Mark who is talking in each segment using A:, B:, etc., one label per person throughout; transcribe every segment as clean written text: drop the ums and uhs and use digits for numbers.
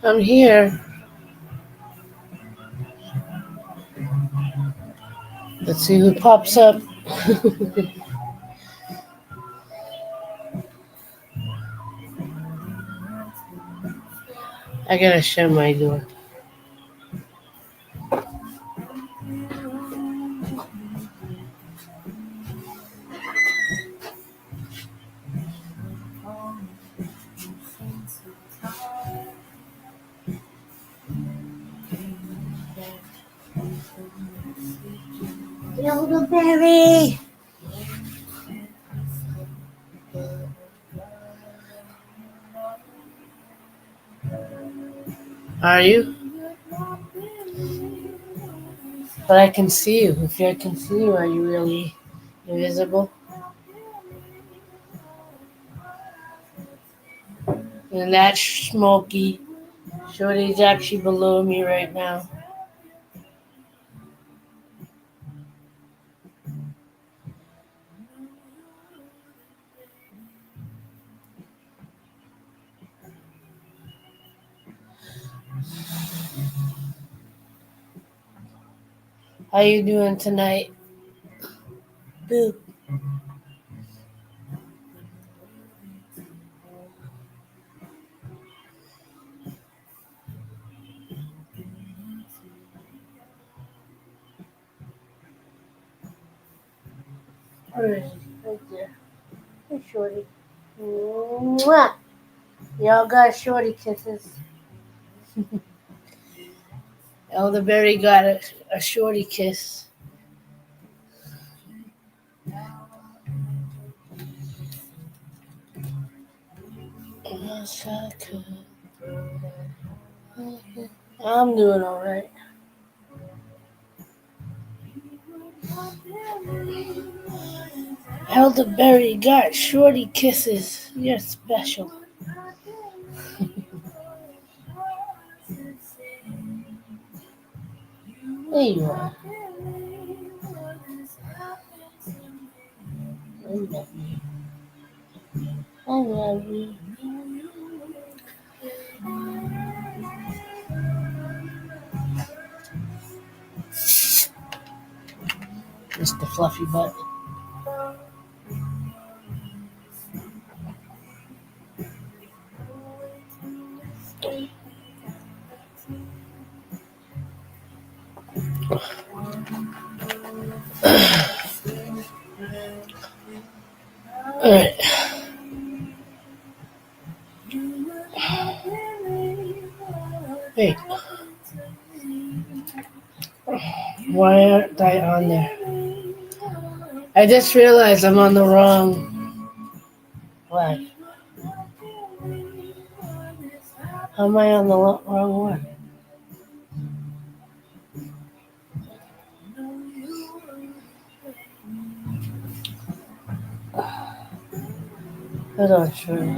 A: I'm here. Let's see who pops up. I gotta shut my door. Elderberry! Are you? But I can see you. If I can see you, are you really invisible? And that smoky Shorty's actually below me right now. How you doing tonight? Boo. Where is he? Right there. Hey, Shorty. Mwah! Y'all got Shorty kisses. Elderberry got a Shorty kiss. Yes, I could. I'm doing alright. Elderberry got Shorty kisses. You're special. There you are. I love you. I love you. Mr. Fluffy Butt. Alright. Hey, why aren't I on there? I just realized I'm on the wrong. What? How am I on the wrong one? Hold on, Shorty.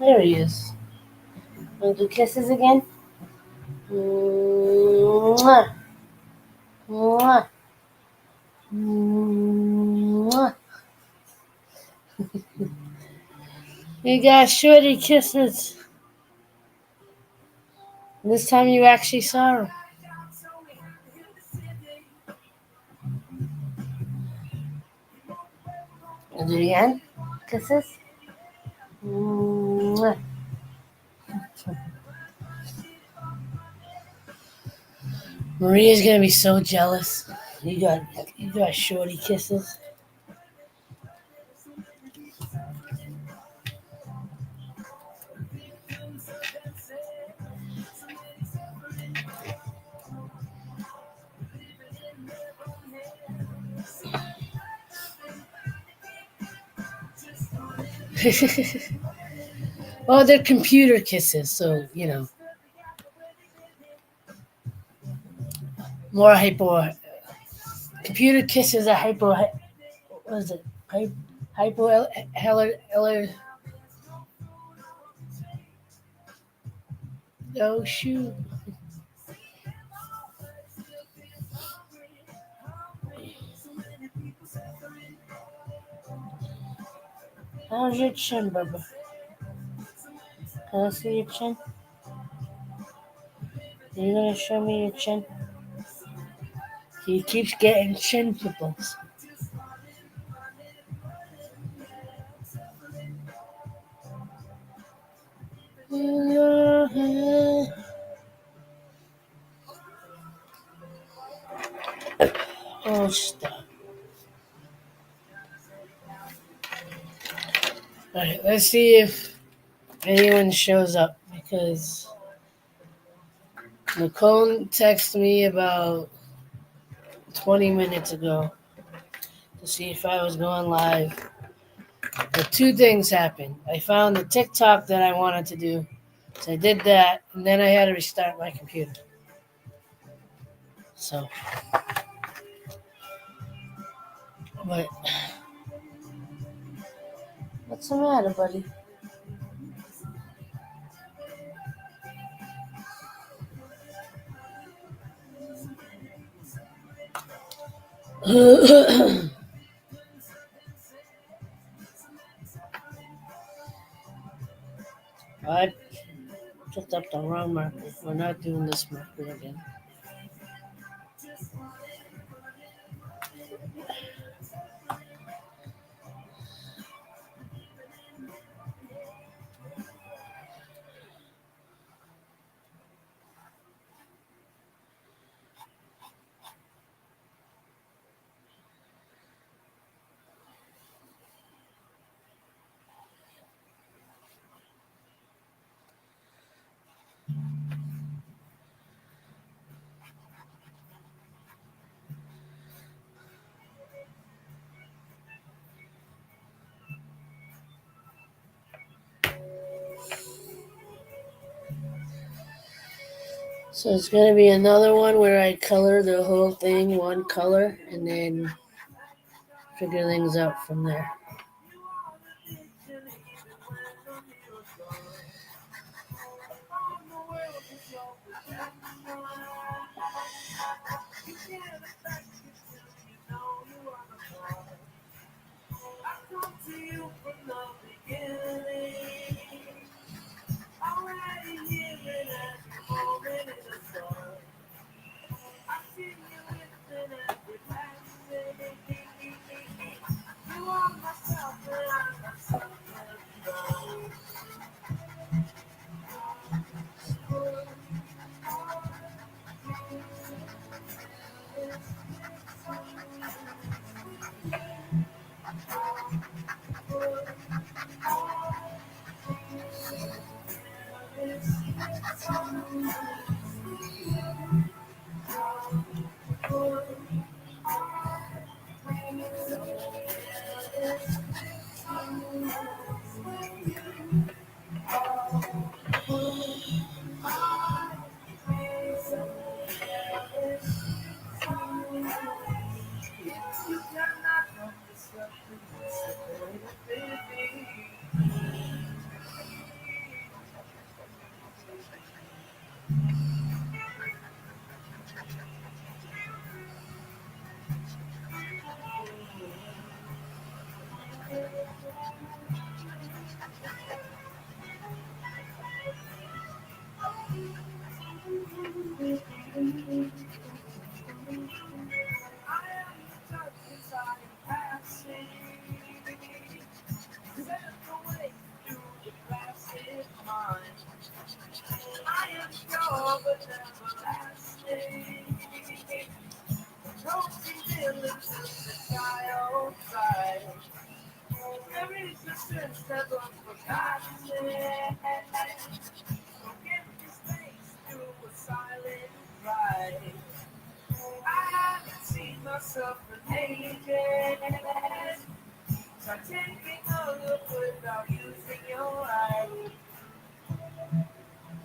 A: There he is. Wanna do kisses again? Mwah. Mwah. Mwah. You got Shorty kisses. This time you actually saw her. I'll do it again. Kisses. Mwah. Maria's gonna be so jealous. You got Shorty kisses. Well, they're computer kisses, so more hypo. Computer kisses are hypo. What is it? Hypo. Oh shoot. How's your chin, Bubba? Can I see your chin? Are you gonna show me your chin? He keeps getting chin pimples. Oh, stop. Alright, let's see if anyone shows up because Nicole texted me about 20 minutes ago to see if I was going live. But two things happened. I found the TikTok that I wanted to do, so I did that, and then I had to restart my computer. So, but what's the matter, buddy? I picked up the wrong marker. We're not doing this marker again. So it's gonna be another one where I color the whole thing one color and then figure things out from there.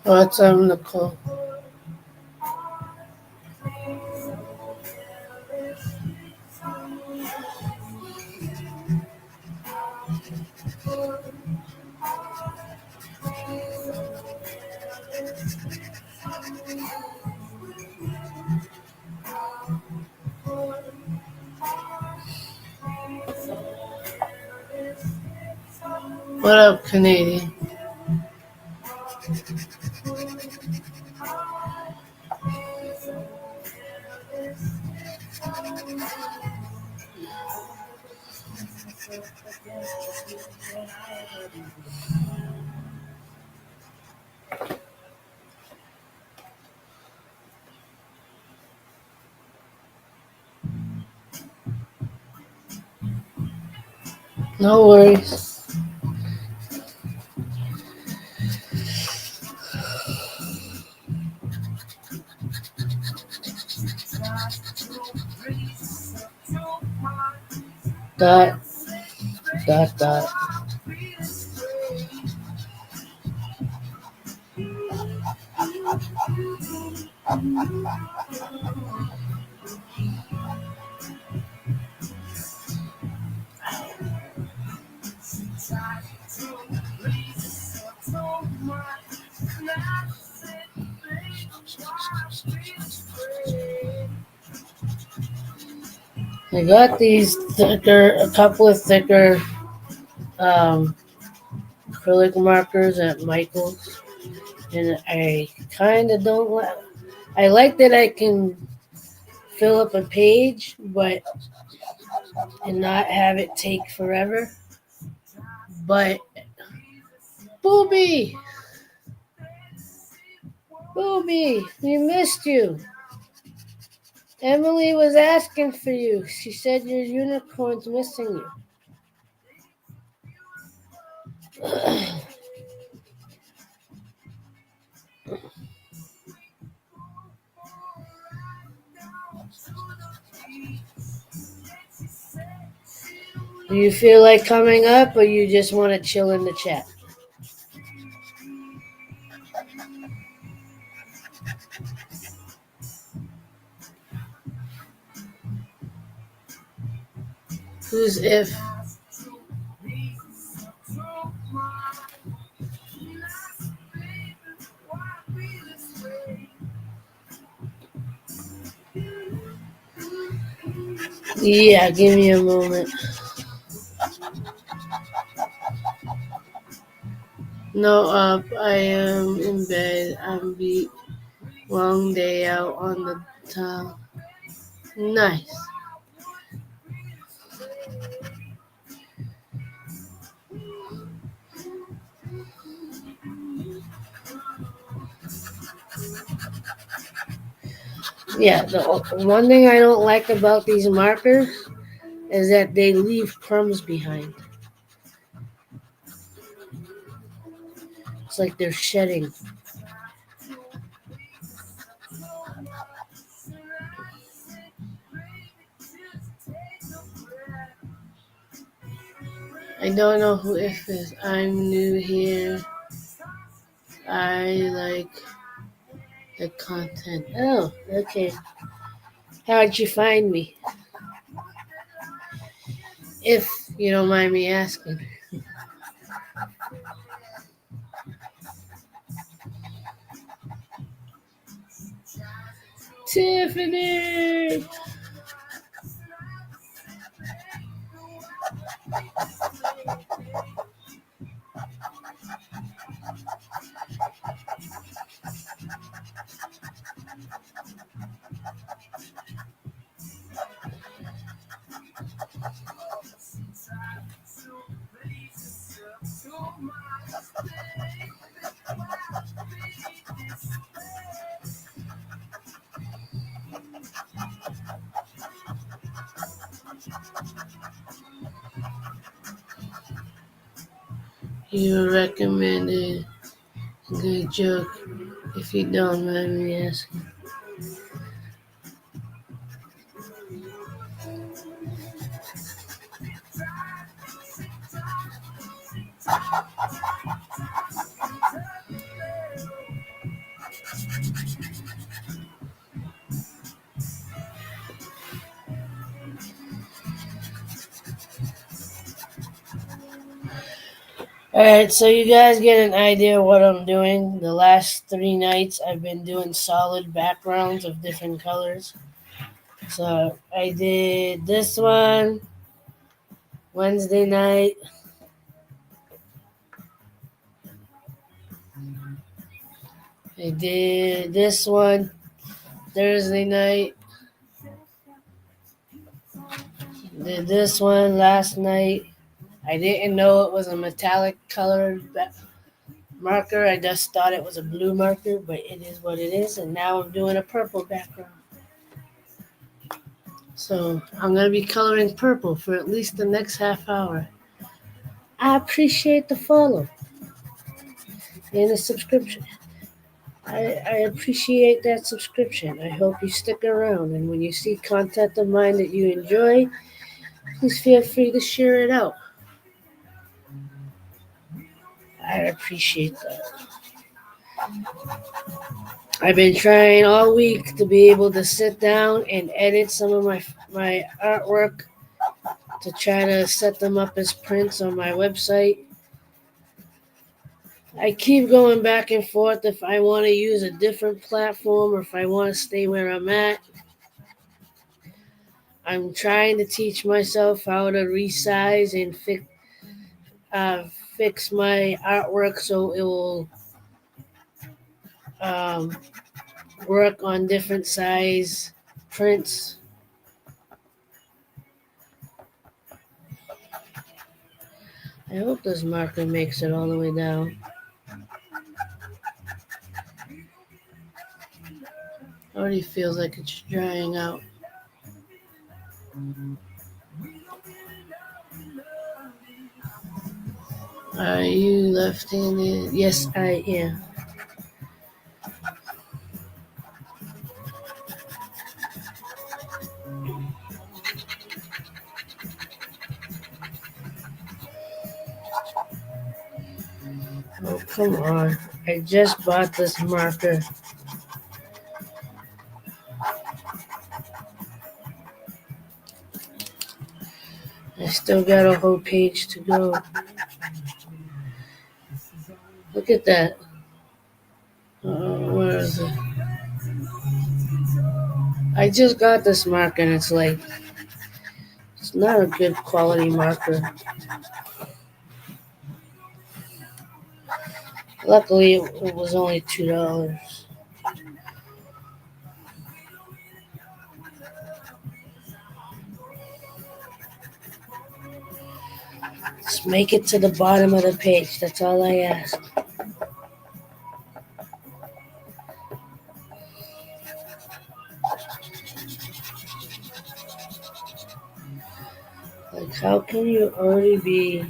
A: What's up, Nicole? What up, Canadian? No worries. Dot, dot, dot. I got these a couple of thicker um, acrylic markers at Michael's, and I kind of don't like. I like that I can fill up a page, but and not have it take forever. But Booby, Booby, we missed you. Emily was asking for you. She said your unicorn's missing you. Do you feel like coming up, or you just want to chill in the chat? Who's if? Yeah, give me a moment. No up, I am in bed. I'm beat. Long day out on the town. Nice. Yeah, the one thing I don't like about these markers is that they leave crumbs behind. It's like they're shedding. I don't know who if is. I'm new here. I like the content. Oh, okay. How'd you find me? If you don't mind me asking. Tiffany! You recommended a good joke, if you don't mind me asking. Alright, so you guys get an idea of what I'm doing. The last 3 nights I've been doing solid backgrounds of different colors. So I did this one Wednesday night. I did this one Thursday night. Did this one last night. I didn't know it was a metallic colored marker. I just thought it was a blue marker, but it is what it is. And now I'm doing a purple background. So I'm going to be coloring purple for at least the next half hour. I appreciate the follow and the subscription. I appreciate that subscription. I hope you stick around. And when you see content of mine that you enjoy, please feel free to share it out. I appreciate that. I've been trying all week to be able to sit down and edit some of my artwork to try to set them up as prints on my website. I keep going back and forth if I want to use a different platform or if I want to stay where I'm at. I'm trying to teach myself how to resize and fix my artwork so it will um, work on different size prints. I hope this marker makes it all the way down. Already feels like it's drying out. Are you left-handed? Yes, I am. Oh, come on. I just bought this marker. I still got a whole page to go. Look at that. Where is it? I just got this marker and it's like, it's not a good quality marker. Luckily, it was only $2. Just make it to the bottom of the page. That's all I ask. Like, how can you already be...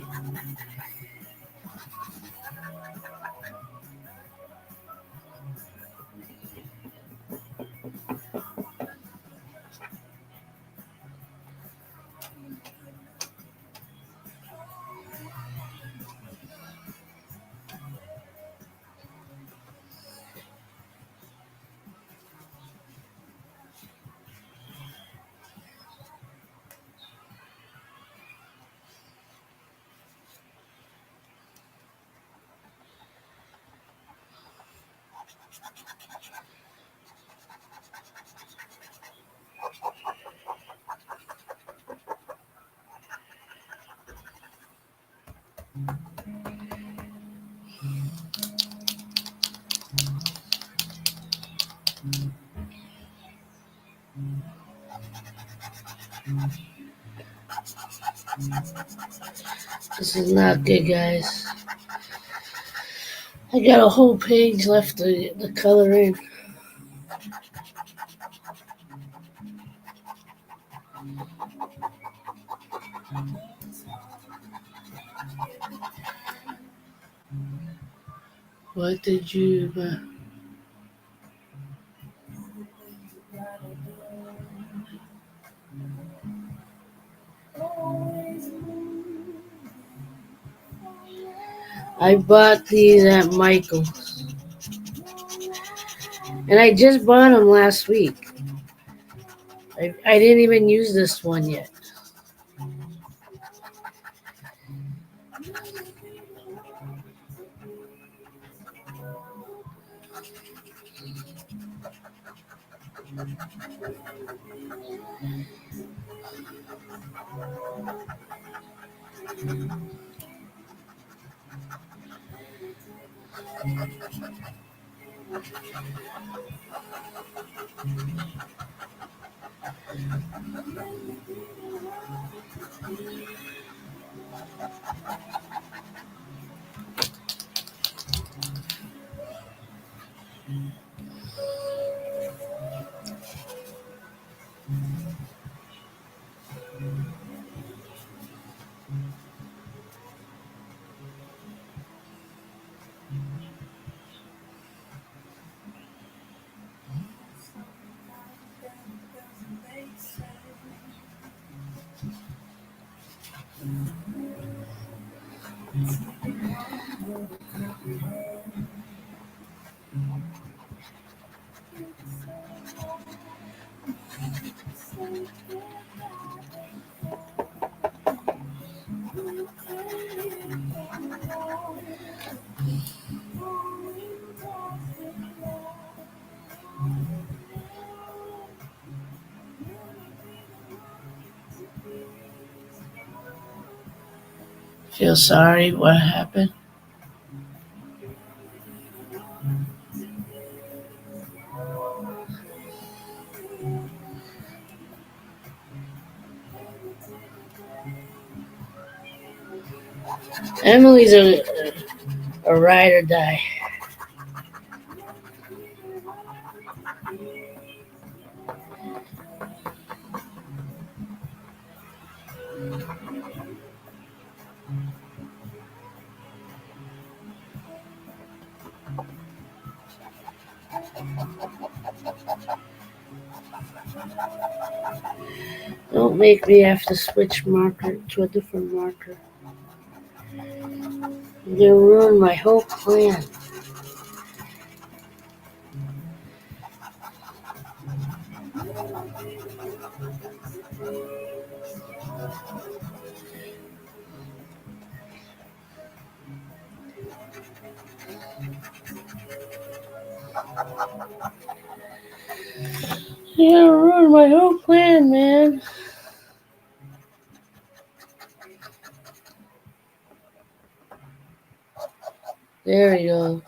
A: This is not good, guys. I got a whole page left to color in. What did you... I bought these at Michael's. And I just bought them last week. I didn't even use this one yet. Feel sorry. What happened? Emily's a ride or die. Don't make me have to switch marker to a different marker. You'll ruin my whole plan. You'll ruin my whole plan, man. There we go.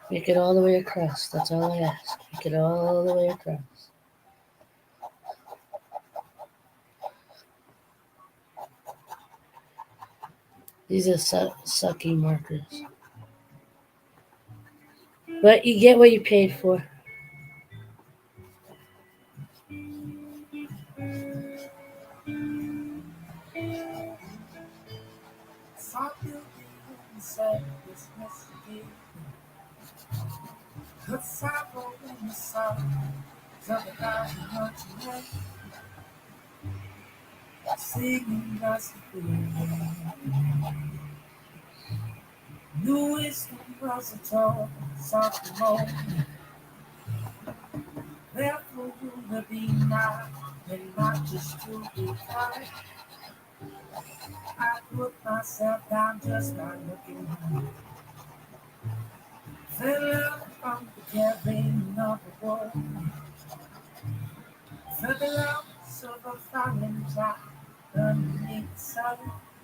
A: Make it all the way across. That's all I ask. Make it all the way across. These are sucky markers. But you get what you paid for.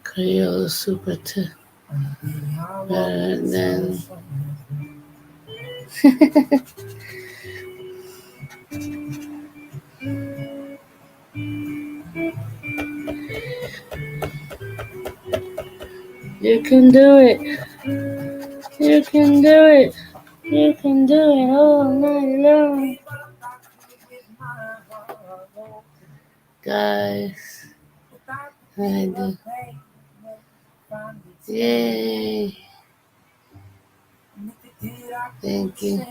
A: Crayola Super then you can do it. You can do it. You can do it all night long. Guys, I do. Yay. Thank you.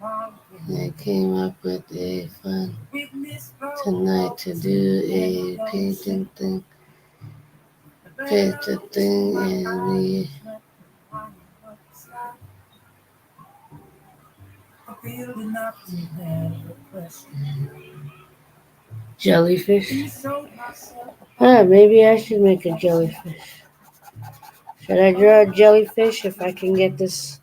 A: I came up with a fun tonight to do a painting thing. Paint the thing and we jellyfish. Maybe I should make a jellyfish. Should I draw a jellyfish if I can get this?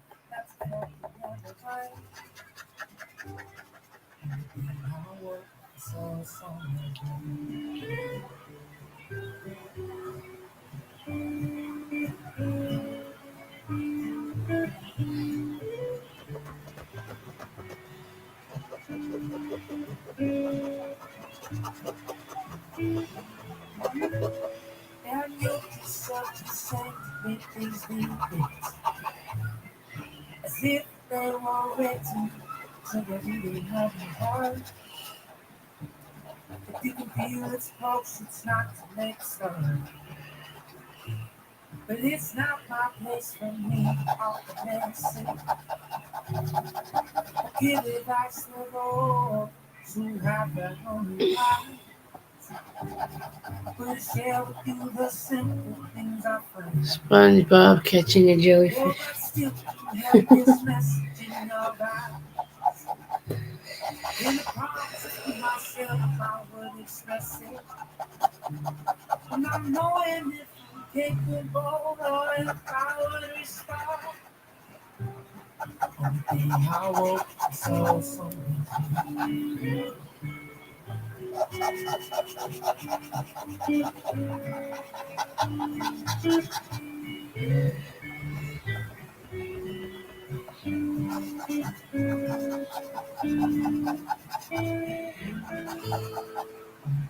B: And you yourself to say to make things new things as if they were written so that you didn't have your heart. If you can feel its pulse, it's not to make some. But it's not my place for me off the messy. Give advice to those who have their own life. But share with you the simple things I find.
A: SpongeBob catching a
B: Oh,
A: jellyfish.
B: but still you have this message in your eyes. In the promises to myself, I would express it. And I'm knowing if I'm capable or if I would respond. One thing I woke so something.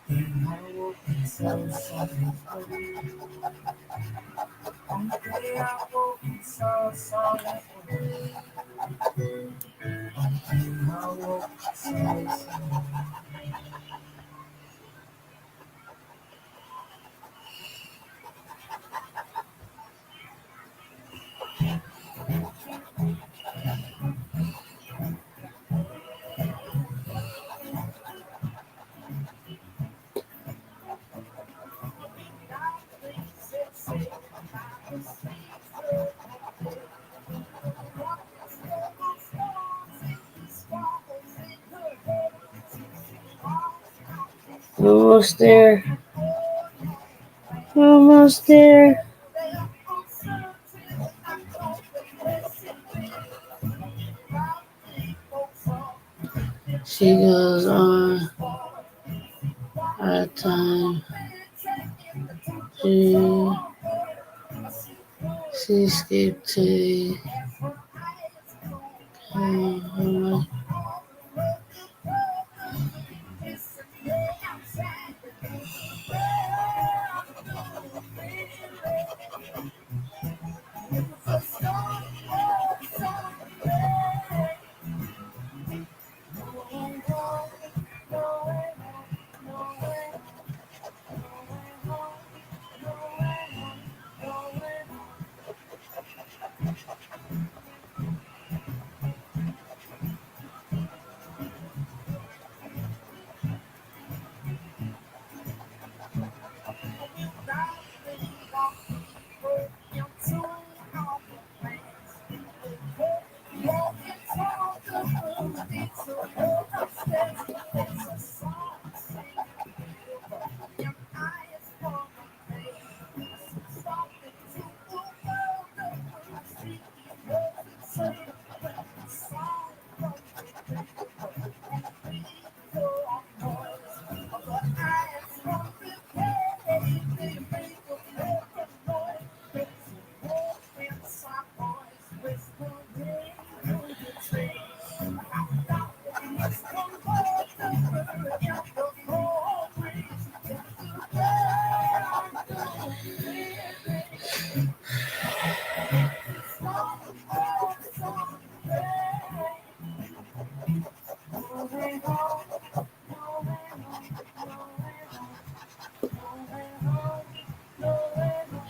B: Thing I woke so something. One day I woke so solid. One thing I woke so something.
A: Almost there. Almost there. She goes on our time. She, she escaped to the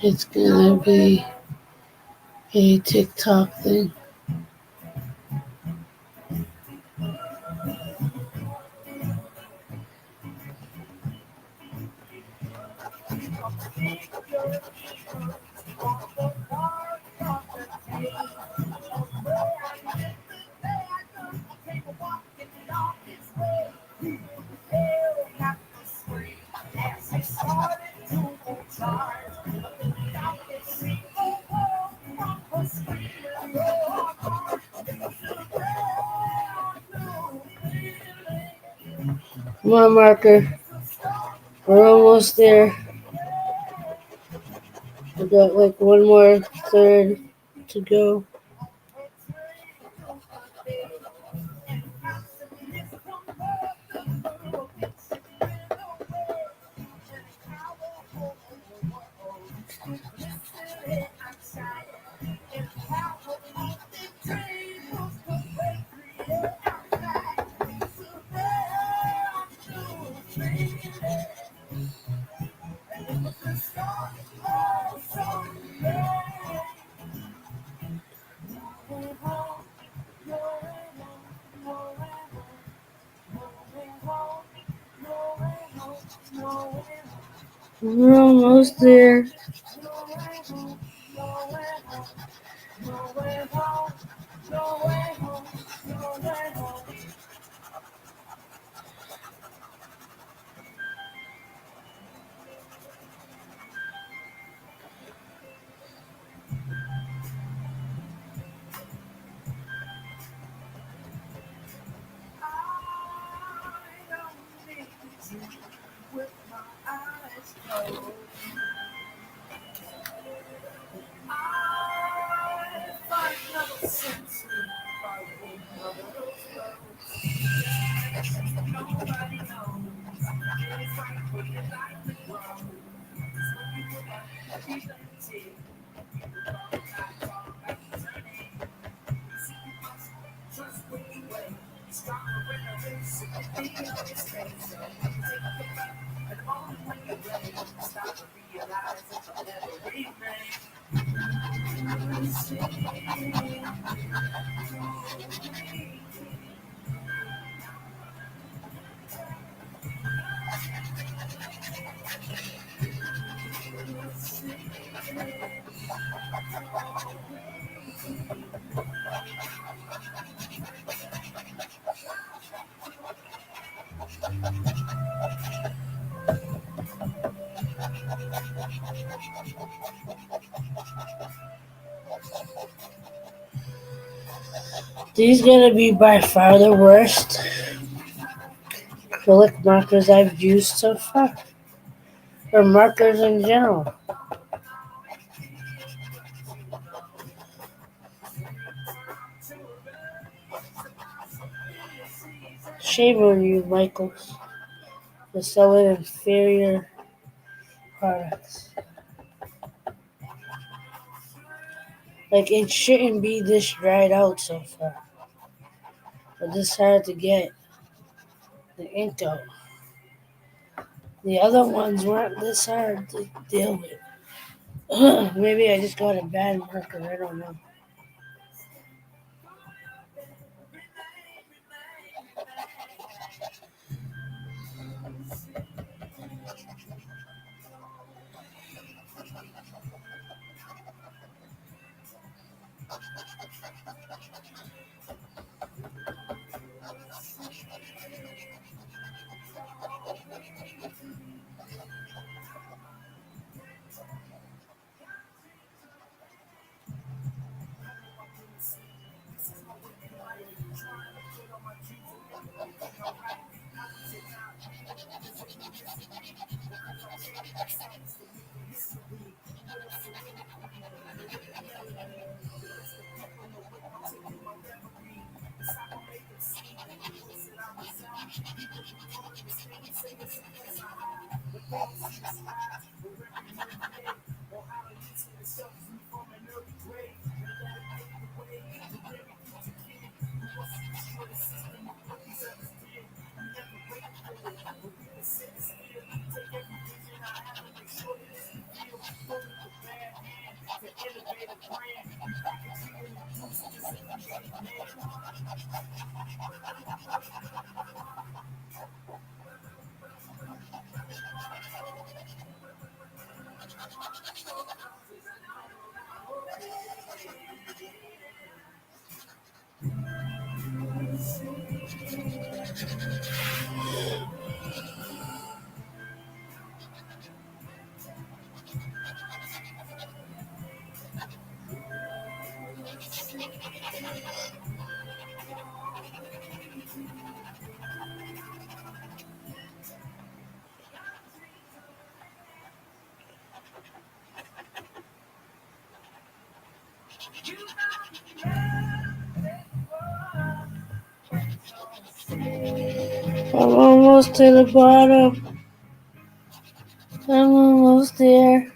A: It's gonna be a TikTok thing. Come on, Marker. We're almost there. We got like one more third to go. We're almost there.
B: With my eyes closed, I find no sense in following others' roads. Nobody knows it's right where your life is wrong. So you would have to be limited. You would not talk about turning. See, you must trust what you weigh. Stronger when the race is be on your space. So take the fight, and only when you're ready, stop to realize that you'll never remain.
A: These gonna be by far the worst acrylic markers I've used so far. Or markers in general. Shame on you, Michaels, for selling inferior products. Like, it shouldn't be this dried out so far. But this hard to get the ink out. The other ones weren't this hard to deal with. Maybe I just got a bad marker, I don't know. I'm almost to the bottom. I'm almost there.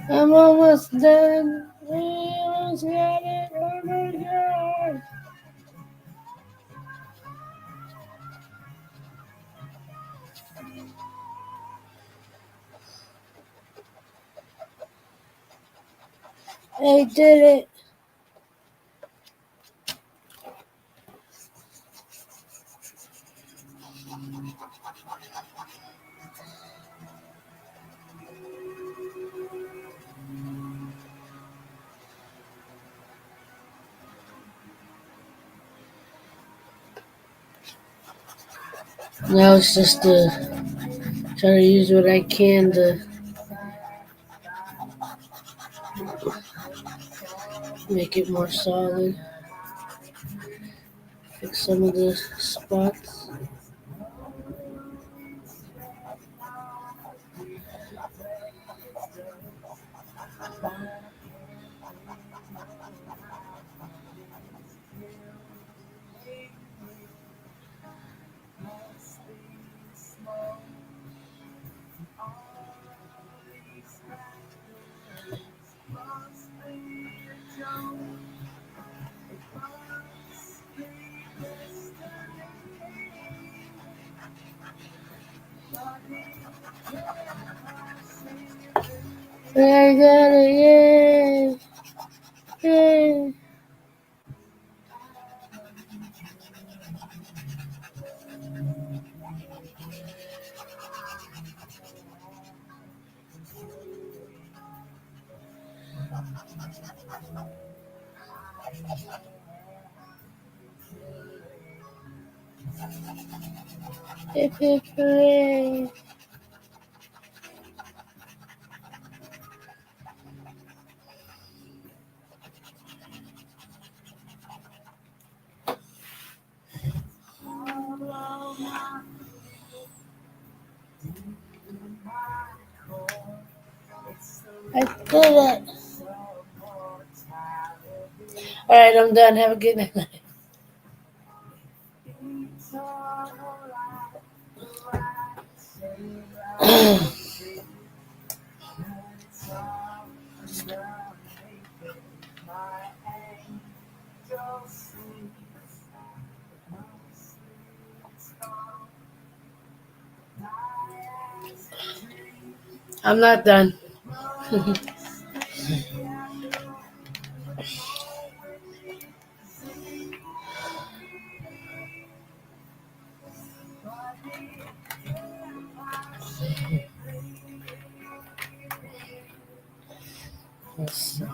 A: I'm almost done. We almost got it. Oh my god. I did it. Now it's just to try to use what I can to make it more solid. Fix some of the spots. I got it, yay! Yay! Hip hip hooray! I did it! Alright, I'm done. Have a good night. I'm not done. Let's see.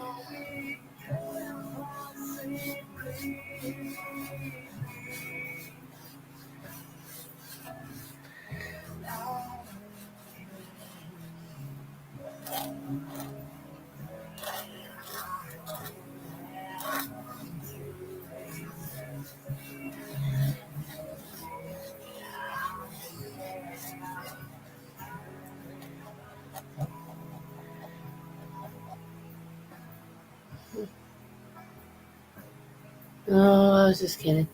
A: Oh, I was just kidding.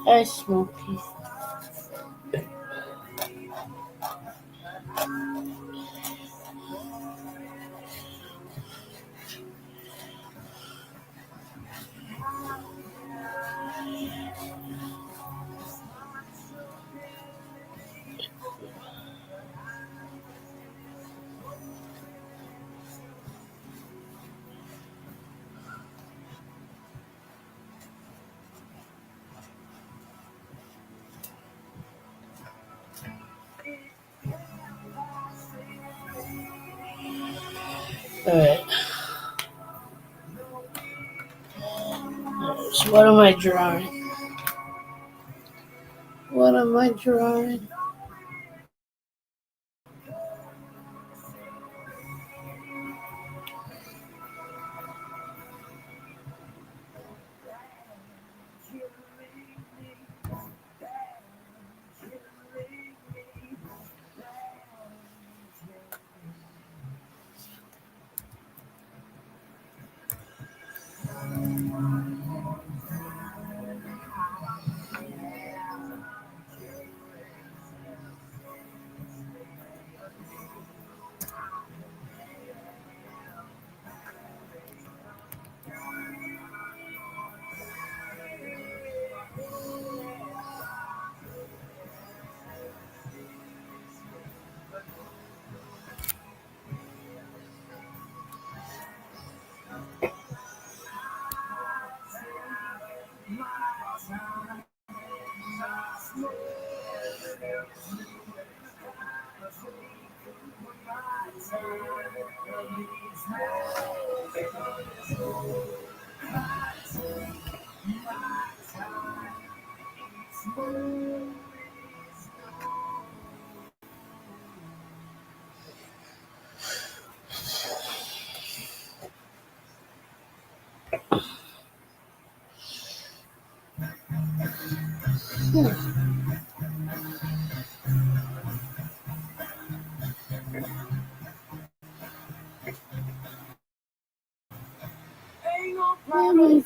A: Hi, Smokey. All right. So what am I drawing? What am I drawing?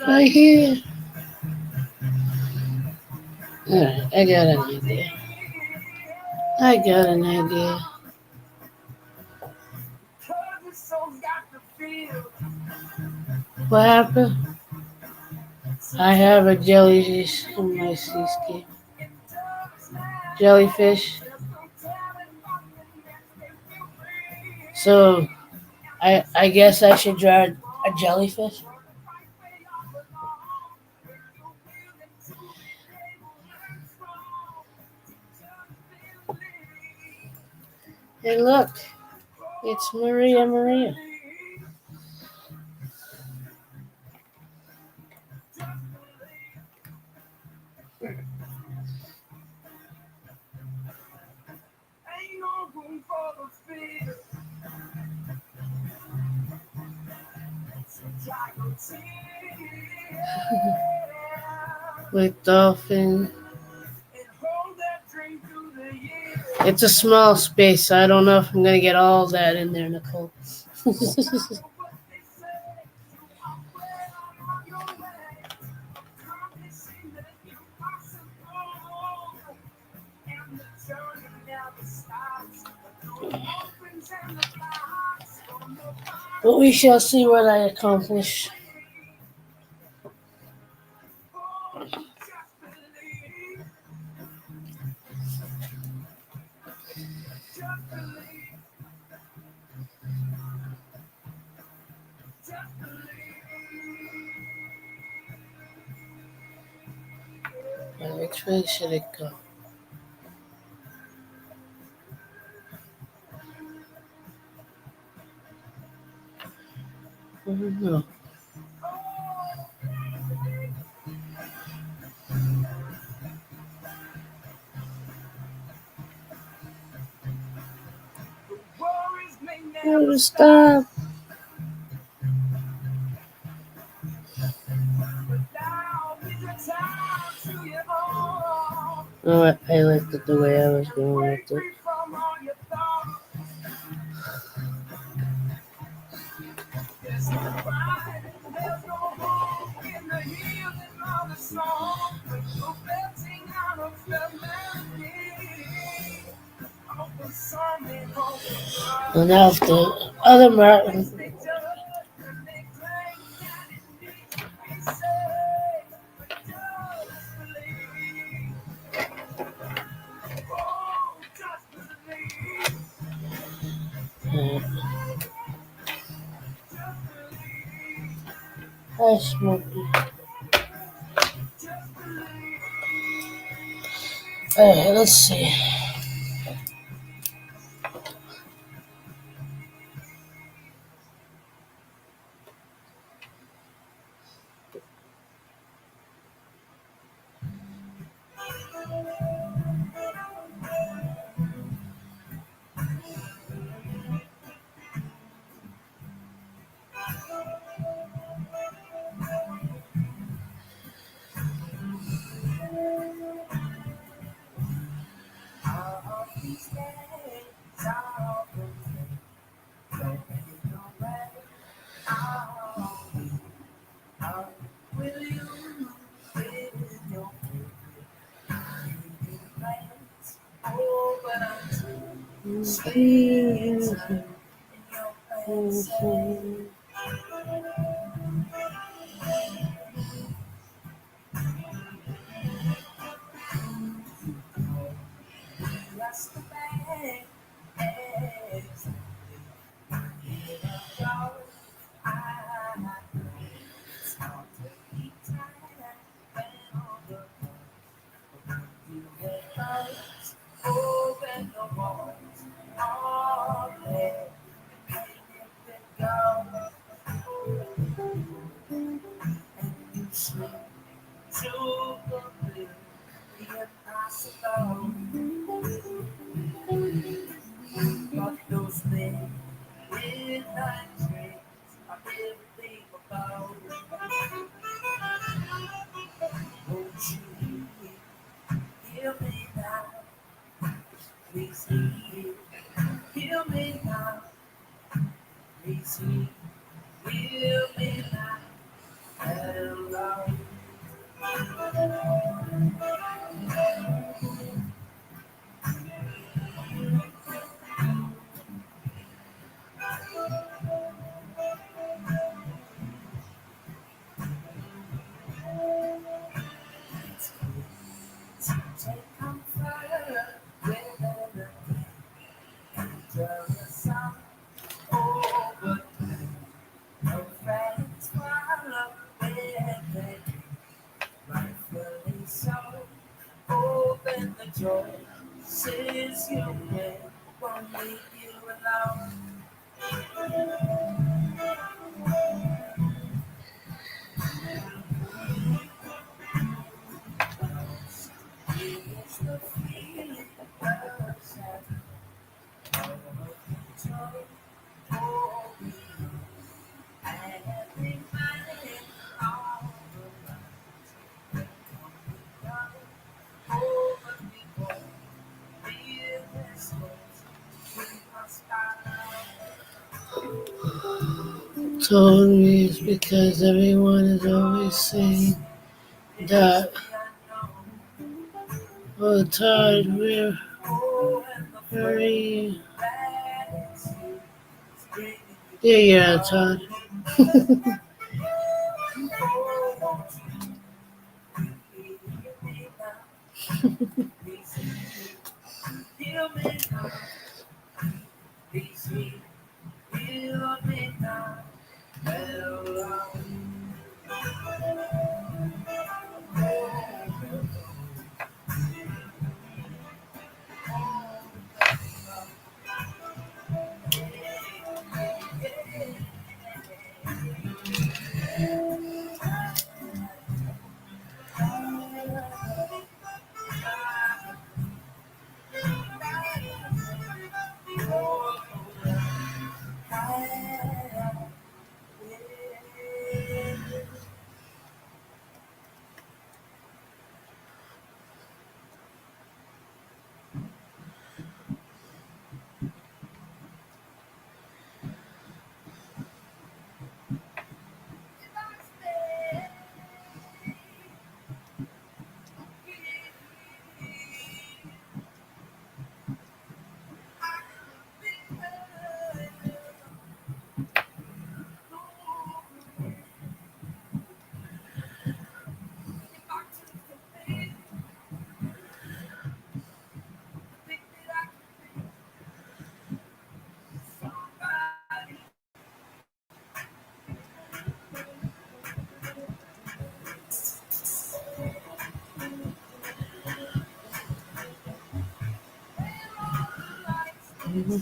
A: Right here. All right, I got an idea. What happened? I have a jellyfish in my seascape. Jellyfish. So I guess I should draw a jellyfish. Hey, look, it's Maria Maria. With dolphin. It's a small space, so I don't know if I'm gonna get all that in there, Nicole. But we shall see what I accomplish. Which way should it go? I don't know. Never stop. Oh, I liked it the way I was going with it. And now if the other Martin. Hi, Smokey. Alright, let's see. Told me it's because everyone is always saying that oh Todd, we're hurry There you are, Todd.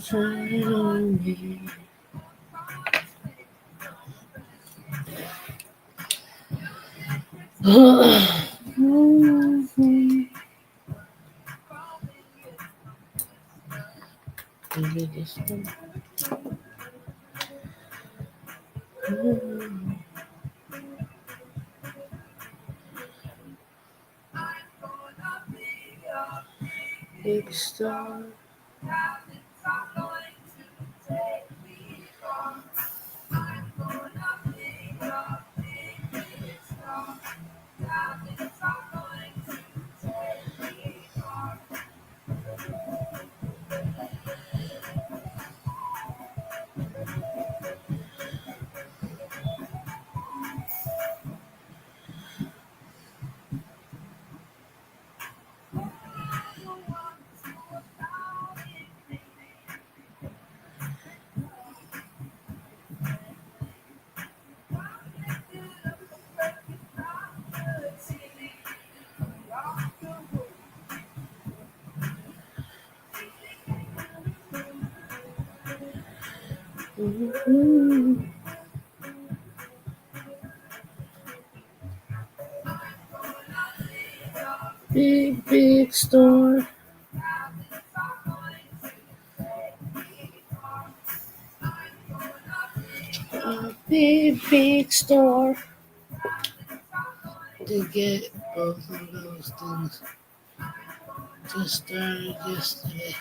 A: Shine on me. Maybe this one. Big star. Big, big store. A big, big store. To get both of those things. Just started yesterday.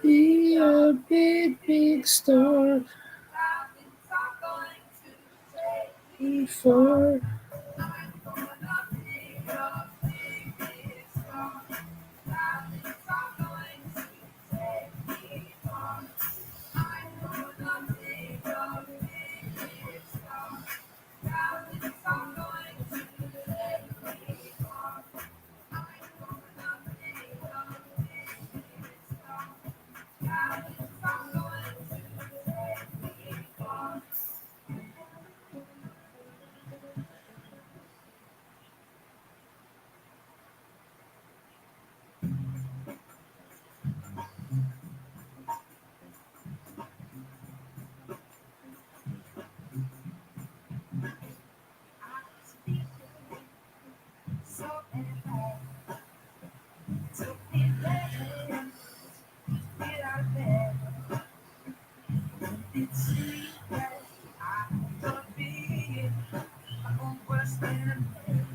A: Be a big, big store. Before.
B: Took me there, get out of bed. It seemed that I could be worse than a man.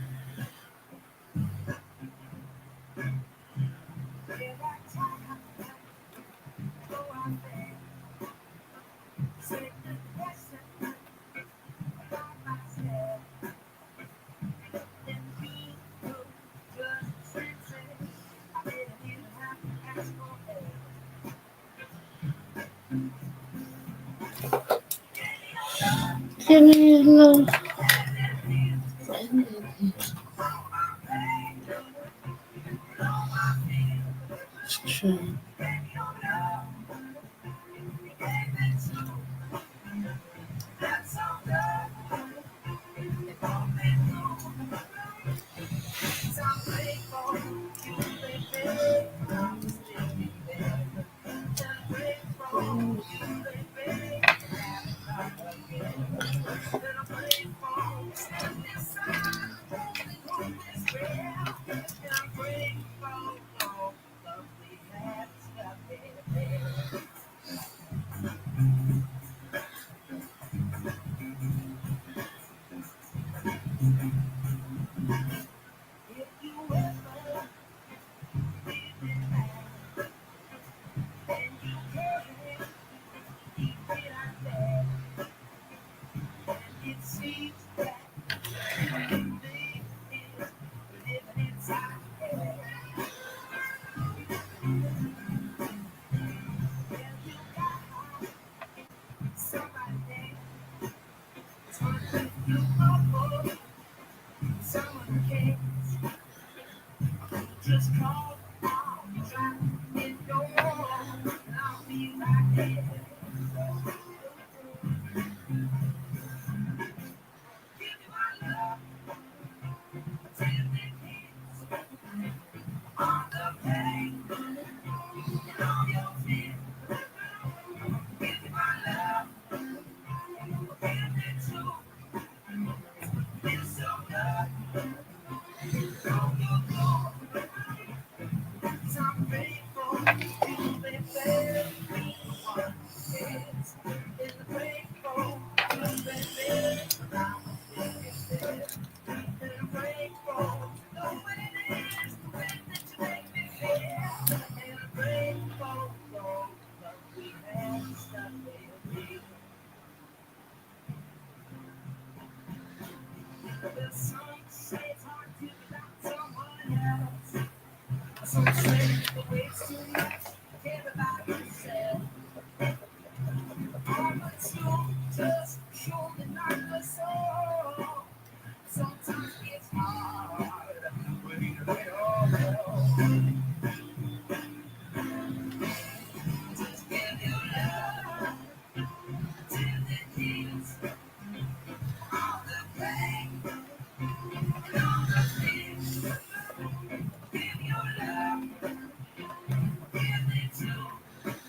B: Yeah, that time go out there, say the question about myself. Then you could just sense it. I didn't even have to ask for help.
A: Give me a love. It's true.
B: That's so good. It won't be long. I'm grateful you, baby. I'm still there. I'm grateful you, baby. I'm grateful stand beside, holding this real. I'm grateful for love we had, stuff baby. If you ever leave me mad, then you can't keep it out there. And it seems that everything is living inside your head. Well, you got somebody there that's gonna keep you up, someone who cares. Just call out, try it go on, and I'll be right there. Give you my love, till it ends. All the pain and all your fear. Give you my love, give it to. Feel so good, don't you go. 'Cause I'm grateful you been better than one. Yes, it's grateful you been better than I was better. And I'm grateful to know what it is, the way that you make me feel. And I'm grateful for what we had, stuff baby. The some say it's hard to be without someone else. Some say the wait's too much, care about yourself. I'm a tool, just surely not the soul. Sometimes it's hard when you get all alone. Just give your love till it heals all the pain and all the fears. Give your love, give it to.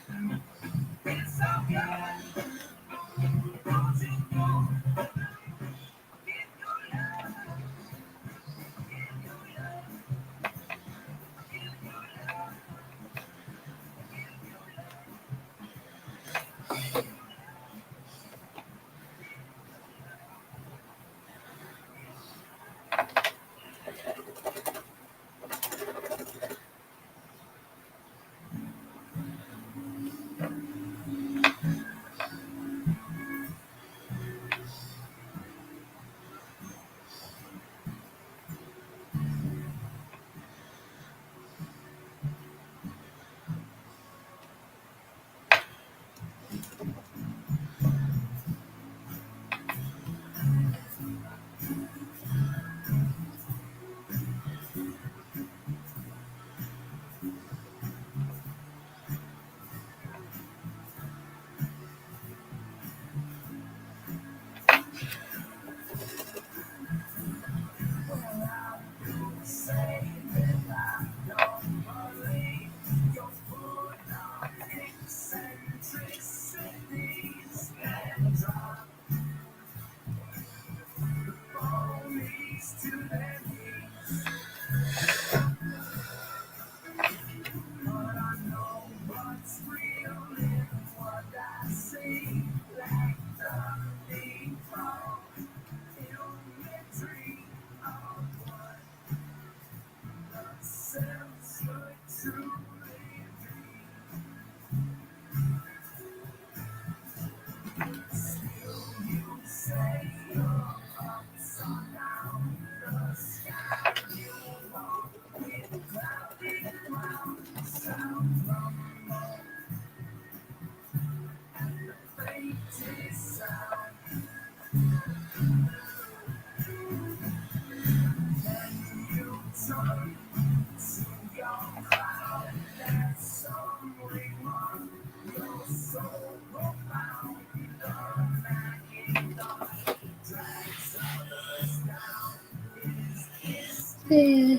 A: Yeah.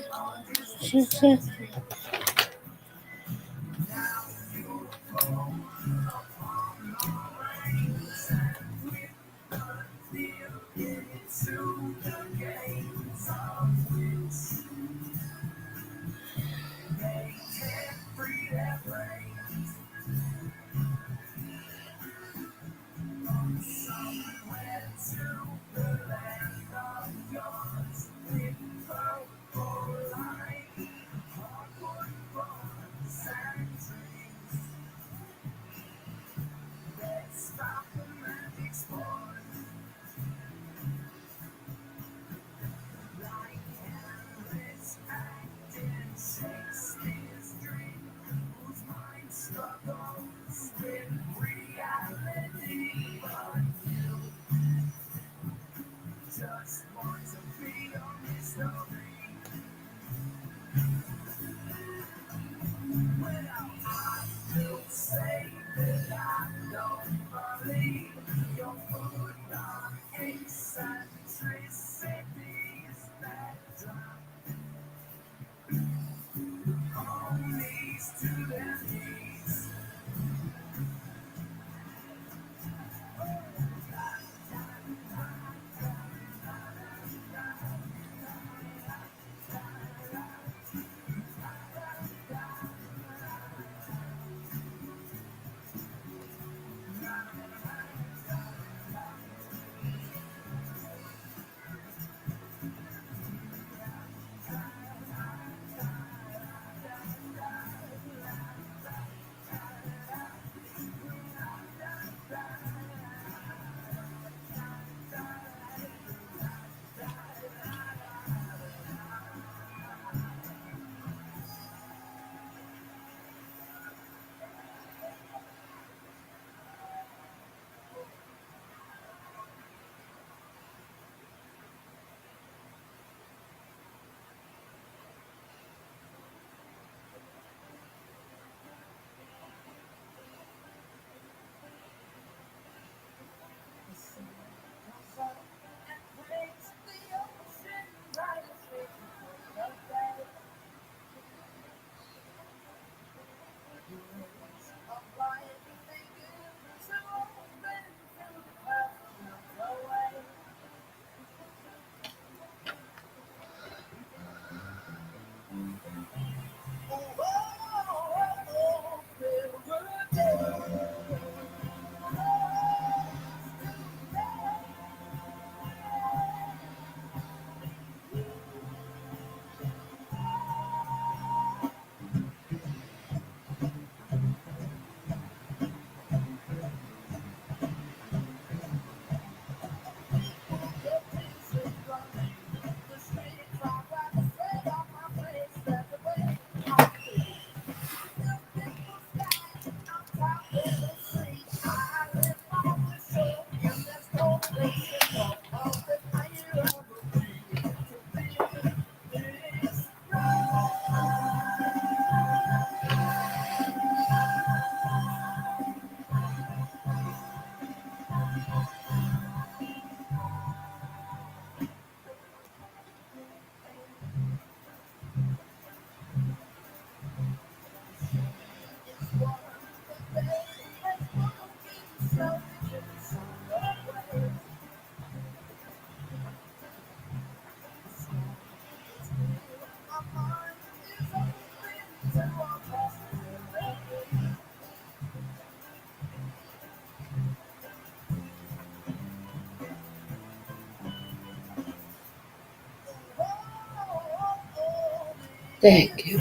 A: Thank you.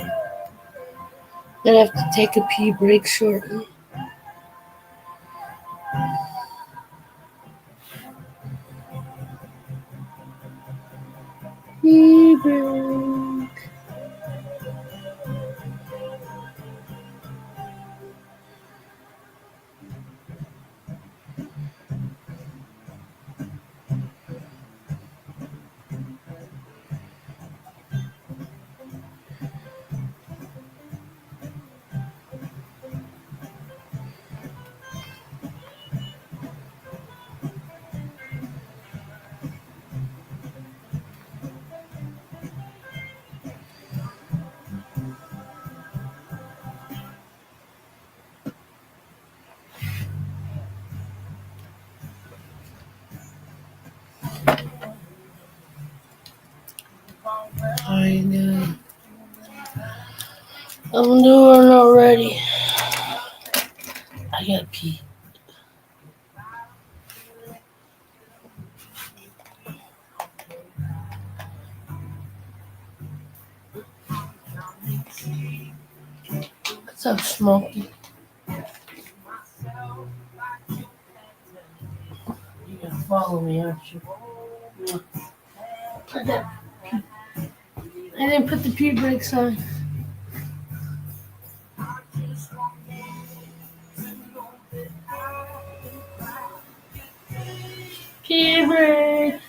A: Gonna have to take a pee break shortly. Pee break. I'm doing already. I gotta pee. What's up, Smokey? You're gonna follow me, aren't you? Put that pee. I didn't put the pee brakes on. Pee brakes.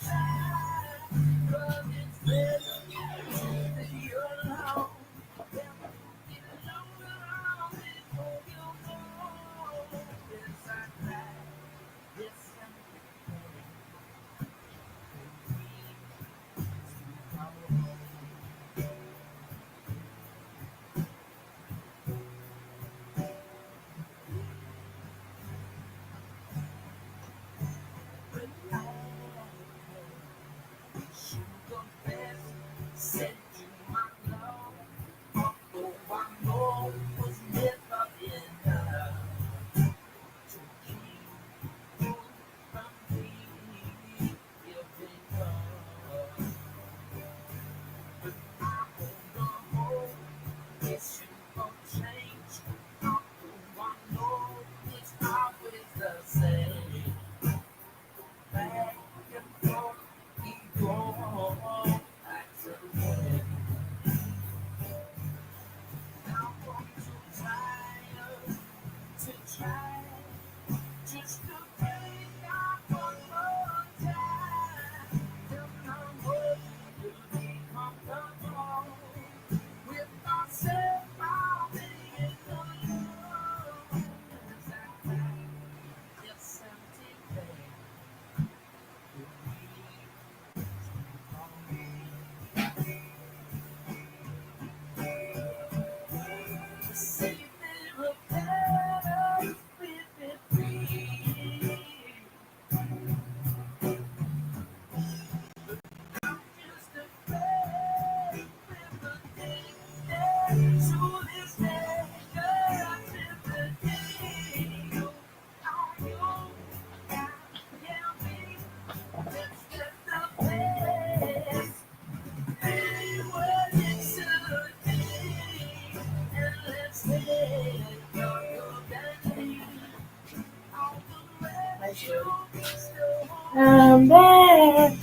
A: I'm back.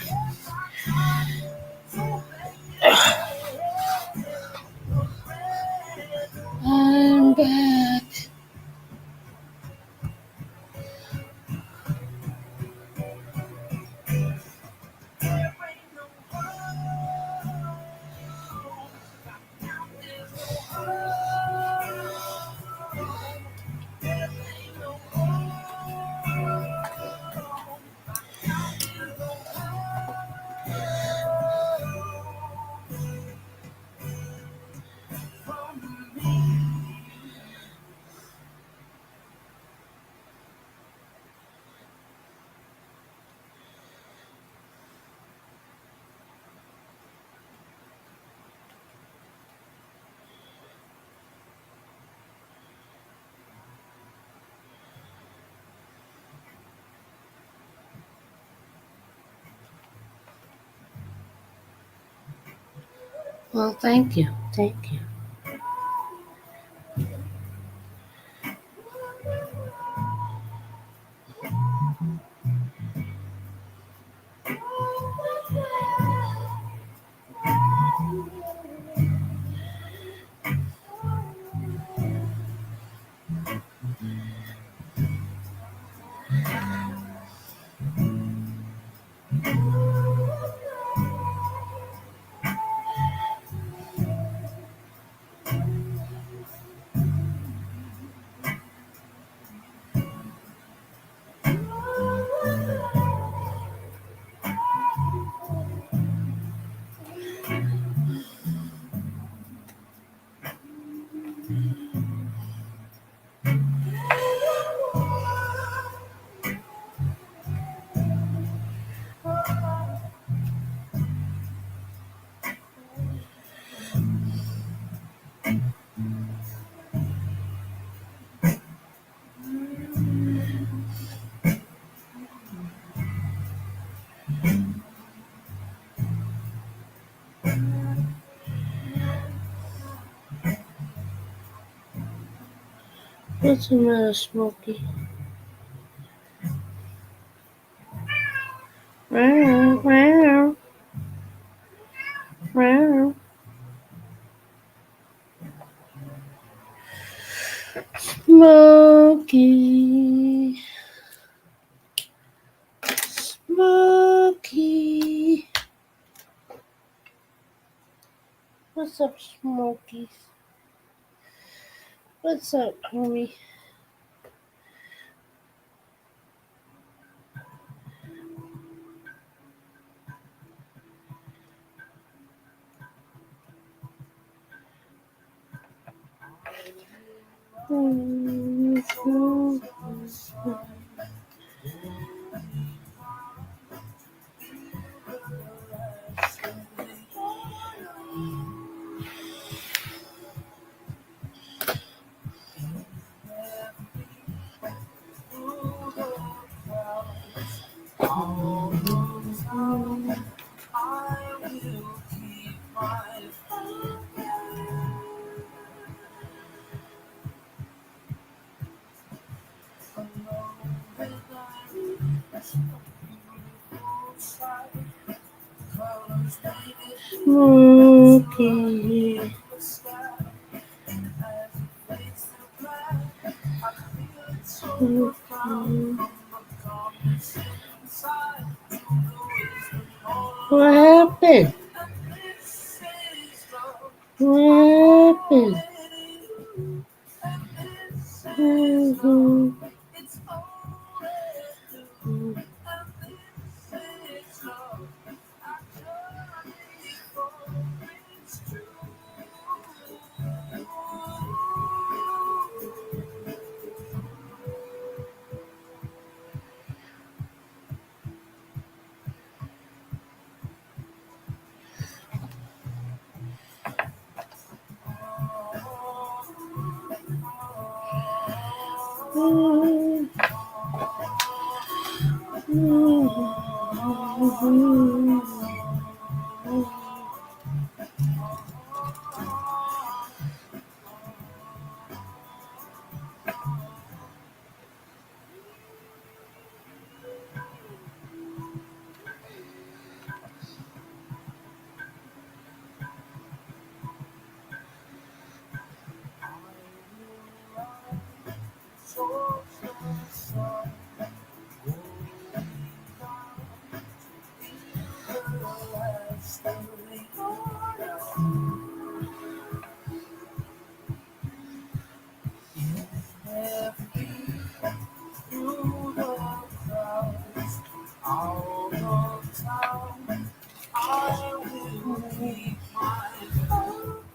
A: I'm back. Well, thank you. Thank you. What's the matter, Smokey? Meow, meow, meow. Smokey, Smokey. What's up, Smokey? What's up, homie? Smokey. What happened? What happened?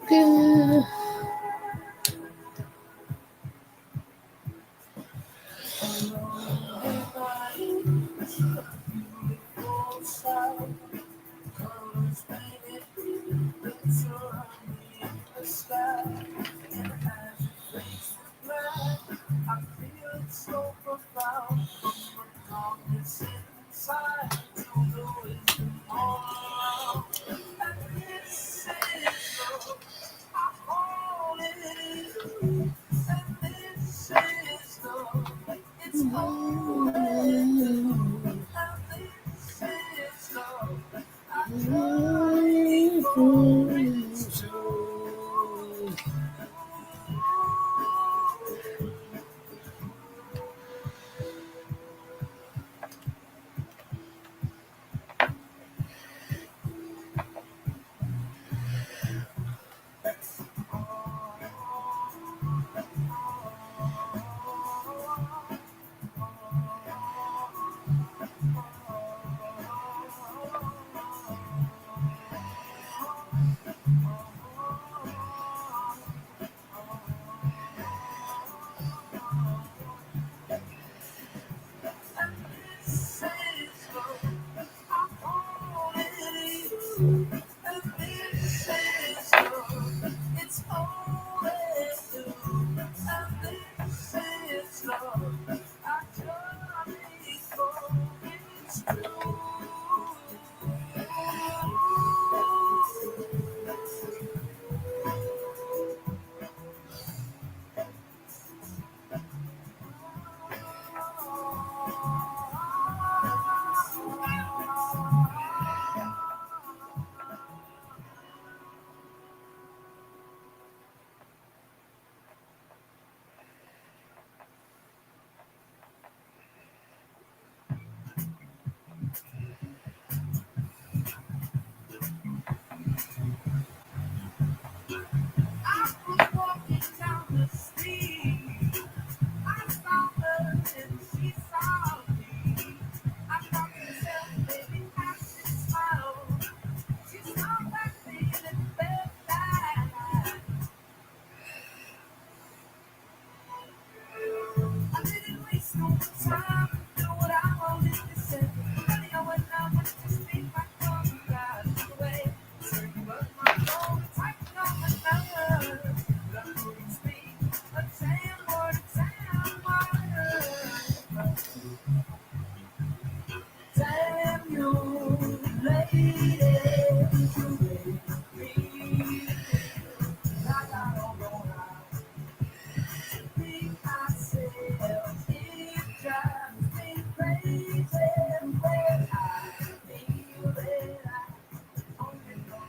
A: Good.
B: Damn you, lady, you make me like I don't know how to be myself. It drives me crazy when I feel that I only know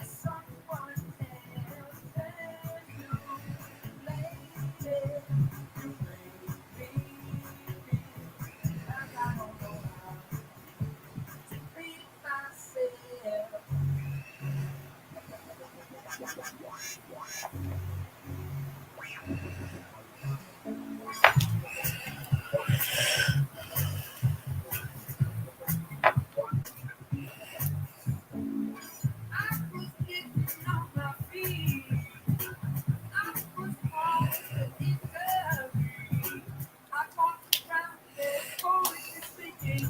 B: someone else than you, lady. You make me feel like I don't know how to be myself. I was getting on my feet. I was falling in love. I walked around there, poetry speaking.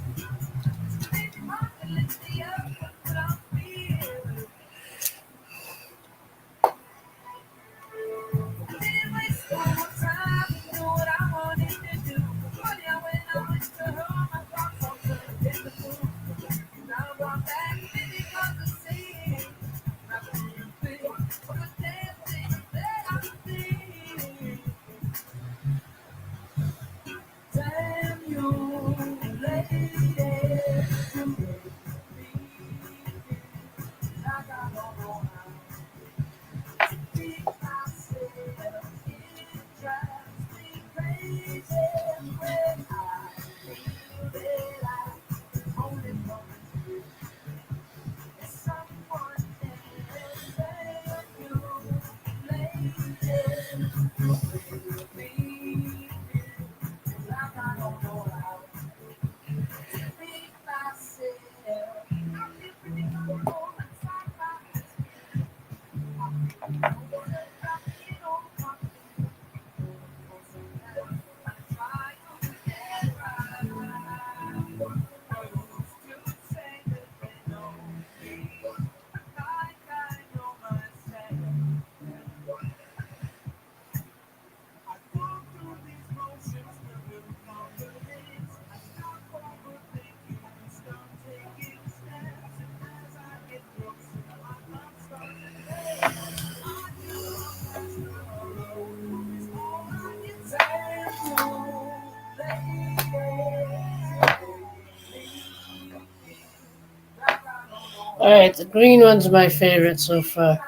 B: Maybe my lift up what I'm feeling. I didn't waste no more time to do what I wanted to do. Funny how when I went to her, my thoughts all turned into food. Now I'm back, maybe because of seeing. Not the real thing, but the damn thing that I see. Damn you, lady, you make me feel like I don't know how to be myself. It drives me crazy when I feel that I only know it's someone else. Damn you, lady, you make me feel like I don't know how. Be myself. I feel pretty comfortable inside my skin. I wanna rock it on my feet. I try to get right. I used to say that they know me. Like I know myself. I go through these motions to build confidence. I stop overthinking and start taking steps. And as I get closer, my thoughts start to dance. I know that's the road is all I can tell you, lady. Like I don't know
A: All right, the green one's my favorite so far.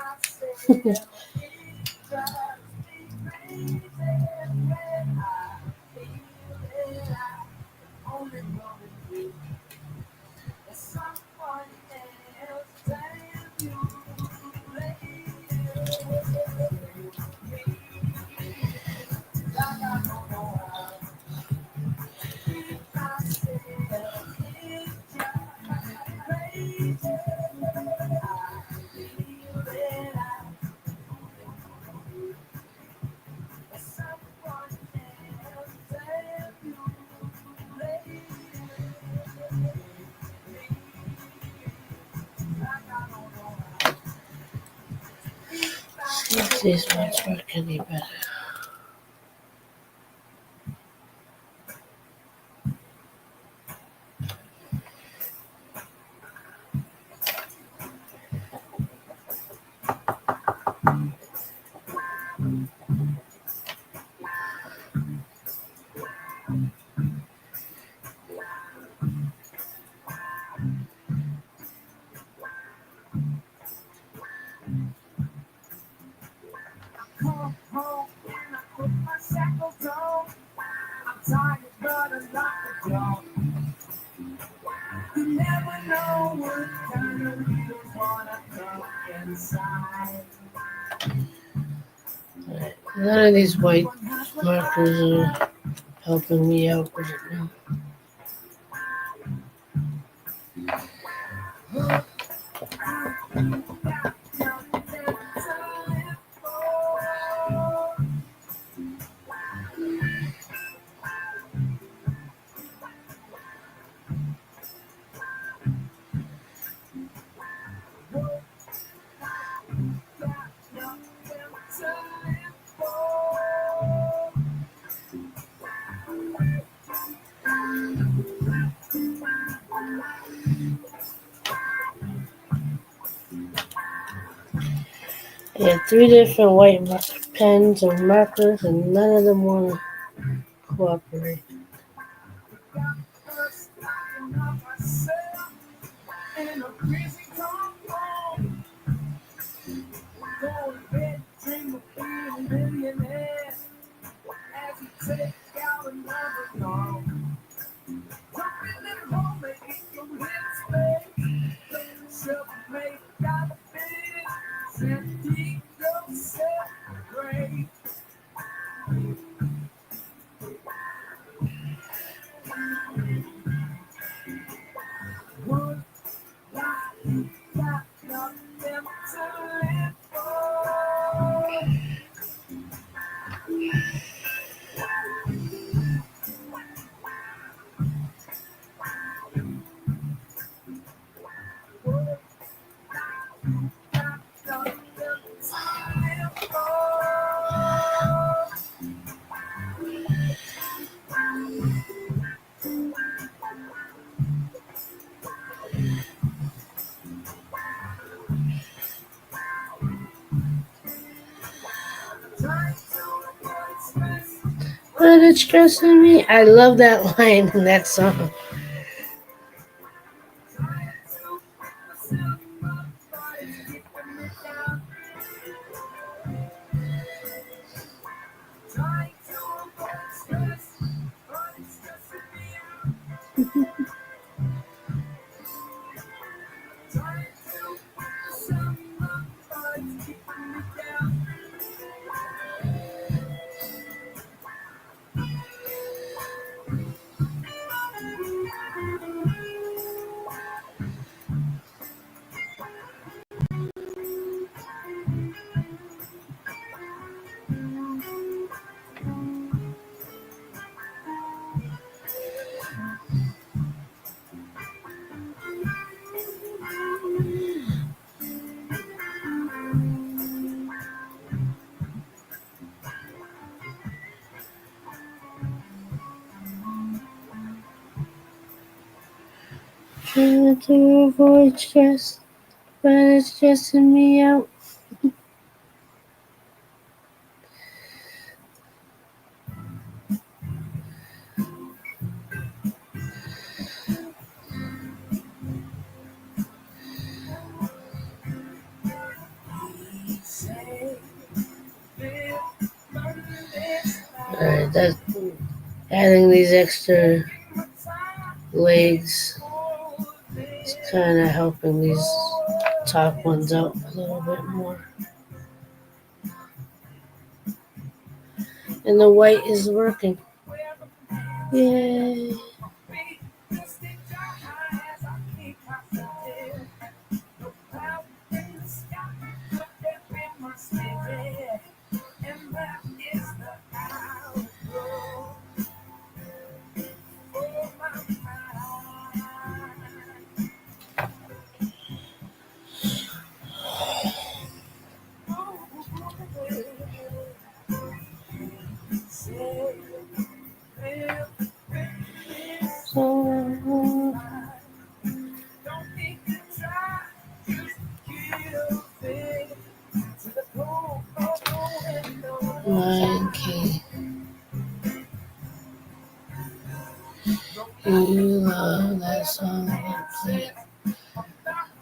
A: See if these ones work any better.
B: Come home and I put my shackles on. I'm tired, but I'm not the dog. You never know what kind of needles wanna come inside.
A: None of these white markers are helping me out with it now. I had three different white pens or markers, and none of them want to cooperate.
B: First knocking on myself in a crazy compound. Go to bed, dream of being a millionaire. As you take out another loan. Jumping in home, making some headspace. Self-made diabetes, and keep yourself great. One life, got nothing to live for. Got nothing to live for. Trying to avoid stress.
A: But it's stressing me. I love that line in that song.
B: Trying to pick myself up, but it's keeping me down. Trying to avoid stress, but it's stressing me out. Trying to pick myself up, but it's keeping me down.
A: Trying to avoid stress, but it's stressing me out.
B: He say, live on this
A: Alright, that's adding these extra legs. It's kind of helping these top ones out a little bit more. And the white is working. Yay. So, Lion King. You love that song.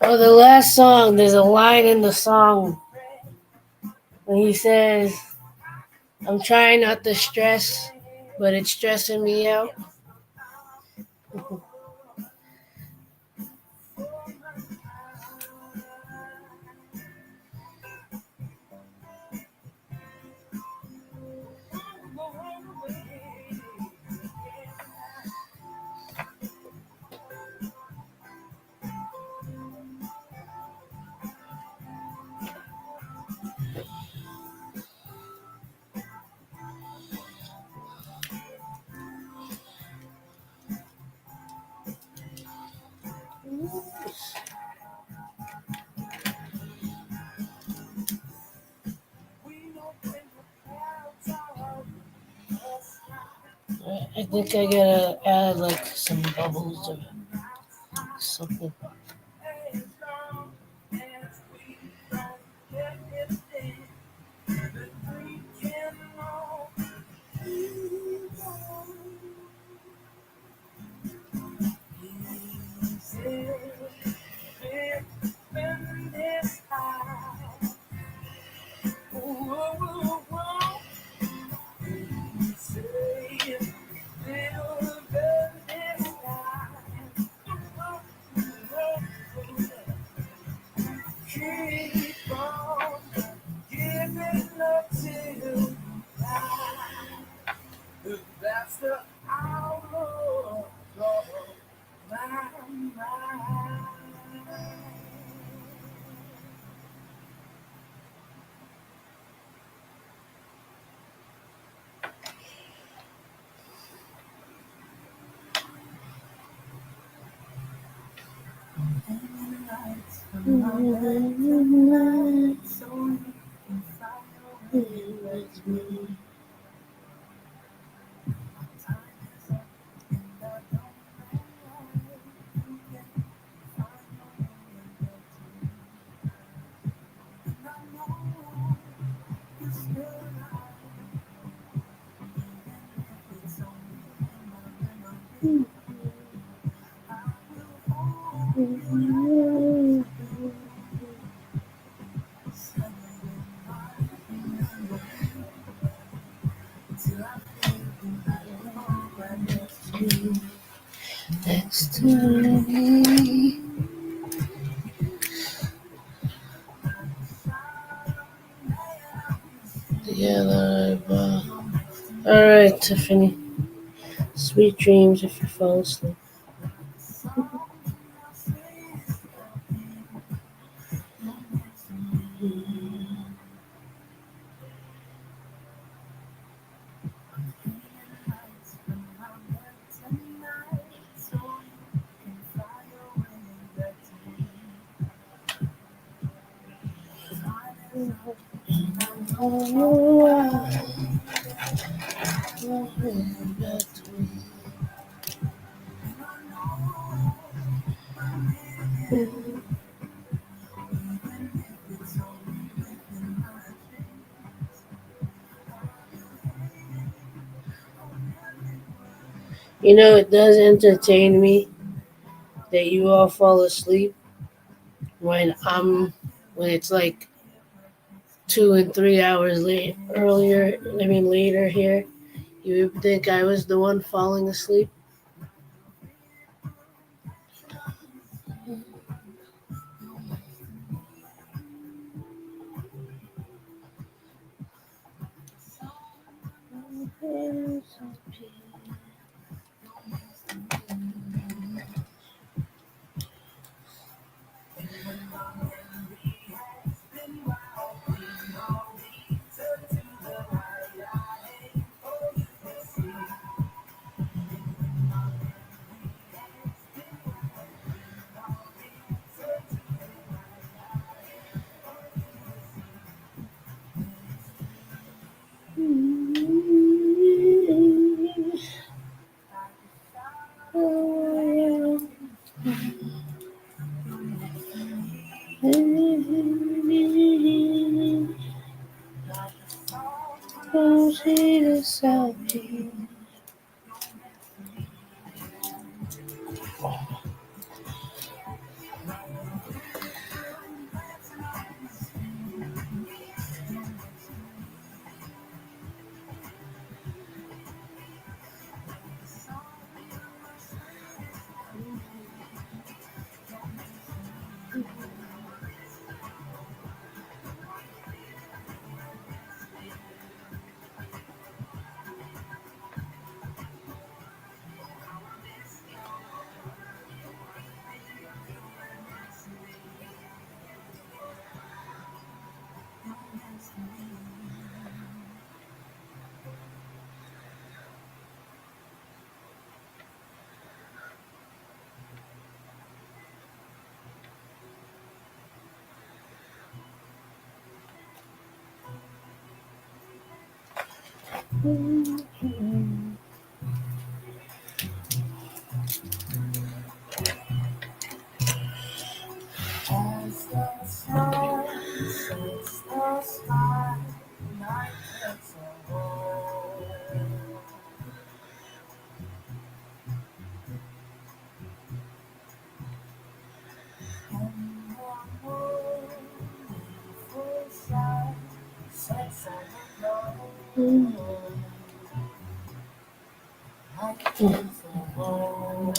A: Oh, the last song, there's a line in the song when he says, I'm trying not to stress, but it's stressing me out. I think I gotta add like some bubbles or something.
B: from my bed tonight so you can fly away with me. My time is up and I don't know why you can find your way back to me. And I know you're still alive, even if it's only in my memory. I will hold you snuggle in my memory till I feel you fall right next to me.
A: Next to me. Together, all right, Tiffany. Sweet dreams if you fall asleep. You know, it does entertain me that you all fall asleep when when it's like 2 and 3 hours later here. You would think I was the one falling asleep.
B: As the sun sets the sky, night takes a hold. And the moon in full sight sets on the glow. Night takes a hold.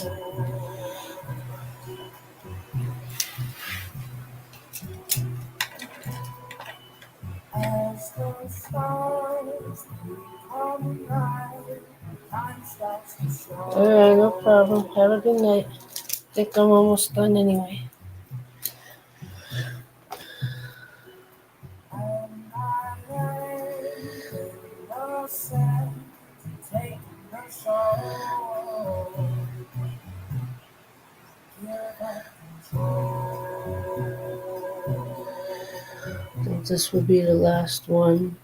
B: As the stars become night, time starts to slow.
A: Alright, no problem. Have a good night. I think I'm almost done anyway.
B: And I lay in the sand, taking the soul, give up control.
A: this will be the last one.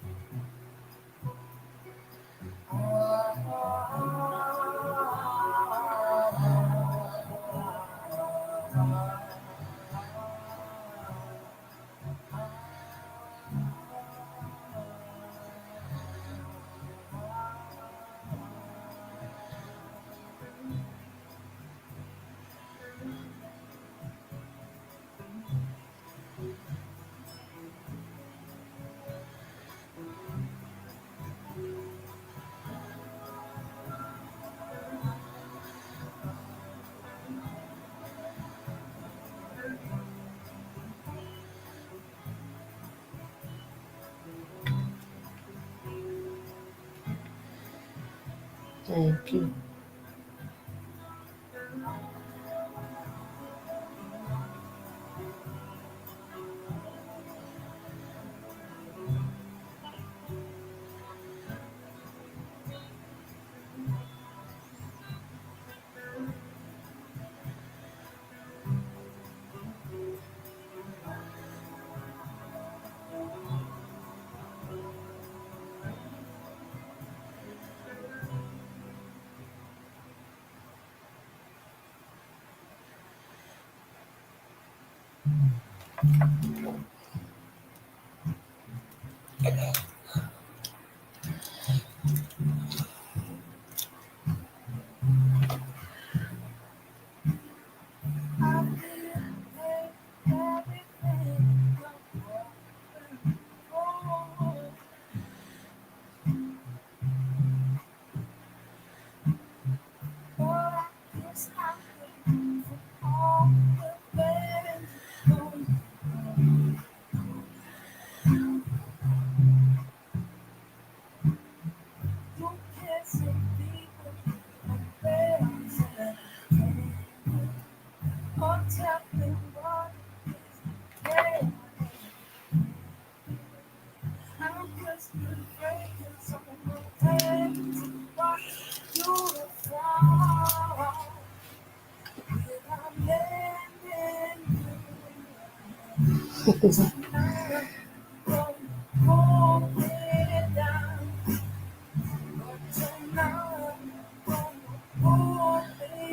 A: Thank you.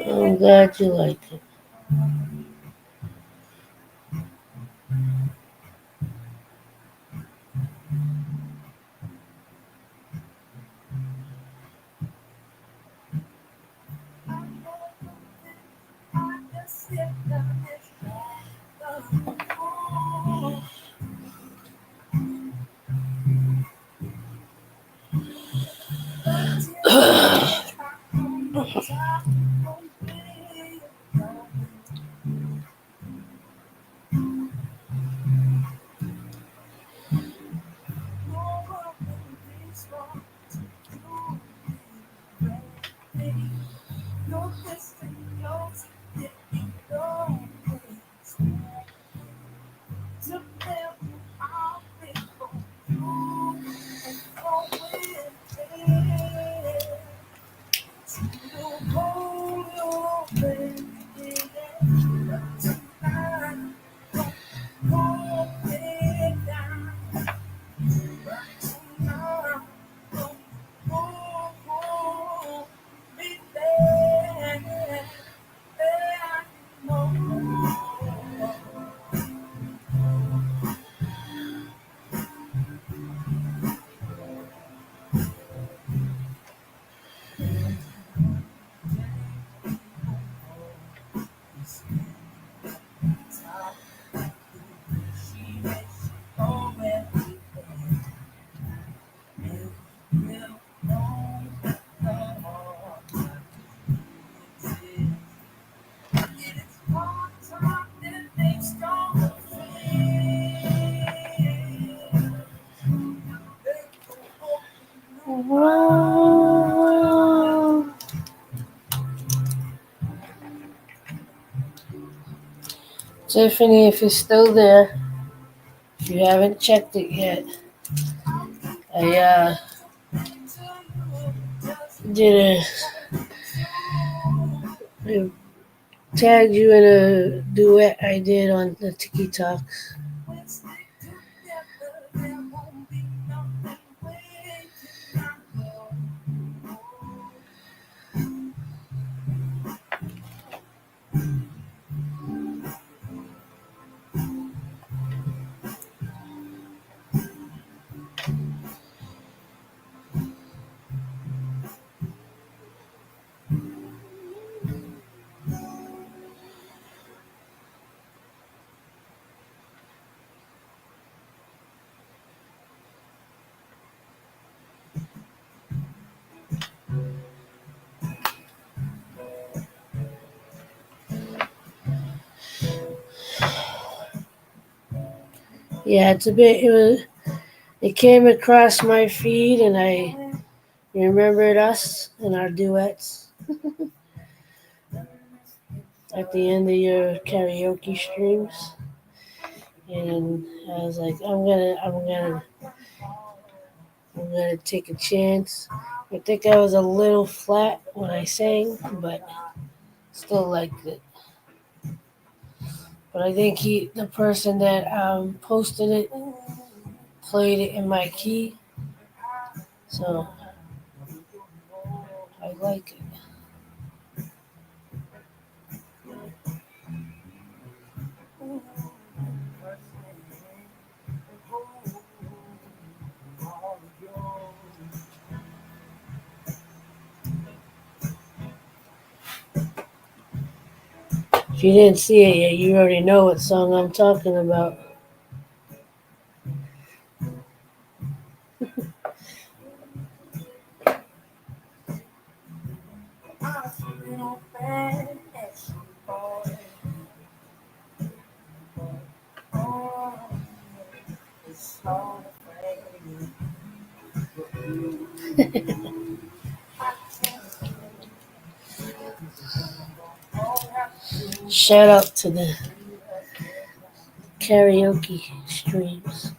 A: I'm glad you like it. Wow. Tiffany, if you're still there, if you haven't checked it yet, I did I tagged you in a duet I did on the TikTok. Yeah, it's a bit. It came across my feed, and I remembered us and our duets at the end of your karaoke streams. And I was like, I'm gonna take a chance. I think I was a little flat when I sang, but still liked it. But I think the person that posted it, played it in my key, so I like it. If you didn't see it yet, you already know what song I'm talking about. Shout out to the karaoke streams.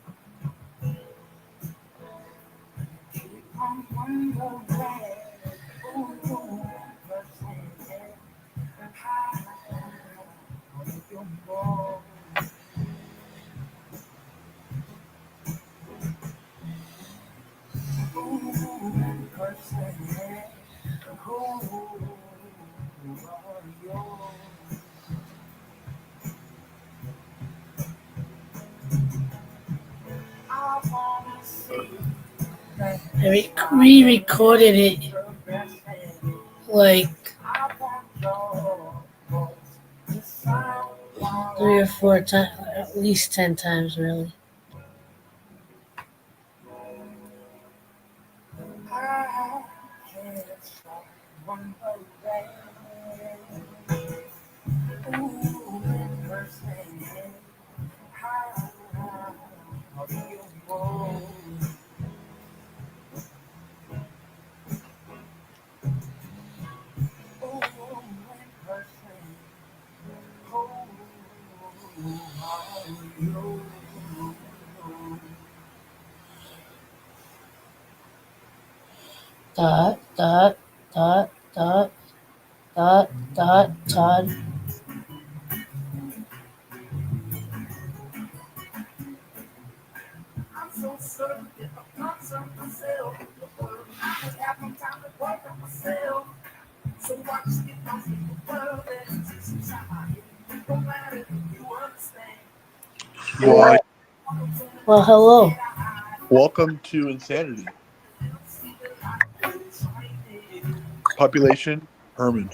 A: I re-recorded it like 3 or 4 times, at least 10 times, really. Dot dot dot dot Todd.
C: Well,
A: Well, hello.
C: welcome to Insanity. Population Herman.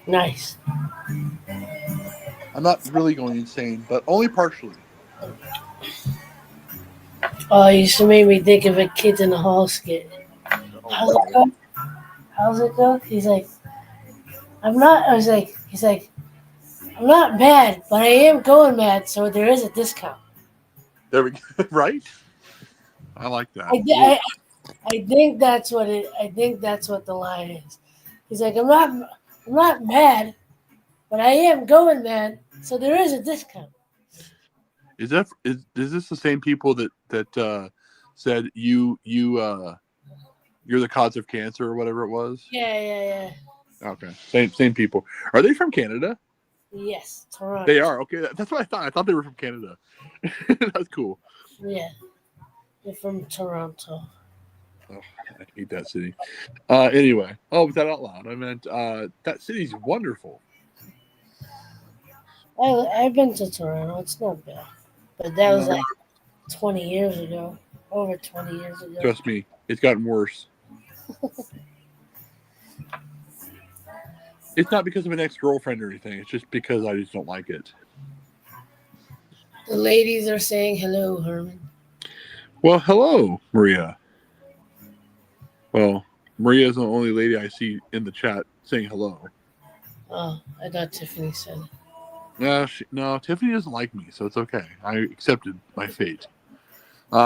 A: Nice.
C: I'm not really going insane, but only partially.
A: Oh, you just made me think of a Kids in the Hall skit.
C: Oh
A: How's it
C: boy.
A: go? How's it go? He's like, I'm not. I was like, he's like, I'm not mad, but I am going mad, so there is a discount.
C: There we go. Right? I like that.
A: I think that's what it. I think that's what the line is. He's like, I'm not mad, but I am going mad, so there is a discount.
C: Is this the same people that said you're the cause of cancer or whatever it was?
A: Yeah.
C: Okay, same people. Are they from Canada?
A: Yes, Toronto.
C: They are. Okay, that's what I thought. I thought they were from Canada. That's cool.
A: Yeah, they're from Toronto.
C: Oh, I hate that city. Anyway, with that out loud, I meant that city's wonderful.
A: I've been to Toronto. It's not bad, but that was like 20 years ago. Over 20 years ago.
C: Trust me, it's gotten worse. It's not because of an ex-girlfriend or anything. It's just because I just don't like it.
A: The ladies are saying hello, Herman.
C: Well, hello, Maria. Well, Maria is the only lady I see in the chat saying hello.
A: Oh, I thought Tiffany said it.
C: No, Tiffany doesn't like me, so it's okay. I accepted my fate. No,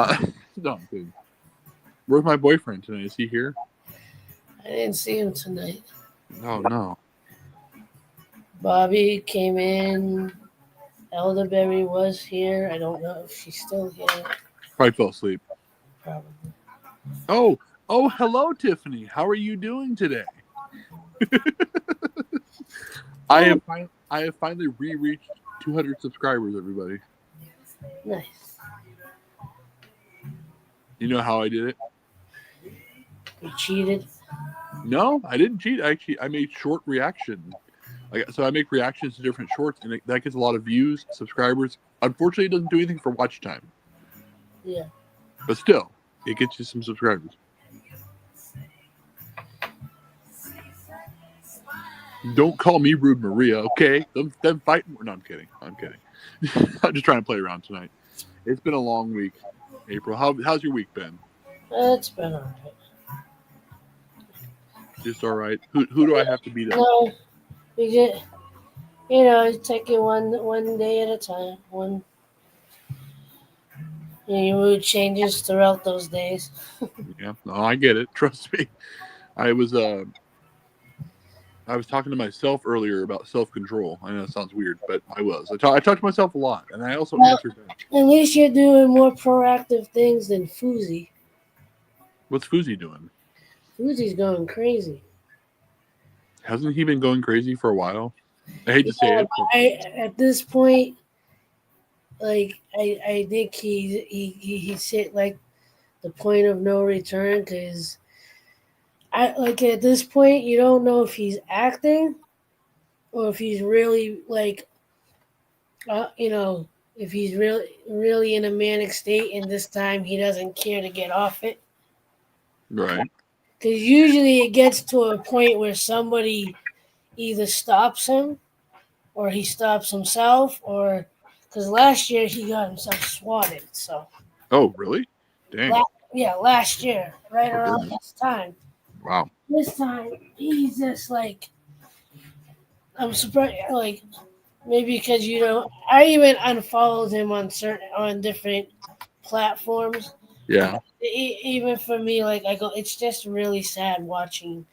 C: I'm kidding. Where's my boyfriend tonight? Is he here?
A: I didn't see him tonight.
C: Oh no.
A: Bobby came in. Elderberry was here. I don't know if she's still here.
C: Probably fell asleep.
A: Probably.
C: Oh, hello, Tiffany. How are you doing today? I have finally reached 200 subscribers, everybody.
A: Nice.
C: You know how I did it?
A: You cheated.
C: No, I didn't cheat. I made short reaction. So I make reactions to different shorts, and that gets a lot of views, subscribers. Unfortunately, it doesn't do anything for watch time.
A: Yeah.
C: But still, it gets you some subscribers. Don't call me Rude Maria, okay? Them fight. No, I'm kidding. I'm just trying to play around tonight. It's been a long week, April. How's your week been?
A: It's been alright.
C: Just all right. Who do I have to beat up?
A: No, we get, take it one day at a time. Your mood changes throughout those days.
C: Yeah, no, I get it. Trust me. I was talking to myself earlier about self-control. I know it sounds weird, but I was. I talked to myself a lot, and I also answered them.
A: At least you're doing more proactive things than Fousey.
C: What's Fousey doing?
A: Fousey's going crazy.
C: Hasn't he been going crazy for a while? I hate to say it.
A: At this point, like I think he's hit like the point of no return, because at this point you don't know if he's acting or if he's really if he's really in a manic state, and this time he doesn't care to get off it.
C: Right.
A: Because usually it gets to a point where somebody either stops him or he stops himself, or because last year he got himself swatted. So.
C: Oh, really? Dang.
A: Last year, right around this time.
C: Wow.
A: This time he's just like, I'm surprised. Like, maybe because I even unfollowed him on different platforms.
C: Yeah.
A: Even for me, like I go, it's just really sad watching.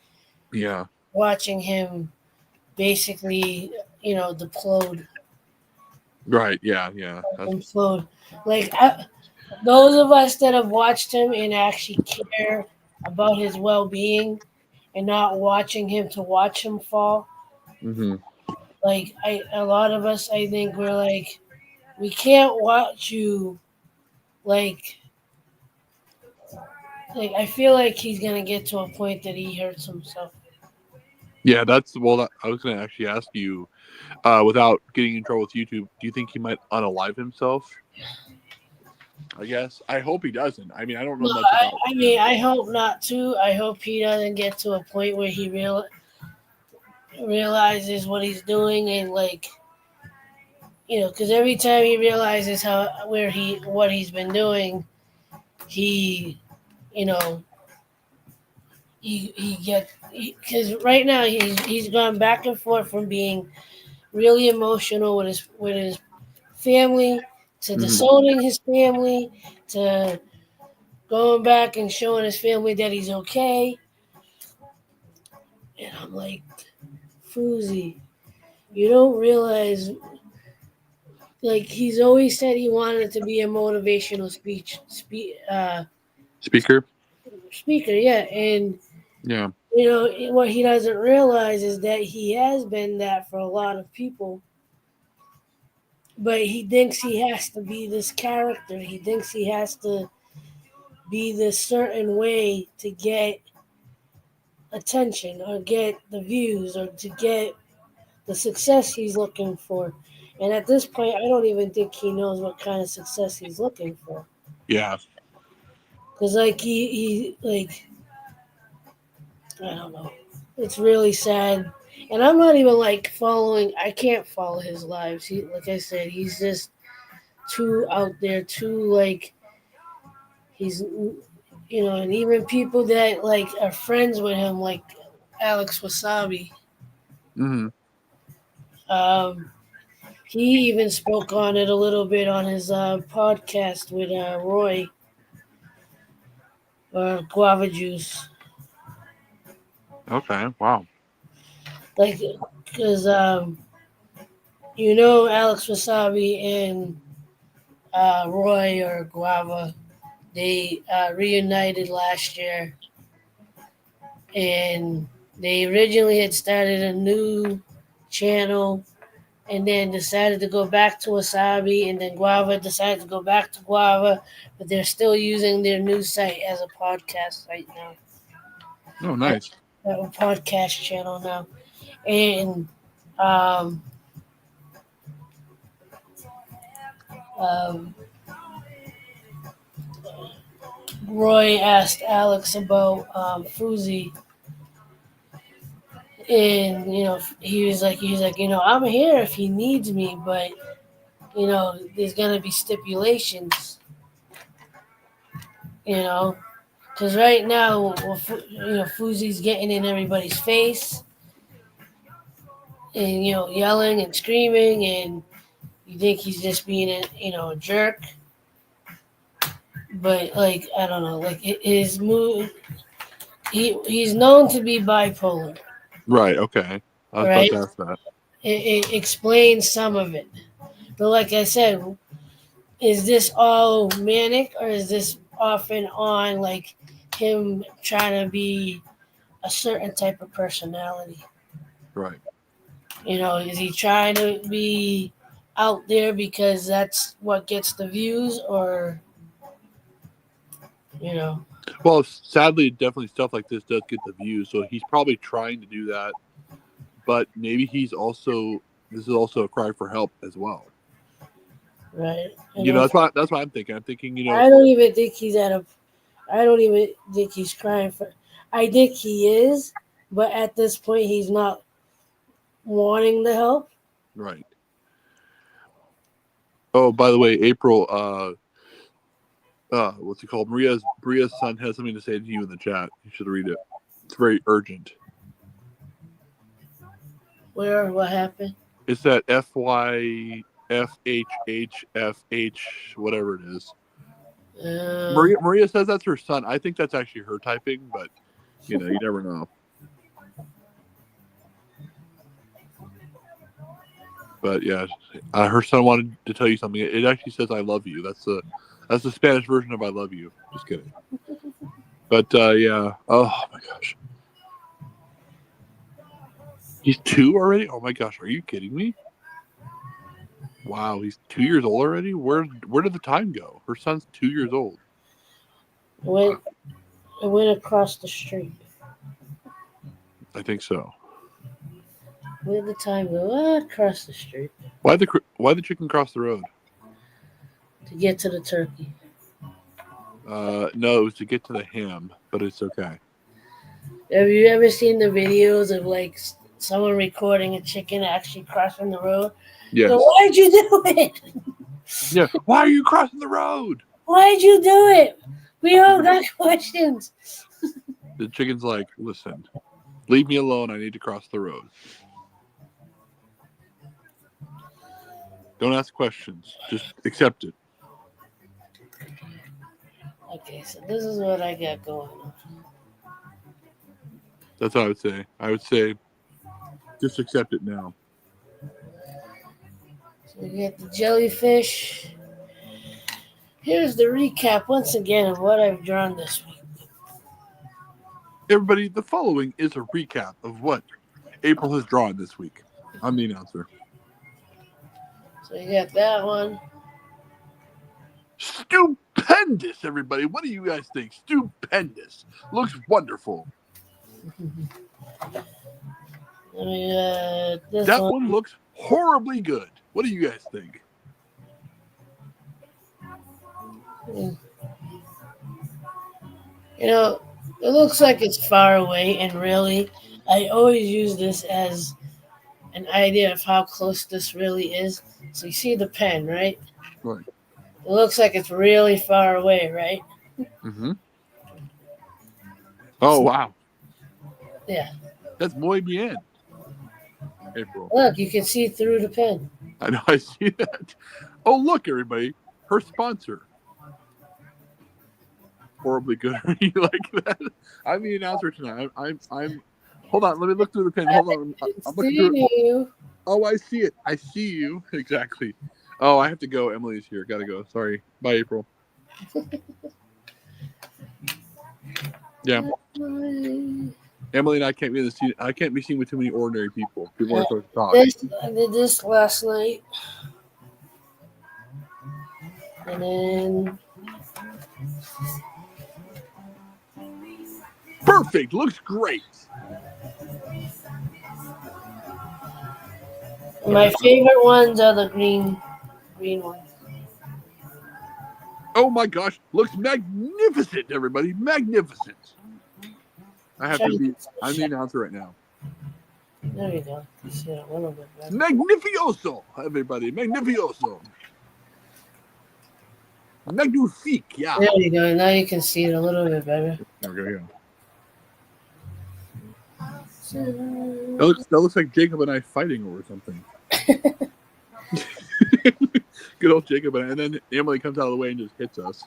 C: Yeah.
A: Watching him basically, deplode.
C: Right. Yeah. Yeah.
A: Implode. Like those of us that have watched him and actually care about his well-being and not watching him to watch him fall.
C: Mm-hmm.
A: Like a lot of us, I think we're like, we can't watch you. Like I feel like he's gonna get to a point that he hurts himself.
C: Yeah, I was gonna actually ask you, without getting in trouble with YouTube, do you think he might unalive himself? I guess. I hope he doesn't. I mean, I don't know much about
A: it. I hope not too. I hope he doesn't get to a point where he realizes what he's doing, and because every time he realizes what he's been doing, he because right now he's gone back and forth from being really emotional with his family to disowning his family to going back and showing his family that he's okay. And I'm like, Fousey, you don't realize, like, he's always said he wanted to be a motivational speaker. Yeah, and
C: yeah,
A: what he doesn't realize is that he has been that for a lot of people. But he thinks he has to be this character. He thinks he has to be this certain way to get attention or get the views or to get the success he's looking for. And at this point, I don't even think he knows what kind of success he's looking for.
C: Yeah.
A: Because, he I don't know. It's really sad. And I'm not even, I can't follow his lives. Like I said, he's just too out there, too, he's, and even people that, are friends with him, like Alex Wasabi.
C: Mm-hmm.
A: He even spoke on it a little bit on his podcast with Roy Guava Juice.
C: Okay. Wow.
A: Like, because Alex Wasabi and Roy or Guava, they reunited last year, and they originally had started a new channel, and then decided to go back to Wasabi, and then Guava decided to go back to Guava, but they're still using their new site as a podcast site now,
C: Oh, nice.
A: a podcast channel now, and um, um, Roy asked Alex about Fuzi, and he's like, I'm here if he needs me, but there's gonna be stipulations, because right now, Fuzi's getting in everybody's face, and yelling and screaming, and you think he's just being a jerk, but like I don't know, like his mood, he's known to be bipolar,
C: Right. Okay. I was about
A: right?
C: to ask that.
A: It explains some of it. But like I said, is this all manic or is this off and on like him trying to be a certain type of personality?
C: Right.
A: Is he trying to be out there because that's what gets the views or, you know,
C: Well, sadly, definitely stuff like this does get the views, so he's probably trying to do that. But maybe this is also a cry for help as well.
A: right?
C: That's what I'm thinking. I'm thinking,
A: I don't even think I don't even think he's crying for. I think he is, but at this point, he's not wanting the help.
C: right. Oh, by the way, April, what's it called? Maria's son has something to say to you in the chat. You should read it. It's very urgent.
A: What happened?
C: It's that FYFHHFH, whatever it is. Maria says that's her son. I think that's actually her typing, but you never know. But yeah, her son wanted to tell you something. It actually says "I love you." That's the Spanish version of "I love you." Just kidding. But yeah. Oh my gosh. He's 2 already? Oh my gosh, are you kidding me? Wow, he's 2 years old already? Where did the time go? Her son's 2 years old.
A: It went across the street.
C: I think so.
A: Where did the time go? Across the street.
C: Why the chicken cross the road?
A: To get to the turkey.
C: No, it was to get to the ham, but it's okay.
A: Have you ever seen the videos of like someone recording a chicken actually crossing the road?
C: Yes.
A: So why'd you do it?
C: Yeah. Why are you crossing the road?
A: Why'd you do it? We all got questions.
C: The chicken's like, listen, leave me alone. I need to cross the road. Don't ask questions. Just accept it.
A: Okay, so this is what I got going on.
C: That's what I would say. I would say just accept it now.
A: So we got the jellyfish. Here's the recap once again of what I've drawn this week.
C: Everybody, the following is a recap of what April has drawn this week. I'm the announcer.
A: So you got that one.
C: Stupendous, everybody. What do you guys think? Stupendous. Looks wonderful.
A: That
C: one looks horribly good. What do you guys think?
A: It looks like it's far away, and really, I always use this as an idea of how close this really is. So you see the pen, right?
C: Right.
A: It looks like it's really far away, right?
C: Mm-hmm. Oh, wow.
A: Yeah.
C: That's muy bien. April.
A: Look, you can see through the pen.
C: I know, I see that. Oh, look, everybody. Her sponsor. Horribly good. You like that? I'm the announcer tonight. I'm. Hold on. Let me look through the pen. Hold on. I'm looking through it.
A: You.
C: Oh, I see it. I see you. Exactly. Oh, I have to go. Emily's here. Gotta go. Sorry. Bye, April. Yeah. Emily and I can't be in the scene. I can't be seen with too many ordinary people. People aren't supposed to talk.
A: I did this last night. And then
C: Perfect. Looks great.
A: my favorite ones are the green ones.
C: Oh my gosh. Looks magnificent, everybody. Magnificent. I have to be. I'm the announcer right now.
A: There you go. You see it a little bit better.
C: Magnificioso, everybody. Magnificioso. Magnifique. Yeah.
A: There you go. Now you can see it a little bit better.
C: There we go. That looks like Jacob and I fighting over something. Good old Jacob and then Emily comes out of the way and just hits us.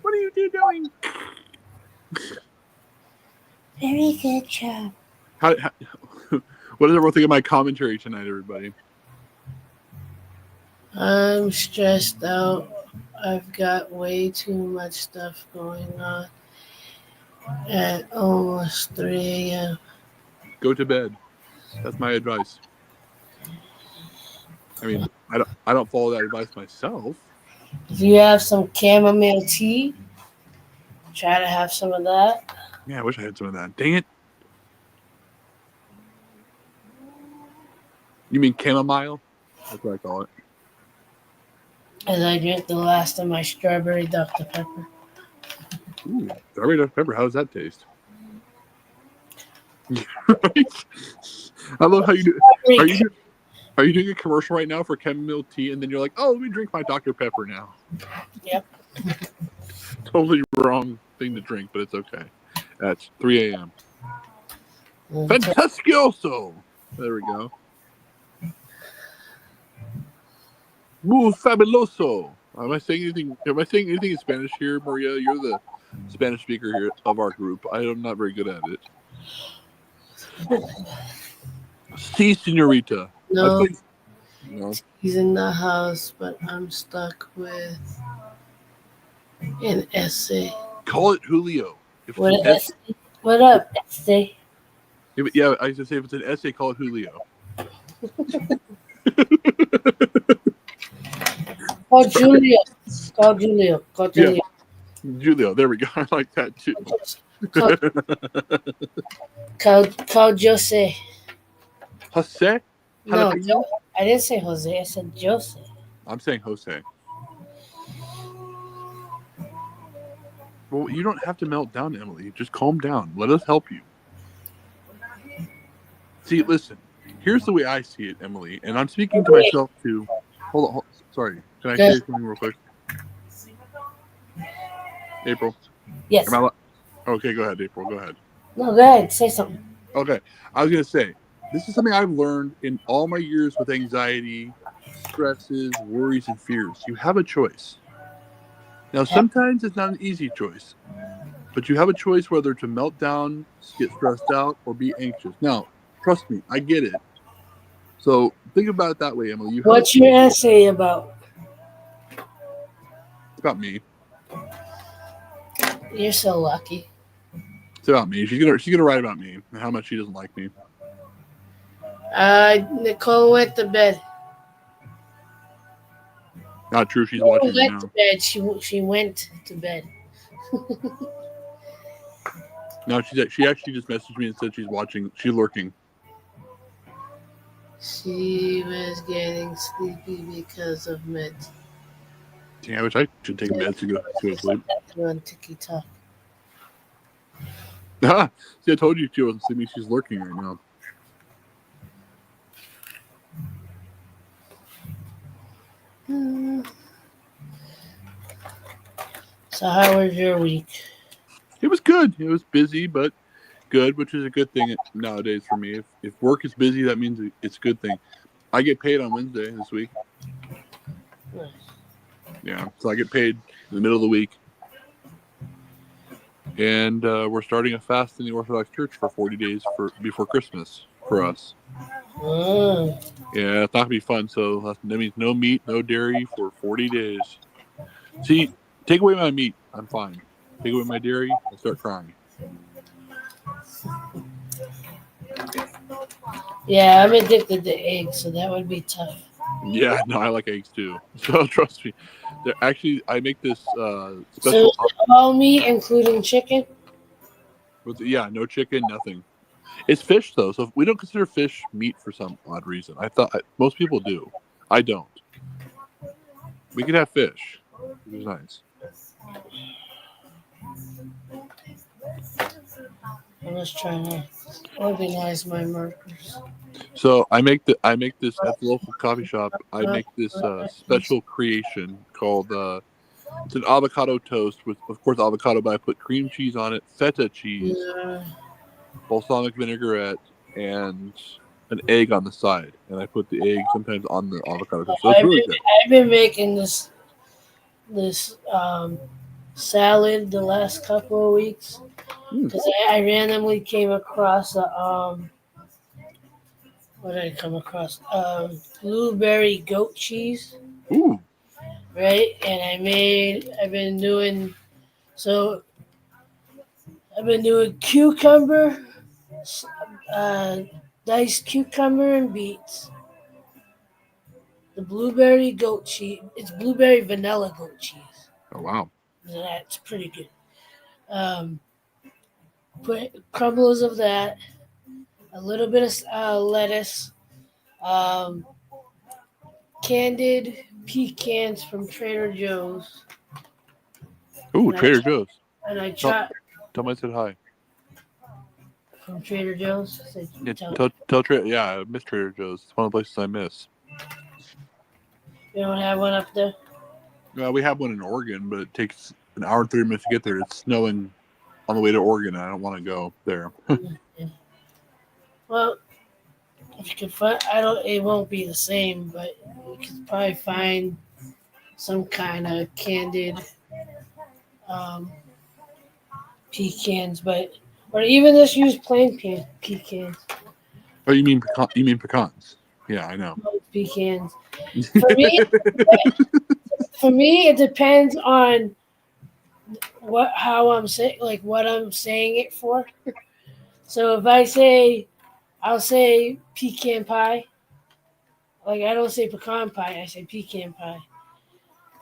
C: What are you doing?
A: Very good job.
C: What does everyone think of my commentary tonight, everybody?
A: I'm stressed out. I've got way too much stuff going on at almost 3 a.m.
C: Go to bed. That's my advice. I mean, I don't follow that advice myself.
A: If you have some chamomile tea, try to have some of that.
C: Yeah, I wish I had some of that. Dang it. You mean chamomile? That's what I call it.
A: As I drink the last of my strawberry Dr. Pepper.
C: Ooh, strawberry Dr. Pepper. How does that taste? I love how you do. Are you doing a commercial right now for chamomile tea, and then you're like, "Oh, let me drink my Dr. Pepper now."
A: Yep.
C: Totally wrong thing to drink, but it's okay. That's 3 a.m. Fantasticioso. There we go. Muy fabuloso. Am I saying anything in Spanish here, Maria? You're the Spanish speaker here of our group. I am not very good at it. Si, señorita.
A: No,
C: No.
A: he's in the house, but I'm stuck with an essay.
C: Call it Julio. If
A: What,
C: it's an essay,
A: what up, essay?
C: yeah, I was gonna say if it's an essay, call it Julio.
A: Call Julio. Call Julio. Call Julio.
C: Yeah. Julio, there we go. I like that too.
A: Call Jose.
C: Jose?
A: No, I didn't say Jose. I said Jose.
C: I'm saying Jose. Well, you don't have to melt down, Emily. Just calm down. Let us help you. See, listen. Here's the way I see it, Emily, and I'm speaking to myself too. Hold on. Sorry. Can I say something real quick? April?
A: Yes.
C: Okay, go ahead, April. Go ahead.
A: No, go ahead. Say something.
C: Okay. I was going to say, this is something I've learned in all my years with anxiety, stresses, worries, and fears. You have a choice. Now, sometimes it's not an easy choice, but you have a choice whether to melt down, get stressed out, or be anxious. Now, trust me, I get it. So think about it that way, Emily.
A: What's your essay about?
C: It's about me.
A: You're so lucky.
C: It's about me. She's gonna write about me and how much she doesn't like me.
A: Nicole went to bed.
C: Not true. She's watching right now.
A: To bed. She went to bed.
C: No, she actually just messaged me and said she's watching. She's lurking.
A: She was getting sleepy because of meds.
C: Yeah, I wish I should take meds to go to sleep.
A: On TikTok.
C: See, I told you she wasn't sleeping. She's lurking right now.
A: So how was your week?
C: It was good. It was busy, but good, which is a good thing nowadays for me. If work is busy, that means it's a good thing. I get paid on Wednesday this week.
A: Nice.
C: Yeah, so I get paid in the middle of the week. And we're starting a fast in the Orthodox Church for 40 days before Christmas for us.
A: Mm.
C: Yeah, it's not gonna be fun. So that means no meat, no dairy for 40 days. See, take away my meat, I'm fine. Take away my dairy, I start crying.
A: Yeah, I'm addicted to eggs, so that would be tough.
C: Yeah, no, I like eggs too. So trust me. I make this
A: So
C: special.
A: is it all meat, including chicken?
C: Yeah, no chicken, nothing. It's fish though, so we don't consider fish meat for some odd reason. I thought most people do. I don't. We could have fish, which is nice.
A: I'm just trying to organize my markers.
C: So I make this at the local coffee shop. I make this special creation called it's an avocado toast with, of course, avocado, but I put cream cheese on it, feta cheese, balsamic vinaigrette, and an egg on the side. And I put the egg sometimes on the avocado toast. So it's really good.
A: I've been making this salad the last couple of weeks because I randomly came across what did I come across? Blueberry goat cheese.
C: Ooh.
A: Right, and I've been doing cucumber, diced cucumber and beets. The blueberry goat cheese. It's blueberry vanilla goat cheese.
C: Oh wow.
A: That's pretty good. Put crumbles of that, a little bit of lettuce, candied pecans from Trader Joe's.
C: Ooh, Trader Joe's.
A: And I chop.
C: Tell me I said hi.
A: From Trader Joe's.
C: Yeah, tell Trader. Yeah, I miss Trader Joe's. It's one of the places I miss.
A: You don't have one up there?
C: We have one in Oregon, but it takes an hour and 30 minutes to get there. It's snowing on the way to Oregon, and I don't want to go there.
A: Well, if you can find, it won't be the same, but you could probably find some kind of candied pecans, or even just use plain pecans.
C: Oh, you mean pecans? Yeah, I know.
A: Pecans. For me, it depends on how I'm saying, like what I'm saying it for. So if I'll say pecan pie. Like I don't say pecan pie, I say pecan pie.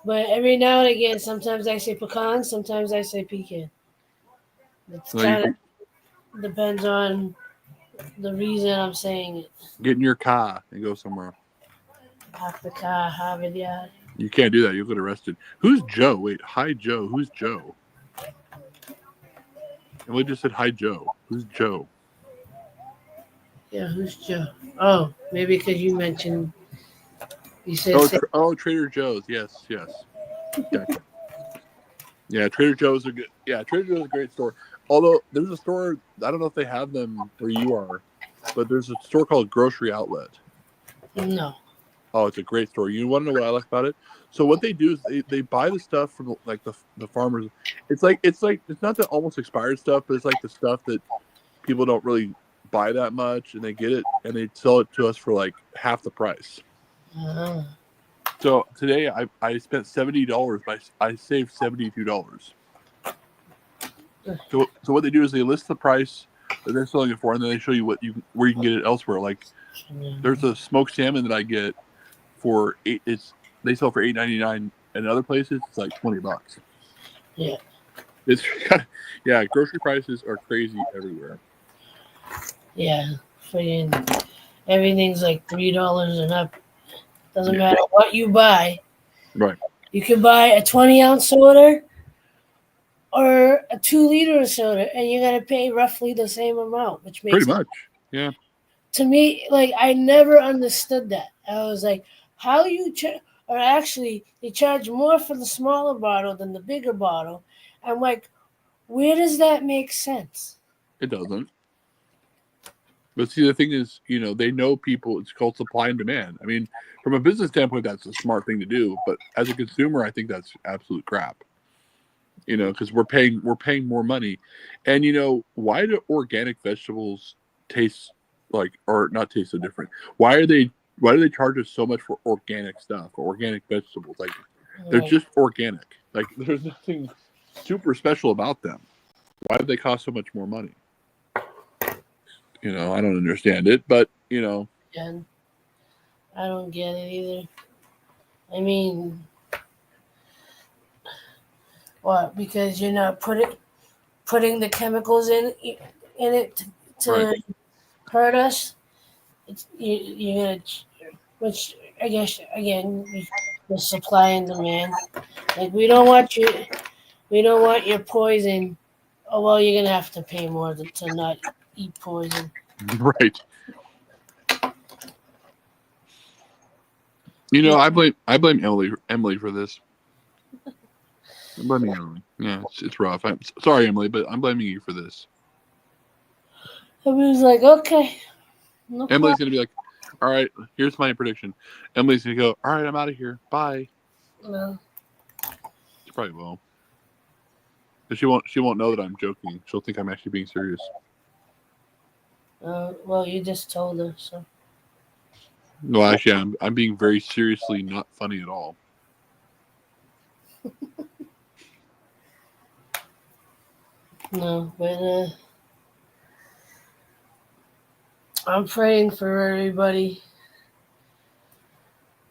A: But every now and again, sometimes I say pecan, sometimes I say pecan. It kind of depends on the reason I'm saying it.
C: Get in your car and go somewhere.
A: Have the car, have it, yeah.
C: You can't do that. You'll get arrested. Who's Joe? Wait, hi Joe. Who's Joe? And we just said hi Joe. Who's Joe?
A: Yeah, who's Joe? Oh, maybe because you mentioned. You said.
C: Trader Joe's. Yes. Gotcha. Yeah, Trader Joe's are good. Yeah, Trader Joe's is a great store. Although there's a store, I don't know if they have them where you are, but there's a store called Grocery Outlet.
A: No.
C: Oh, it's a great store. You want to know what I like about it? So what they do is they buy the stuff from like the farmers. It's not the almost expired stuff, but it's like the stuff that people don't really buy that much, and they get it and they sell it to us for like half the price. So today I spent $70, but I saved $72. So what they do is they list the price that they're selling it for, and then they show you where you can get it elsewhere. Like there's a smoked salmon that I get for they sell for $8.99, and other places it's like $20.
A: Yeah.
C: It's grocery prices are crazy everywhere.
A: Yeah, everything's like $3 and up. Doesn't matter what you buy.
C: Right.
A: You can buy a 20-ounce soda or a 2-liter soda, and you're gonna pay roughly the same amount, which makes
C: pretty much. Yeah.
A: To me, like I never understood that. I was like, how you or actually they charge more for the smaller bottle than the bigger bottle. I'm like, where does that make sense?
C: It doesn't. But see, the thing is, they know people. It's called supply and demand. I mean, from a business standpoint, that's a smart thing to do. But as a consumer, I think that's absolute crap. Because we're paying more money, and why do organic vegetables taste like, or not taste so different? Why do they charge us so much for organic stuff, or organic vegetables? Like, they're
A: Right.
C: just organic. Like, there's nothing super special about them. Why do they cost so much more money? I don't understand it, but
A: And I don't get it either. I mean, what? Because you're not putting the chemicals in it to
C: right.
A: hurt us. You're gonna, which I guess again, the supply and demand. Like we don't want your poison. Oh well, you're gonna have to pay more to not eat poison.
C: Right.
A: Yeah.
C: I blame Emily for this. I'm blaming Emily. Yeah, it's rough. I'm sorry, Emily, but I'm blaming you for this.
A: I was like, okay, no
C: Emily's
A: problem.
C: gonna be like, "All right, here's my prediction." Emily's gonna go, "All right, I'm out of here. Bye."
A: No.
C: She probably will, but she won't know that I'm joking. She'll think I'm actually being serious.
A: Well, you just told her, so
C: No, actually, I'm being very seriously not funny at all.
A: no. But I'm praying for everybody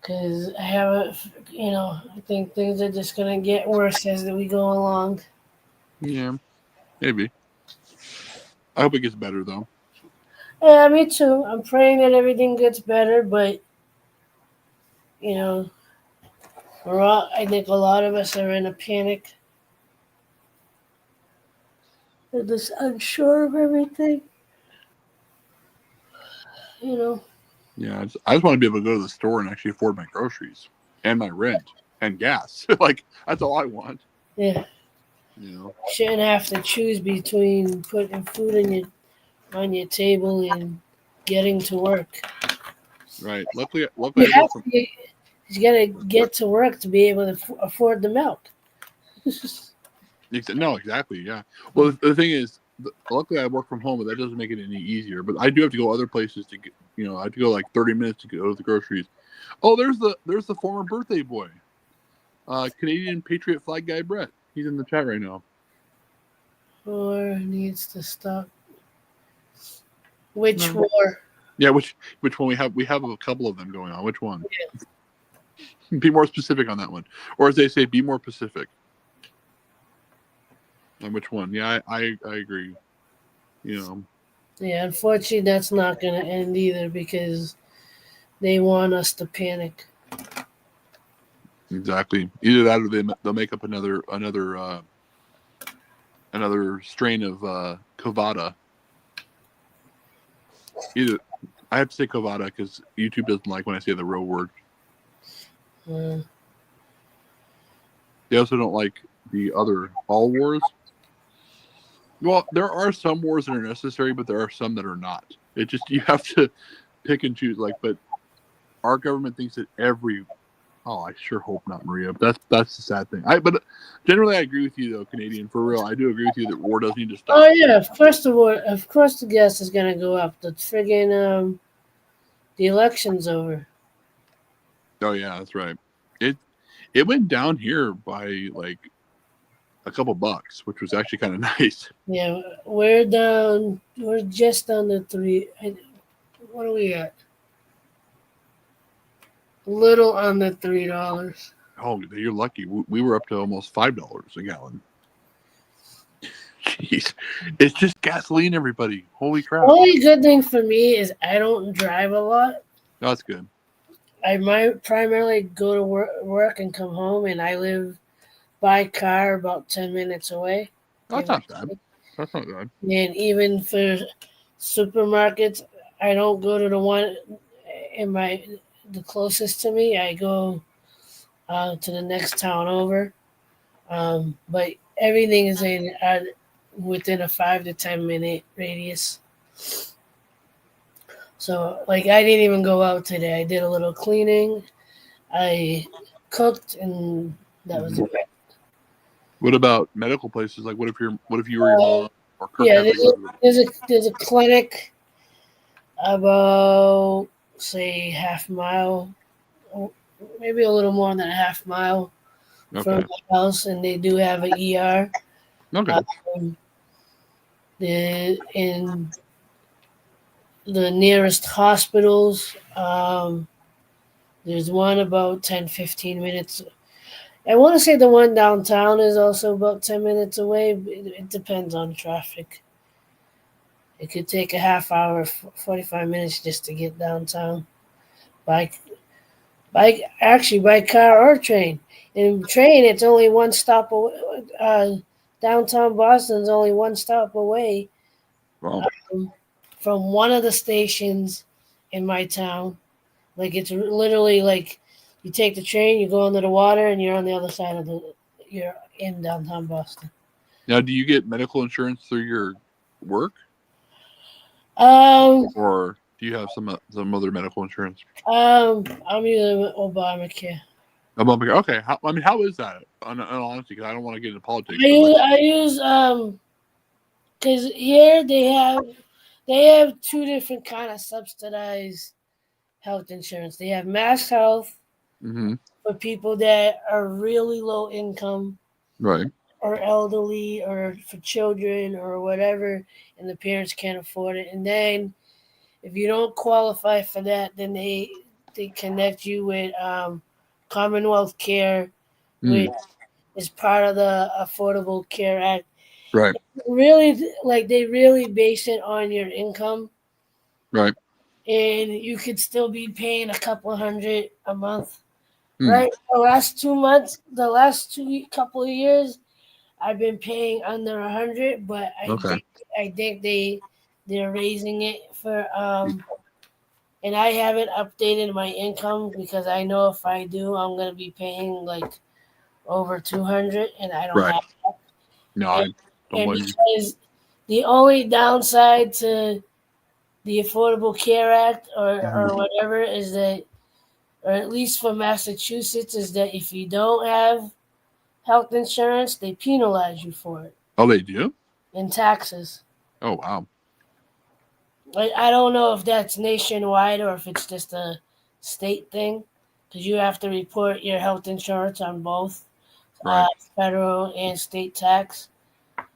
A: because I haven't, I think things are just gonna get worse as we go along.
C: Yeah, maybe. I hope it gets better though.
A: Yeah, me too. I'm praying that everything gets better, but you know, I think a lot of us are in a panic. We're just unsure of everything. You know.
C: Yeah, I just want to be able to go to the store and actually afford my groceries and my rent and gas. Like, that's all I want.
A: Yeah.
C: You know.
A: Shouldn't have to choose between putting food on your table and getting to work.
C: Right. Luckily
A: You
C: I
A: have
C: work from.
A: to. You gotta get to work to be able to afford the milk.
C: No, exactly. Yeah. Well, the thing is, luckily I work from home, but that doesn't make it any easier. But I do have to go other places to get. I have to go like 30 minutes to go to the groceries. Oh, there's the former birthday boy, Canadian Patriot flag guy Brett. He's in the chat right now.
A: War needs to stop. Which
C: No.
A: war?
C: Yeah, which one we have a couple of them going on. Which one? Be more specific on that one, or as they say, be more Pacific. On which one? Yeah, I agree.
A: Yeah, unfortunately, that's not going to end either because they want us to panic.
C: Exactly. Either that, or they'll make up another strain of Covada. Either I have to say Covada because YouTube doesn't like when I say the real word.
A: Uh,
C: They also don't like the other all wars. Well, there are some wars that are necessary, but there are some that are not. It just you have to pick and choose. Like, but our government thinks that every. Oh, I sure hope not, Maria. But that's the sad thing. But generally, I agree with you though, Canadian. For real, I do agree with you that war does need to stop.
A: oh yeah, of course the gas is going to go up. The friggin' the election's over.
C: Oh yeah, that's right. It went down here by like a couple bucks, which was actually kind of nice.
A: Yeah, we're down. We're just on the three. What are we at? Little under $3.
C: Oh, you're lucky. We were up to almost $5 a gallon. Jeez, it's just gasoline, everybody. Holy crap!
A: Only good thing for me is I don't drive a lot.
C: No, that's good.
A: I might primarily go to work and come home, and I live by car about 10 minutes away.
C: That's not bad. That's not bad.
A: And even for supermarkets, I don't go to the one in the closest to me. I go to the next town over. But everything is within a 5 to 10 minute radius. So, like, I didn't even go out today. I did a little cleaning. I cooked, and that was it.
C: What about medical places? Like, what if you were your mom or Kirk
A: Yeah,
C: had to go to the
A: there's a clinic about, say, half mile, or maybe a little more than a half mile from
C: Okay.
A: my house, and they do have an ER.
C: Okay.
A: Um, in the nearest hospitals, there's one about 10, 15 minutes. I want to say the one downtown is also about 10 minutes away. It depends on traffic. It could take a half hour, 45 minutes just to get downtown. By actually by car or train. In train, it's only one stop away. Downtown Boston's only one stop away
C: Well,
A: from one of the stations in my town. Like, it's literally like you take the train, you go under the water, and you're on the other side of you're in downtown Boston.
C: now, do you get medical insurance through your work,
A: Um,
C: or do you have some other medical insurance?
A: I'm using Obamacare.
C: Okay. How is that? In honesty, because I don't want to get into politics.
A: I use because here they have two different kind of subsidized health insurance. They have Mass Health
C: Mm-hmm.
A: for people that are really low income
C: Right.
A: or elderly or for children or whatever, and the parents can't afford it. And then if you don't qualify for that, then they connect you with Commonwealth Care, which is part of the Affordable Care Act.
C: Right.
A: Really, like, they really base it on your income,
C: Right.
A: and you could still be paying a couple of $100 a month.
C: Mm.
A: Right? The last couple of years, I've been paying under 100, but
C: Okay.
A: I think they're raising it for and I haven't updated my income because I know if I do, I'm gonna be paying like over 200, and I don't
C: Right.
A: have.
C: No, I don't
A: And
C: blame you.
A: because the only downside to the Affordable Care Act or whatever is that, or at least for Massachusetts, is that if you don't have health insurance, they penalize you for it
C: Oh, they do?
A: in taxes.
C: Oh, wow.
A: I don't know if that's nationwide or if it's just a state thing, because you have to report your health insurance on both
C: Right.
A: federal and state tax.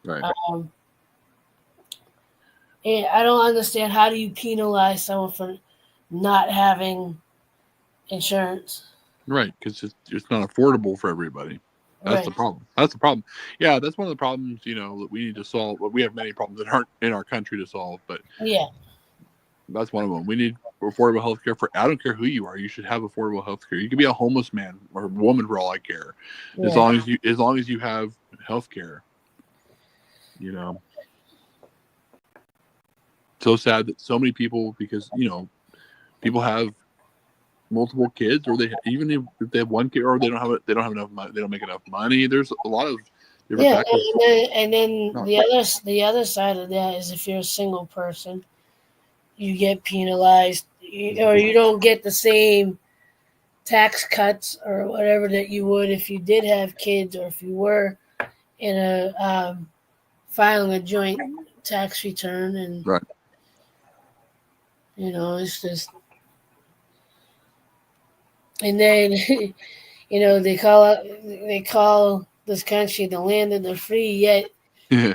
C: Right.
A: Um, and I don't understand, how do you penalize someone for not having insurance?
C: Right. Because it's not affordable for everybody. That's the
A: Right.
C: problem. That's the problem. Yeah, that's one of the problems, that we need to solve. We have many problems that aren't in our country to solve, but
A: Yeah.
C: that's one of them. We need affordable health care for, I don't care who you are. You should have affordable health care. You could be a homeless man or woman for all I care. As
A: Yeah.
C: long as you have health care. So sad that so many people, because people have multiple kids, or even if they have one kid, or they don't have enough money, they don't make enough money. There's a lot of different
A: Yeah,
C: factors.
A: and then the other side of that is, if you're a single person, you get penalized, or you don't get the same tax cuts or whatever that you would if you did have kids, or if you were in a filing a joint tax return. And
C: Right.
A: it's just, and then they call this country the land of the free, yet
C: Yeah.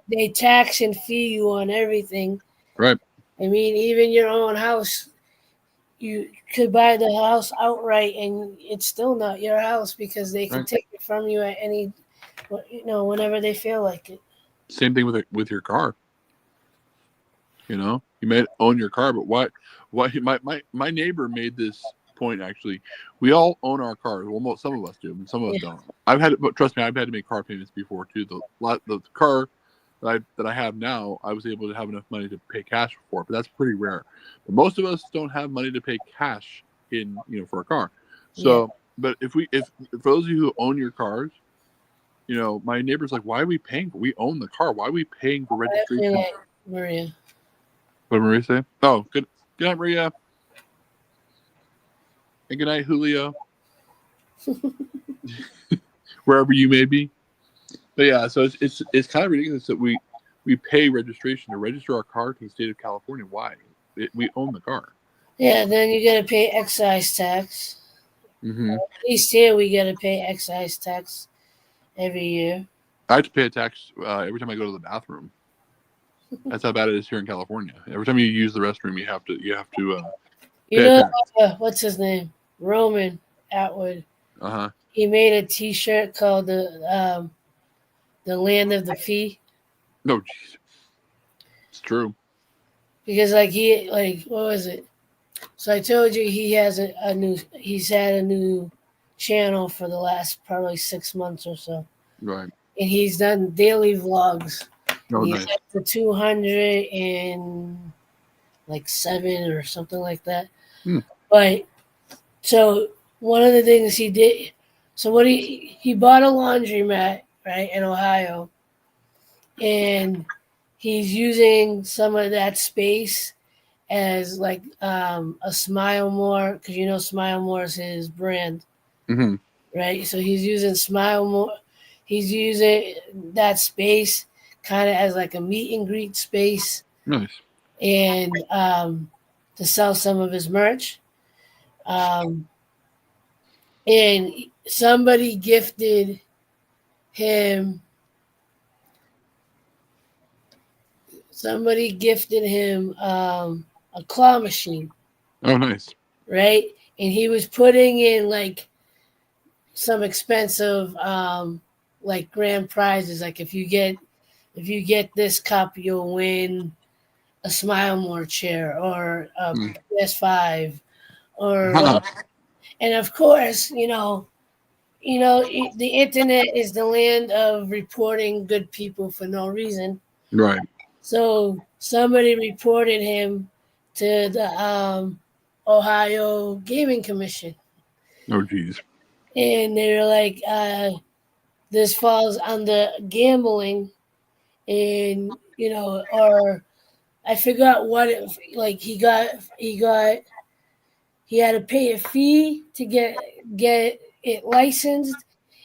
A: they tax and fee you on everything.
C: Right.
A: I mean, even your own house, you could buy the house outright, and it's still not your house because they can
C: Right.
A: take it from you at any, whenever they feel like it.
C: Same thing with your car. You may own your car, but what my neighbor made this point. Actually, we all own our cars. Well, some of us do, and some of us don't. But trust me, I've had to make car payments before too. The car that I have now, I was able to have enough money to pay cash for, but that's pretty rare. But most of us don't have money to pay cash for a car. So, but if for those of you who own your cars, my neighbor's like, why are we paying we own the car? Why are we paying for registration?
A: Maria.
C: What did Maria say? Oh, good night, Maria. And good night, Julio. Wherever you may be. But yeah, so it's kind of ridiculous that we pay registration to register our car to the state of California. Why? We own the car.
A: Yeah, then you got to pay excise tax.
C: Mm-hmm.
A: At least here we got to pay excise tax every year.
C: I have to pay a tax every time I go to the bathroom. That's how bad it is here in California. Every time you use the restroom, you have to
A: You
C: pay a
A: know,
C: tax.
A: what's his name? Roman Atwood.
C: Uh-huh.
A: He made a T-shirt called the Land of the Fee.
C: No, jeez. It's true.
A: Because what was it? So I told you he's had a new channel for the last probably 6 months or so.
C: Right.
A: And he's done daily vlogs.
C: Oh,
A: He's
C: nice.
A: up to 207 or something like that. But so one of the things he did, so what he bought a laundromat, right, in Ohio, and he's using some of that space as like a Smile More, because Smile More is his brand,
C: Mm-hmm.
A: right? So he's using Smile More. He's using that space kind of as like a meet and greet space,
C: Nice.
A: and to sell some of his merch. And somebody gifted him. A claw machine,
C: Oh, nice.
A: right? And he was putting in like some expensive like grand prizes. Like if you get this cup, you'll win a Smile More chair or a PS5 or whatever. And of course, the internet is the land of reporting good people for no reason.
C: Right.
A: So somebody reported him to the Ohio Gaming Commission.
C: Oh, geez.
A: And they were like, this falls under gambling, and or I forgot what it like. He had to pay a fee to get it licensed,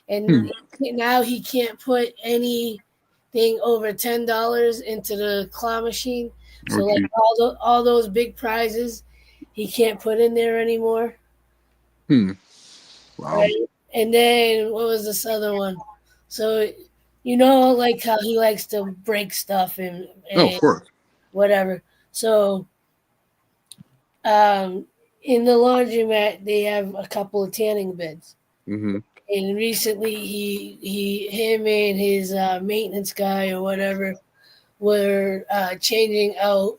A: and now he can't put anything over $10 into the claw machine. So like all those big prizes, he can't put in there anymore.
C: Wow.
A: Right? And then what was this other one? So like how he likes to break stuff and
C: of course.
A: whatever. So in the laundromat they have a couple of tanning beds.
C: Mm-hmm.
A: And recently him and his maintenance guy or whatever were changing out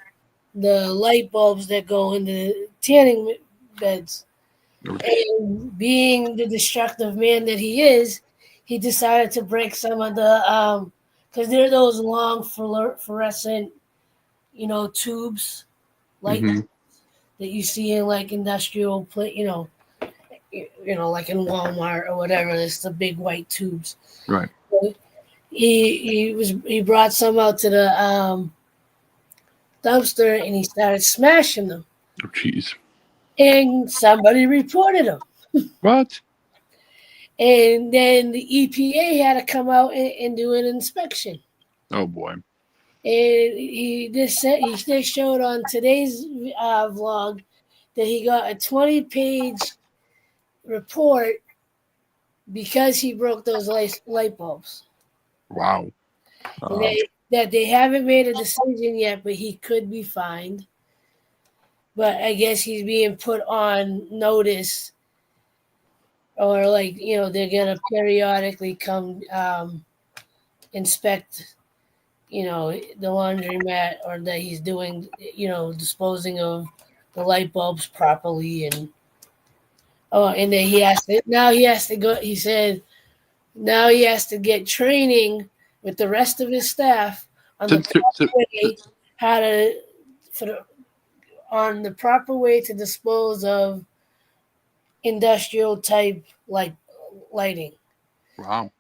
A: the light bulbs that go in the tanning beds. And being the destructive man that he is, he decided to break some of the because they're those long fluorescent, tubes, like that you see in like industrial like in Walmart or whatever. It's the big white tubes.
C: Right.
A: So he brought some out to the dumpster and he started smashing them.
C: Oh, jeez.
A: And somebody reported him.
C: What?
A: And then the EPA had to come out and do an inspection.
C: Oh, boy.
A: And he just showed on today's vlog that he got a 20-page report because he broke those light bulbs.
C: Wow.
A: That they haven't made a decision yet, but he could be fined. But I guess he's being put on notice, or like they're gonna periodically come inspect the laundromat, or that he's doing disposing of the light bulbs properly. And and then he has to go. He said now he has to get training with the rest of his staff on the proper way to dispose of industrial type lighting.
C: Wow.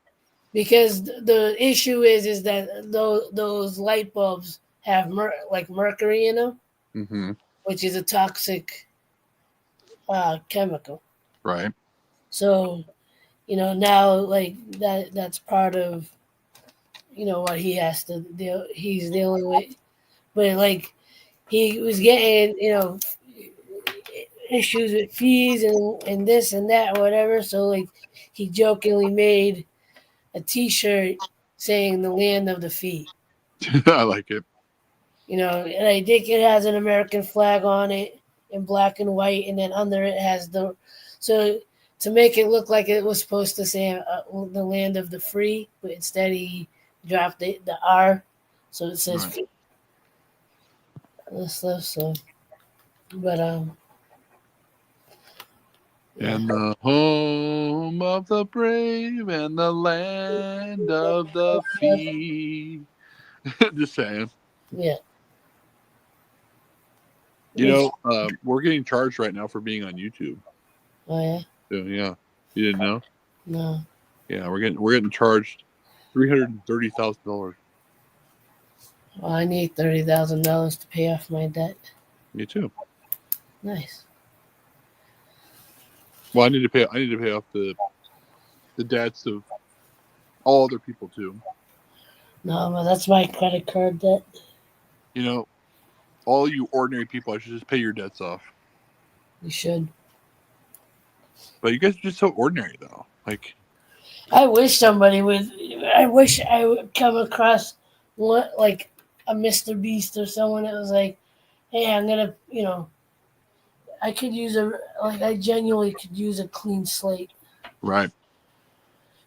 A: Because the issue is that those light bulbs have mercury in them.
C: Mm-hmm.
A: which is a toxic chemical.
C: Right.
A: So, now like that's part of what he has to deal he's dealing with. But like he was getting issues with fees and this and that or whatever. So like he jokingly made a T-shirt saying "the land of the fee."
C: I like it.
A: And I think it has an American flag on it in black and white, and then under it has so to make it look like it was supposed to say the land of the free, but instead he dropped the R, so it says
C: Right.
A: fee. And stuff. So, but yeah,
C: In the home of the brave and the land of the free. Just saying.
A: yeah.
C: We're getting charged right now for being on YouTube.
A: Oh yeah,
C: So, yeah. You didn't know?
A: no.
C: Yeah, we're getting charged $330,000.
A: Well, I need $30,000 to pay off my debt.
C: Me too.
A: Nice.
C: Well, I need to pay off the debts of all other people too.
A: No, but that's my credit card debt.
C: All you ordinary people, I should just pay your debts off.
A: You should.
C: But you guys are just so ordinary, though. Like,
A: I wish somebody would. I wish I would come across one like a Mr. Beast or someone that was like, "Hey, I'm gonna, I could use I genuinely could use a clean slate
C: right,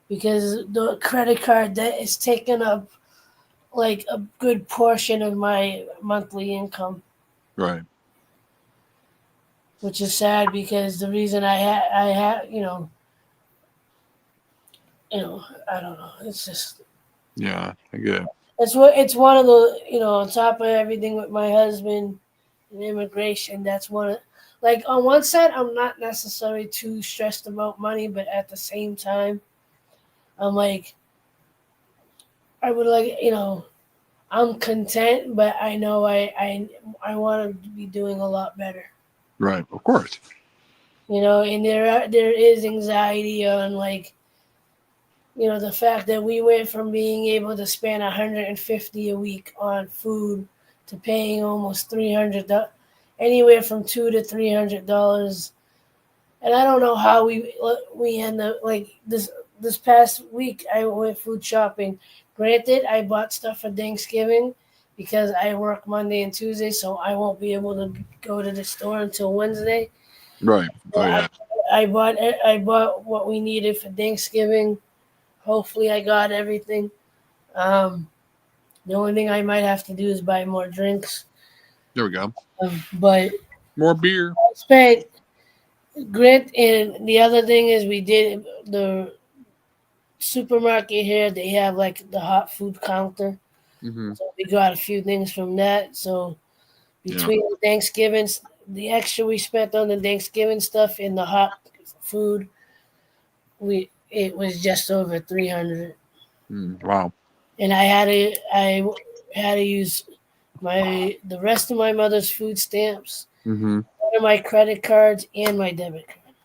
A: because the credit card debt is taking up like a good portion of my monthly income,
C: right,
A: which is sad because the reason I had, I don't know. It's just
C: yeah, I get it.
A: it's one of the on top of everything with my husband and immigration. That's one of like on one side I'm not necessarily too stressed about money, but at the same time I'm like I would like I'm content, but I know I want to be doing a lot better.
C: Right, of course.
A: And there is anxiety on like the fact that we went from being able to spend 150 a week on food to paying almost 300, anywhere from $200 to $300, and I don't know how we end up like this past week. I went food shopping. Granted, I bought stuff for Thanksgiving because I work Monday and Tuesday, so I won't be able to go to the store until Wednesday.
C: Right. Oh
A: So
C: yeah.
A: I bought what we needed for Thanksgiving. Hopefully, I got everything. The only thing I might have to do is buy more drinks.
C: There we go.
A: But
C: More beer.
A: I spent grit, and the other thing is we did the supermarket here. They have like the hot food counter,
C: Mm-hmm.
A: so we got a few things from that. So between the Thanksgivings, the extra we spent on the Thanksgiving stuff and the hot food, it was just over 300.
C: Wow.
A: And I had to use the rest of my mother's food stamps,
C: Mm-hmm.
A: one of my credit cards, and my debit card,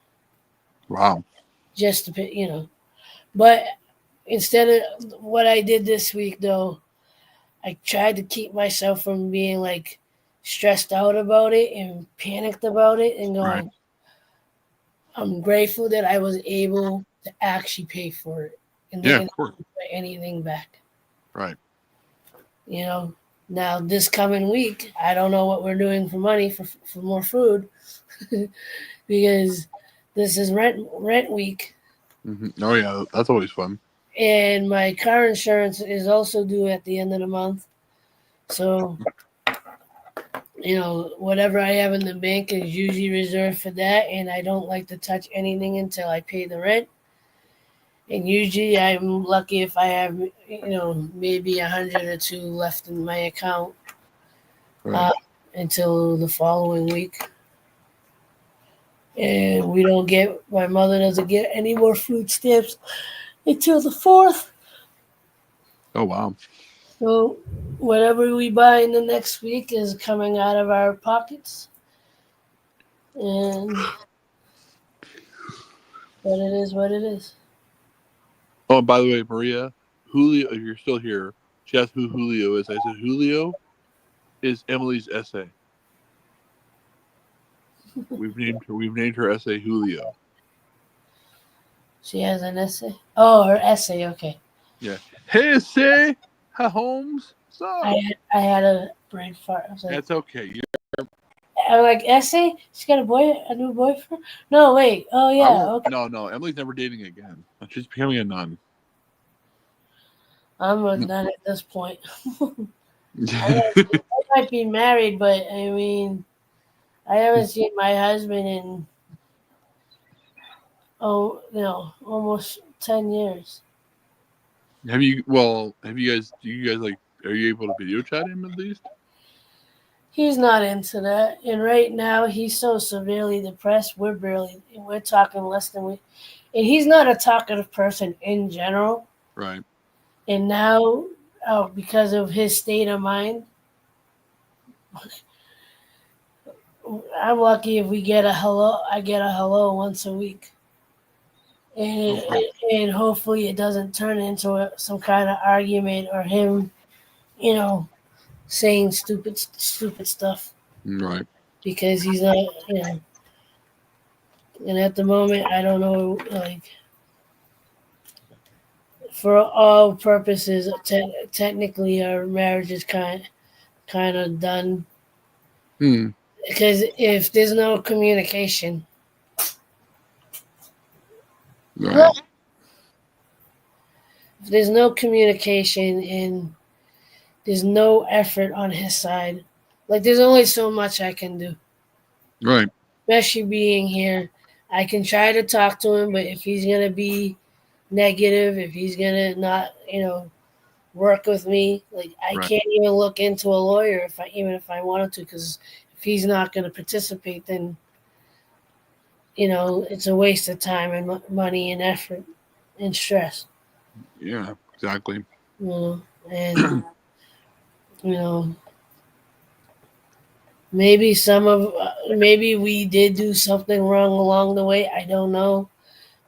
C: Wow.
A: just to pay. But instead of what I did this week, though, I tried to keep myself from being like stressed out about it and panicked about it, and going,
C: Right.
A: I'm grateful that I was able to actually pay for it and
C: Yeah,
A: didn't
C: of course.
A: put anything back.
C: Right.
A: Now this coming week, I don't know what we're doing for money for more food because this is rent week,
C: Mm-hmm. Oh yeah, that's always fun.
A: and my car insurance is also due at the end of the month. So whatever I have in the bank is usually reserved for that, and I don't like to touch anything until I pay the rent. And usually I'm lucky if I have maybe 100 or two left in my account
C: Right.
A: until the following week. And my mother doesn't get any more food stamps until the 4th.
C: Oh wow.
A: So whatever we buy in the next week is coming out of our pockets, and but it is what it is.
C: Oh, and by the way, Maria, Julio, if you're still here, she asked who Julio is. I said Julio is Emily's essay. We've named her essay Julio.
A: She has an essay. Oh, her essay. Okay.
C: Yeah. Hey, essay. Hi, Holmes. What's up?
A: I had a brain fart. I was like,
C: That's okay.
A: I'm like, essay? She got a new boyfriend? No, wait. Oh yeah. Okay.
C: No. Emily's never dating again. She's becoming a nun.
A: I'm a nun at this point. I might be married, but I mean, I haven't seen my husband in almost 10 years.
C: Have you? Well, have you guys? Do you guys like? Are you able to video chat him at least?
A: He's not into that, and right now he's so severely depressed. We're talking less than we, and he's not a talkative person in general.
C: Right.
A: And now, because of his state of mind, I'm lucky if we get a hello. I get a hello once a week, and and hopefully it doesn't turn into some kind of argument or him, saying stupid stuff.
C: Right.
A: Because he's not, and at the moment I don't know, like, for all purposes, technically our marriage is kind of done. Because if there's no communication,
C: right.
A: If there's no communication and there's no effort on his side, like, there's only so much I can do.
C: Right.
A: Especially being here, I can try to talk to him, but if he's gonna be negative, if he's gonna not, work with me, like, I can't even look into a lawyer if I wanted to, because if he's not gonna participate, then it's a waste of time and money and effort and stress.
C: Yeah, exactly.
A: And maybe we did do something wrong along the way. I don't know.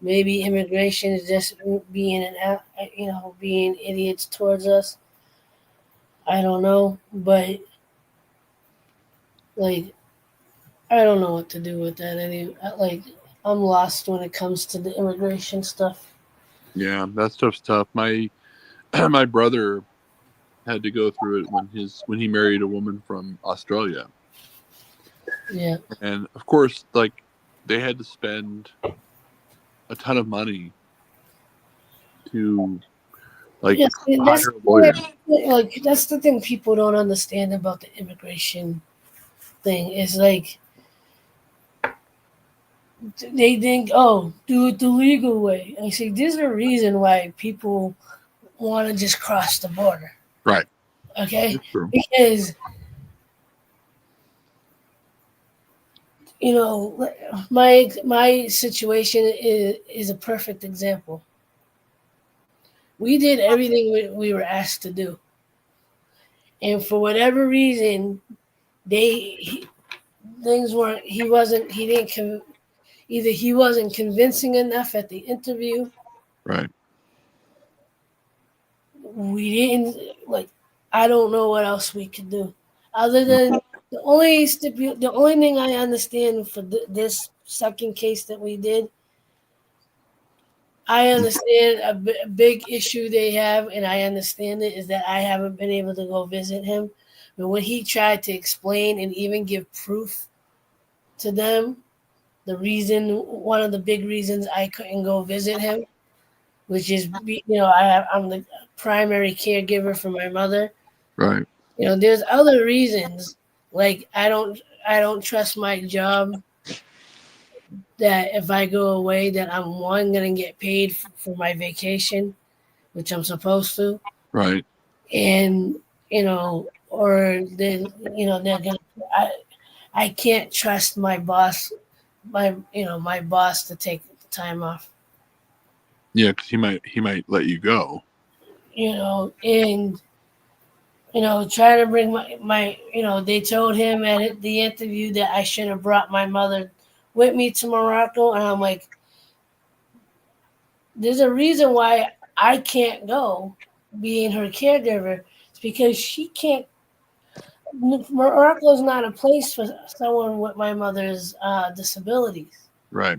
A: Maybe immigration is just being being idiots towards us. I don't know, but like, I don't know what to do with that. Like, I'm lost when it comes to the immigration stuff.
C: Yeah, that stuff's tough. My my brother had to go through it when he married a woman from Australia.
A: Yeah.
C: And of course, like, they had to spend a ton of money to, like, hire a lawyer.
A: Like, that's the thing people don't understand about the immigration thing. Is like, they think, oh, do it the legal way. I say, there's a reason why people want to just cross the border.
C: Right.
A: Okay? Because, my situation is a perfect example. We did everything we were asked to do. And for whatever reason, things weren't, he wasn't convincing enough at the interview.
C: Right.
A: We didn't, like, I don't know what else we could do. Other than the only thing I understand for this second case that we did, I understand a big issue they have, and I understand it, is that I haven't been able to go visit him. But when he tried to explain and even give proof to them, one of the big reasons I couldn't go visit him, which is, I'm the primary caregiver for my mother.
C: Right.
A: There's other reasons, like, I don't trust my job, that if I go away, that I'm going to get paid for my vacation, which I'm supposed to.
C: Right.
A: And, or then, they're going to, I can't trust my boss, my boss to take the time off.
C: Yeah, because he might let you go.
A: And trying to bring my they told him at the interview that I should have brought my mother with me to Morocco, and I'm like, there's a reason why I can't go, being her caregiver. It's because she can't. Morocco's not a place for someone with my mother's disabilities.
C: Right.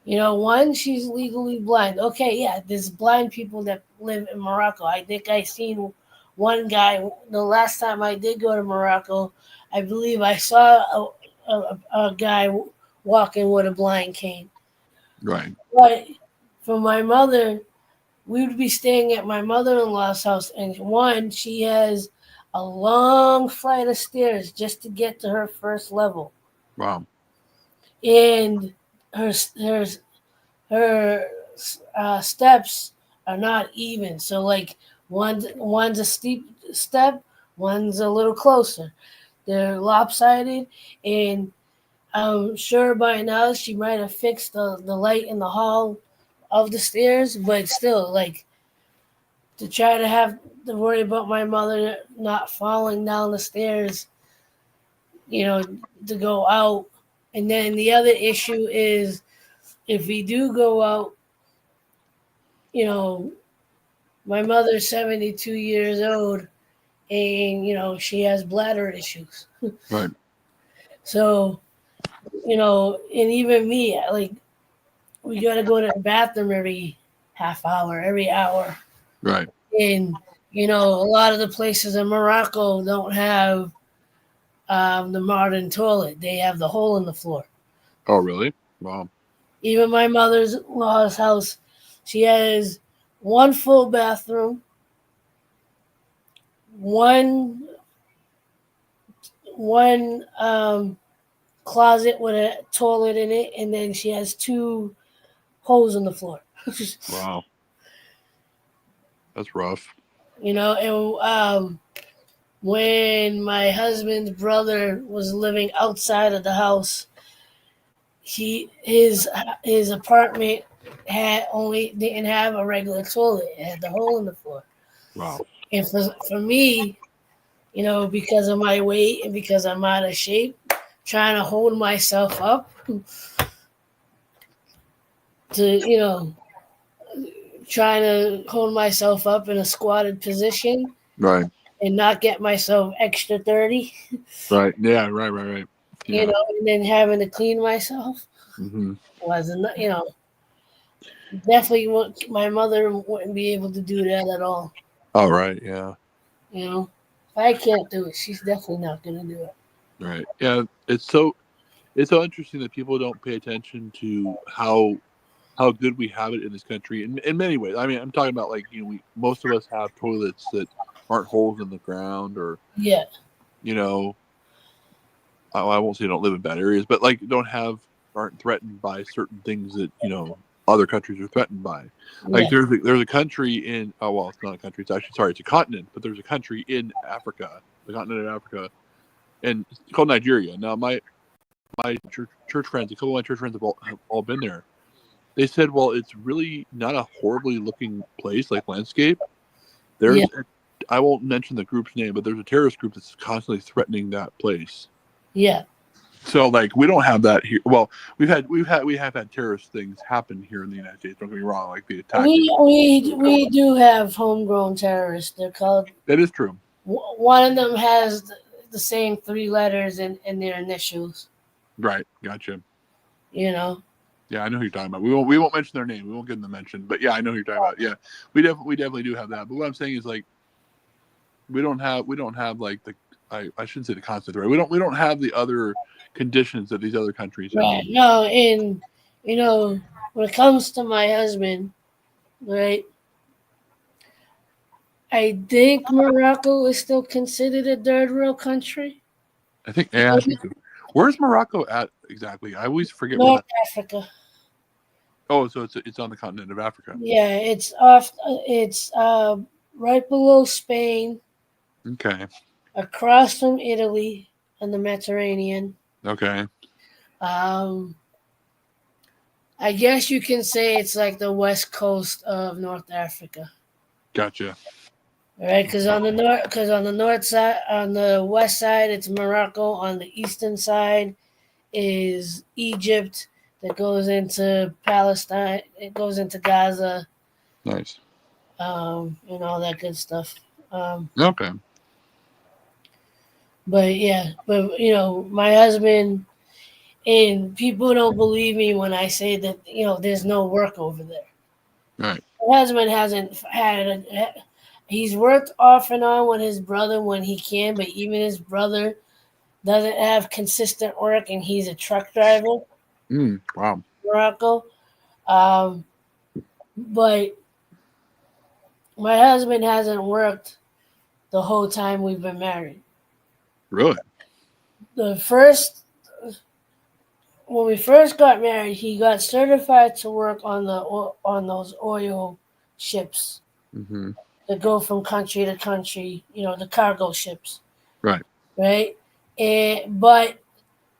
A: One, she's legally blind. Okay, yeah, there's blind people that live in Morocco. I think I seen one guy the last time I did go to Morocco. I believe I saw a guy walking with a blind cane.
C: Right.
A: But for my mother, we would be staying at my mother-in-law's house, and one, she has a long flight of stairs just to get to her first level,
C: Wow.
A: and her her steps are not even. So like one's a steep step, one's a little closer. They're lopsided, and I'm sure by now she might have fixed the light in the hall of the stairs, but still, like, to try to have to worry about my mother not falling down the stairs, to go out. And then the other issue is, if we do go out, you know, my mother's 72 years old, and she has bladder issues.
C: Right.
A: So, and even me, like, we got to go to the bathroom every half hour, every hour.
C: Right.
A: And a lot of the places in Morocco don't have the modern toilet. They have the hole in the floor.
C: Oh, really? Wow.
A: Even my mother-in-law's house, she has one full bathroom, one closet with a toilet in it, and then she has two holes in the floor.
C: Wow. That's rough.
A: And when my husband's brother was living outside of the house, his apartment didn't have a regular toilet. It had the hole in the floor.
C: Wow.
A: And for me, because of my weight and because I'm out of shape, trying to hold myself up to, trying to hold myself up in a squatted position
C: Right.
A: and not get myself extra dirty,
C: Right. Yeah. Right. Yeah.
A: and then having to clean myself
C: Mm-hmm.
A: wasn't, definitely my mother wouldn't be able to do that at all.
C: All right. Yeah.
A: If I can't do it, she's definitely not going to do it.
C: Right. Yeah. It's so interesting that people don't pay attention to how good we have it in this country in many ways. I mean, I'm talking about, like, most of us have toilets that aren't holes in the ground, or
A: Yeah.
C: I won't say don't live in bad areas, but like aren't threatened by certain things that other countries are threatened by. Like,
A: Yeah.
C: there's a country in it's not a country. It's actually, sorry, it's a continent, but there's a country in Africa, the continent of Africa, and it's called Nigeria. Now, my church friends, a couple of my church friends have all been there. They said, well, it's really not a horribly looking place, like landscape. There's, I won't mention the group's name, but there's a terrorist group that's constantly threatening that place.
A: Yeah.
C: So, like, we don't have that here. Well, we have had terrorist things happen here in the United States. Don't get me wrong, like the attack.
A: We do have homegrown terrorists. They're called.
C: That is true.
A: One of them has the same three letters in their initials.
C: Right. Gotcha. Yeah, I know who you're talking about. We won't mention their name. We won't give them the mention. But yeah, I know who you're talking about. Yeah, we definitely do have that. But what I'm saying is, like, we don't have like I shouldn't say the constant threat. We don't have the other conditions that these other countries have.
A: Right. No, and when it comes to my husband, right, I think Morocco is still considered a third world country.
C: I think. Yeah, I think so. Where's Morocco at exactly? I always forget.
A: North Africa.
C: Oh, so it's on the continent of Africa.
A: Yeah, it's off. It's right below Spain.
C: Okay.
A: Across from Italy and the Mediterranean.
C: Okay.
A: I guess you can say it's like the west coast of North Africa.
C: Gotcha.
A: right? Because on the north side, on the west side, it's Morocco. On the eastern side is Egypt. That goes into Palestine. It goes into Gaza,
C: Nice.
A: and all that good stuff. Um,
C: Okay.
A: but yeah, but my husband and people don't believe me when I say that there's no work over there.
C: Right.
A: My husband hasn't he's worked off and on with his brother when he can, but even his brother doesn't have consistent work, and he's a truck driver,
C: Wow.
A: Morocco. Um, but my husband hasn't worked the whole time we've been married.
C: Really?
A: The first When we first got married, he got certified to work on those oil ships
C: Mm-hmm.
A: that go from country to country. The cargo ships,
C: Right.
A: right? But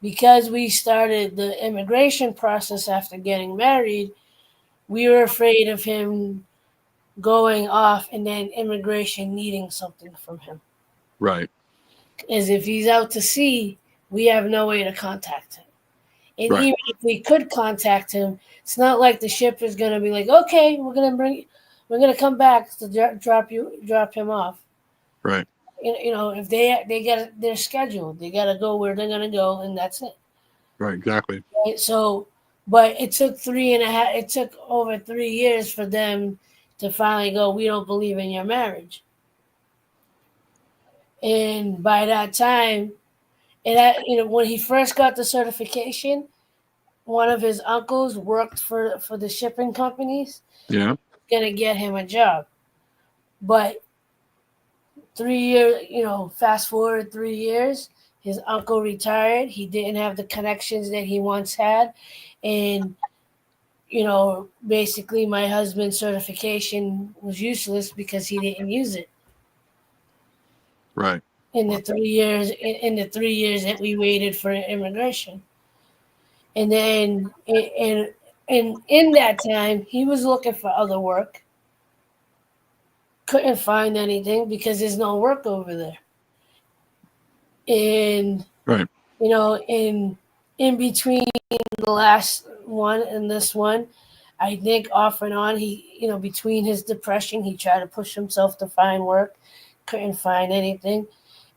A: because we started the immigration process after getting married, we were afraid of him going off and then immigration needing something from him.
C: Right.
A: As if he's out to sea, we have no way to contact him. And
C: Right.
A: even if we could contact him, it's not like the ship is going to be like, okay, we're going to come back to drop him off.
C: Right.
A: If they got their schedule, they got to go where they're going to go, and that's it.
C: Right. Exactly.
A: Right? So, but it took 3.5. It took over 3 years for them to finally go. We don't believe in your marriage. And by that time, when he first got the certification, one of his uncles worked for the shipping companies.
C: Yeah.
A: Gonna get him a job, but 3 years, fast forward 3 years, his uncle retired. He didn't have the connections that he once had, and basically my husband's certification was useless because he didn't use it
C: Right.
A: in the 3 years. In the 3 years that we waited for immigration, and then and in that time, he was looking for other work. Couldn't find anything because there's no work over there. And
C: Right.
A: In between the last one and this one, I think off and on between his depression, he tried to push himself to find work, couldn't find anything,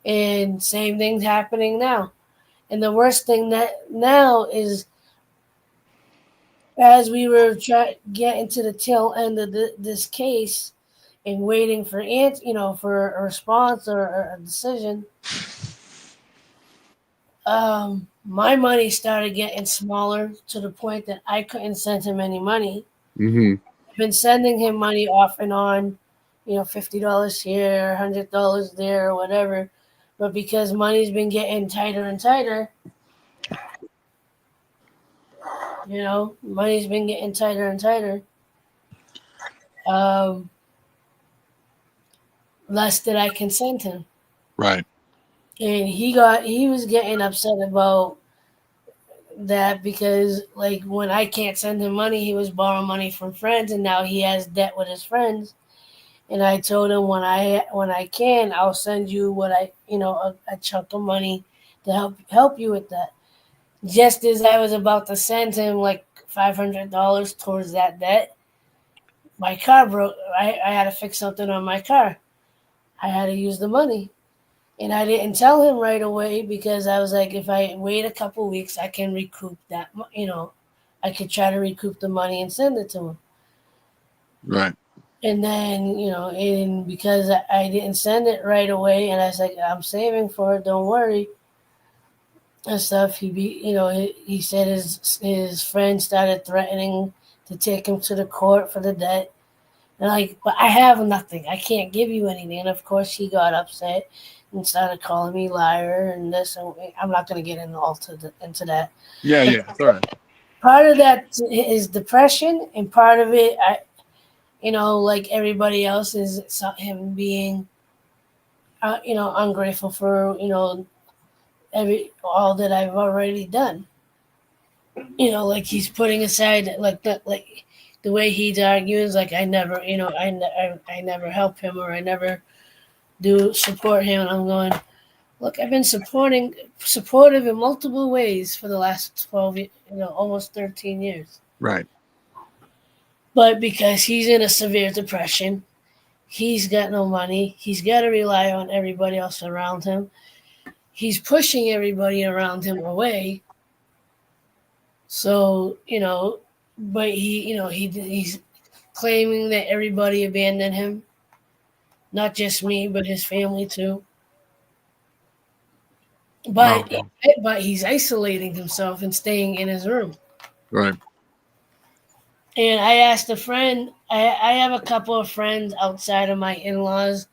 A: and same thing's happening now. And the worst thing that now is, as we were getting to the tail end of this case and waiting for for a response or a decision, my money started getting smaller to the point that I couldn't send him any money.
C: Mm-hmm.
A: I've been sending him money off and on, $50 here, $100 there, or whatever. But because money's been getting tighter and tighter, money's been getting tighter and tighter. Less that I can send him.
C: Right.
A: And he was getting upset about that because, like, when I can't send him money, he was borrowing money from friends, and now he has debt with his friends. And I told him when I can, I'll send you what a chunk of money to help you with that. Just as I was about to send him like $500 towards that debt, my car broke. I had to fix something on my car. I had to use the money. And I didn't tell him right away because I was like, if I wait a couple weeks, I can recoup that. I could try to recoup the money and send it to him.
C: Right.
A: And then, and because I didn't send it right away, and I was like, I'm saving for it, don't worry, and stuff. He said his friend started threatening to take him to the court for the debt. And like, but I have nothing. I can't give you anything. And of course, he got upset and started calling me liar and this. And I'm not going to get into that.
C: Yeah. Yeah. It's all right.
A: Part of that is depression, and part of it, like everybody else, is him being, ungrateful for, all that I've already done. Like he's putting aside like that, like the way he argues, like I never help him, or I never do support him. And I'm going, look, I've been supportive in multiple ways for the last 12, almost 13 years.
C: Right.
A: But because he's in a severe depression, he's got no money. He's got to rely on everybody else around him. He's pushing everybody around him away. So, but he's claiming that everybody abandoned him. Not just me, but his family too. But
C: Wow.
A: but he's isolating himself and staying in his room.
C: Right.
A: And I asked a friend, I have a couple of friends outside of my in-laws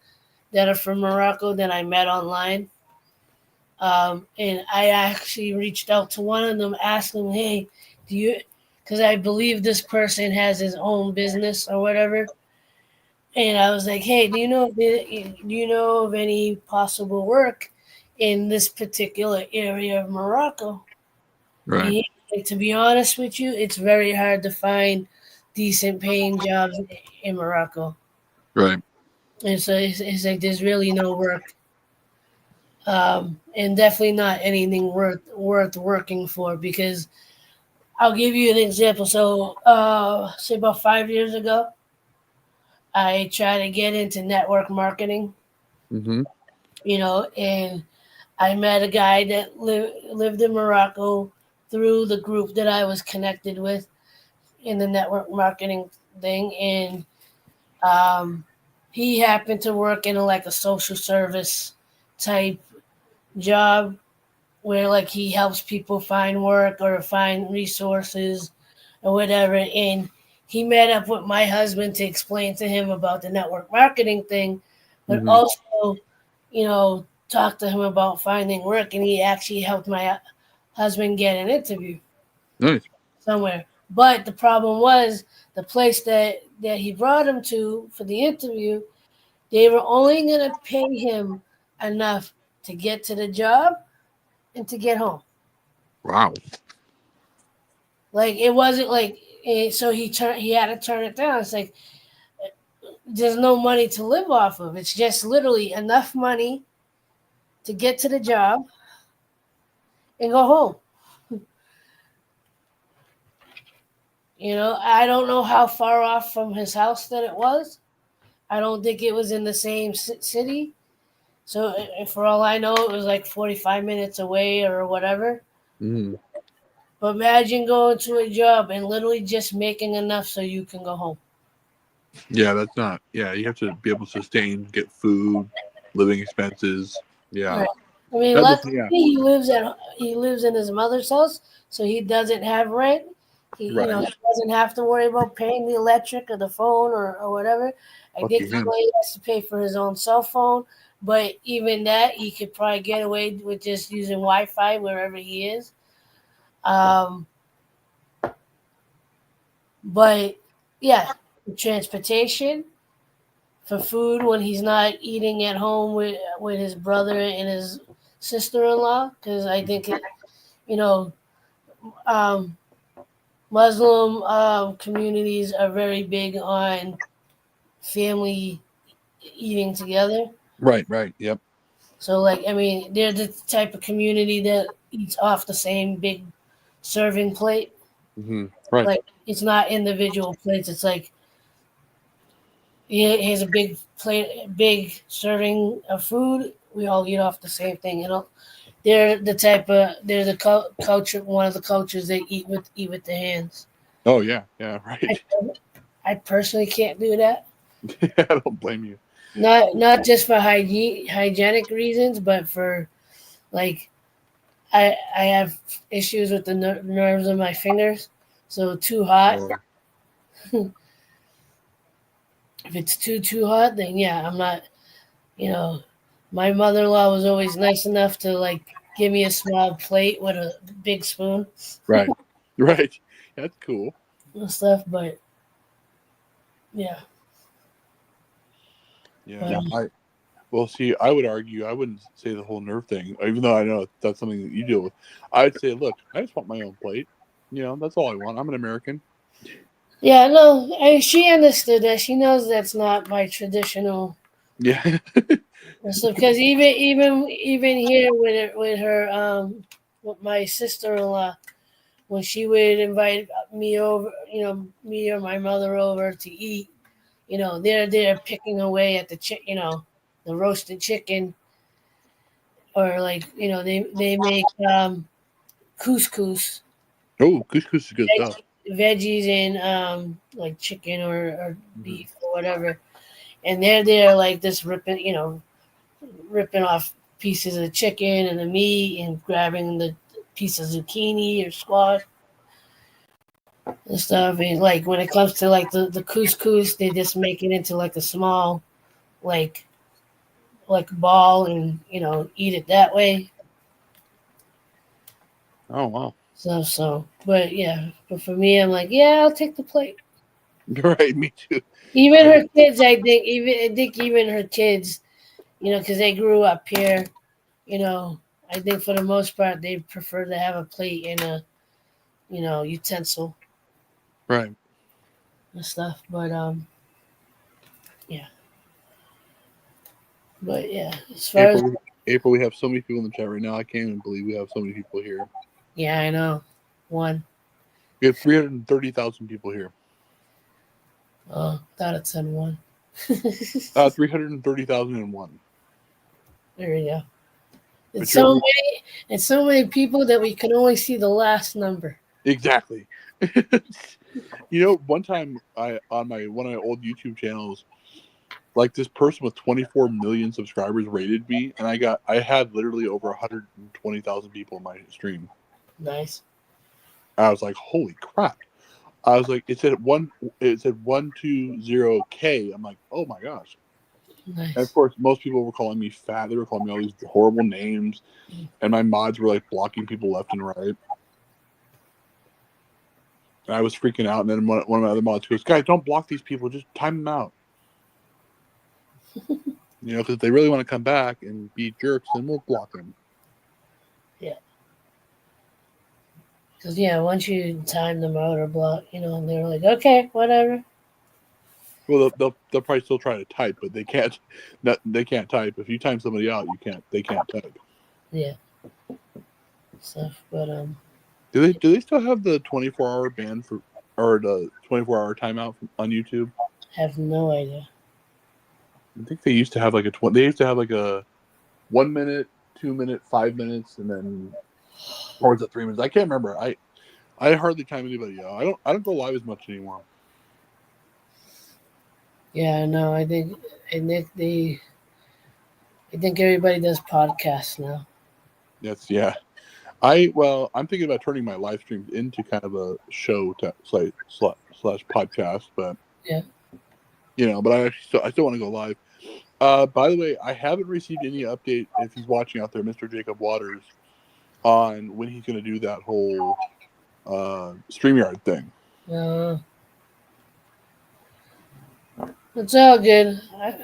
A: that are from Morocco that I met online. And I actually reached out to one of them, asked him, hey, because I believe this person has his own business or whatever. And I was like, hey, do you know of any possible work in this particular area of Morocco?
C: Right.
A: And to be honest with you, it's very hard to find decent paying jobs in Morocco.
C: Right.
A: And so it's like there's really no work. And definitely not anything worth working for, because I'll give you an example. So say about 5 years ago, I tried to get into network marketing,
C: Mm-hmm.
A: and I met a guy that lived in Morocco through the group that I was connected with in the network marketing thing. And he happened to work in a social service type job where like he helps people find work or find resources or whatever. And he met up with my husband to explain to him about the network marketing thing, but
C: Mm-hmm.
A: also, talk to him about finding work. And he actually helped my husband get an interview
C: Nice.
A: somewhere. But the problem was the place that he brought him to for the interview, they were only going to pay him enough to get to the job and to get home.
C: Wow.
A: Like it wasn't like so he had to turn it down. It's like there's no money to live off of. It's just literally enough money to get to the job and go home. I don't know how far off from his house that it was. I don't think it was in the same city. So for all I know, it was like 45 minutes away or whatever.
C: Mm-hmm.
A: But imagine going to a job and literally just making enough so you can go home.
C: Yeah, that's not. Yeah, you have to be able to sustain, get food, living expenses. Yeah.
A: Right. I mean,
C: That's
A: luckily
C: yeah.
A: he lives in his mother's house, so he doesn't have rent. He
C: Right.
A: he doesn't have to worry about paying the electric or the phone or whatever. I
C: Lucky
A: think he
C: him.
A: only has to pay for his own cell phone, but even that he could probably get away with just using Wi-Fi wherever he is. But yeah, transportation, for food when he's not eating at home with his brother and his sister-in-law, because I think um, Muslim communities are very big on family eating together.
C: Right. Right. Yep.
A: So they're the type of community that eats off the same big serving plate.
C: Mm-hmm. Right.
A: Like it's not individual plates. It's like here's a big plate, big serving of food. We all eat off the same thing. They're the culture. One of the cultures they eat with their hands.
C: Oh yeah. Yeah. Right.
A: I personally can't do that.
C: I don't blame you.
A: Not just for hygienic reasons, but for like I have issues with the nerves of my fingers. So too hot.
C: Oh.
A: If it's too hot, then yeah, I'm not. My mother-in-law was always nice enough to like give me a small plate with a big spoon.
C: Right. Right. That's cool.
A: And stuff, but yeah.
C: Yeah. Well, see, I would argue, I wouldn't say the whole nerve thing, even though I know that's something that you deal with. I'd say, look, I just want my own plate. That's all I want. I'm an American.
A: Yeah, no, she understood that. She knows that's not my traditional
C: Yeah.
A: So because even here with my sister-in-law, when she would invite me over, me or my mother over to eat, they're there picking away at the roasted chicken, or like they make couscous,
C: Oh, couscous is good stuff.
A: veggies and like chicken or
C: Mhm.
A: beef or whatever, and they're there like this ripping off pieces of chicken and the meat and grabbing the piece of zucchini or squash and stuff. And like when it comes to like the couscous, they just make it into like a small like ball and eat it that way.
C: Oh wow.
A: But yeah, but for me, I'm like, yeah, I'll take the plate.
C: Right, me too.
A: Even her kids, I think even her kids, because they grew up here, you know, I think for the most part they prefer to have a plate and a utensil
C: Right.
A: and stuff. Yeah, but yeah, as far as
C: April, we have so many people in the chat right now. I can't even believe we have so many people here.
A: yeah, I know one.
C: We have 330,000 people here.
A: Oh, thought it said one.
C: 330,001.
A: There we go.
C: But
A: It's so many people that we can only see the last number.
C: exactly. One time on one of my old YouTube channels, like this person with 24 million subscribers rated me, and I had literally over 120,000 people in my stream.
A: Nice.
C: I was like, holy crap. I was like, it said 120K. I'm like, oh my gosh.
A: Nice.
C: And of course, most people were calling me fat. They were calling me all these horrible names, and my mods were like blocking people left and right. And I was freaking out. And then one of my other mods goes, "Guys, don't block these people. Just time them out. Because if they really want to come back and be jerks, then we'll block them."
A: Yeah. Because once you time them out or block, they're like, okay, whatever.
C: Well, they'll probably still try to type, but they can't. They can't type. If you time somebody out, they can't type.
A: Yeah. But
C: Do they still have the 24-hour ban or the 24-hour timeout on YouTube?
A: Have no idea.
C: I think they used to have like they used to have like a 1 minute, 2 minute, 5 minutes, and then or was it 3 minutes? I can't remember. I hardly time anybody out. I don't go live as much anymore.
A: Yeah, no, I think everybody does podcasts now.
C: Yeah. I'm thinking about turning my live streams into kind of a show slash podcast, but
A: yeah,
C: but I still want to go live. By the way, I haven't received any update if he's watching out there, Mr. Jacob Waters, on when he's going to do that whole StreamYard thing.
A: It's all good. I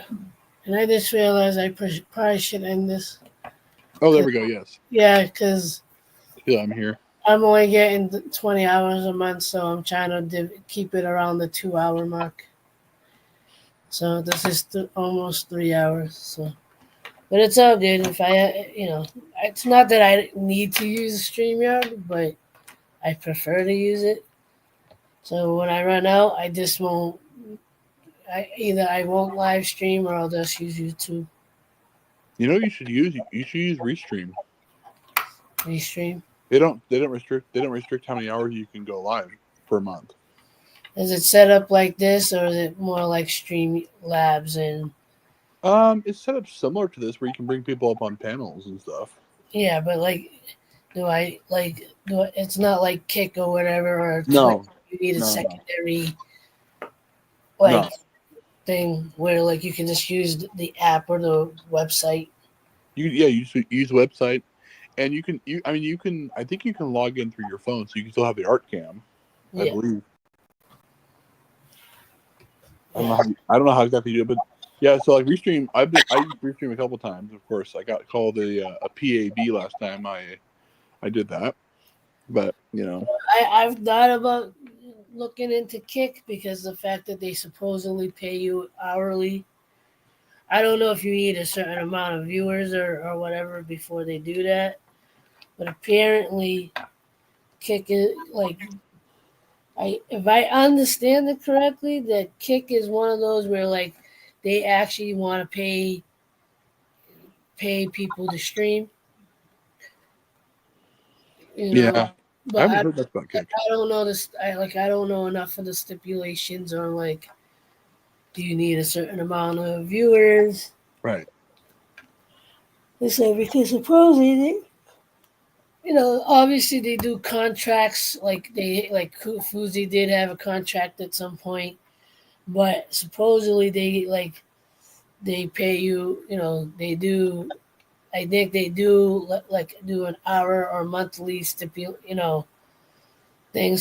A: just realized I probably should end this.
C: Oh, there we go. Yes.
A: Yeah, because
C: I'm here.
A: I'm only getting 20 hours a month, so I'm trying to keep it around the 2-hour mark. So this is almost 3 hours. So, but it's all good. If it's not that I need to use StreamYard, but I prefer to use it. So when I run out, I just won't. I won't live stream or I'll just use YouTube.
C: You should use Restream.
A: Restream.
C: They don't restrict how many hours you can go live per month.
A: Is it set up like this, or is it more like Streamlabs and?
C: It's set up similar to this, where you can bring people up on panels and stuff.
A: Yeah, but it's not like Kick or whatever, or
C: no,
A: you need a secondary thing where like you can just use the app or the website.
C: You use the website, and you can I think you can log in through your phone, so you can still have the art cam. I believe. I don't know how exactly you do it, but yeah. So like Restream, I used Restream a couple times. Of course, I got called a PAB last time I did that, but
A: I've thought about looking into Kick because the fact that they supposedly pay you hourly. I don't know if you need a certain amount of viewers or whatever before they do that, but apparently Kick is like if I understand it correctly, that Kick is one of those where like they actually want to pay people to stream, you know.
C: Yeah, I
A: But
C: haven't heard that about Kick.
A: I don't know this. I don't know enough of the stipulations on like, do you need a certain amount of viewers?
C: Right.
A: They say because supposedly, obviously they do contracts like Fuzi did have a contract at some point, but supposedly they pay you. They do. I think they do like do an hour or monthly things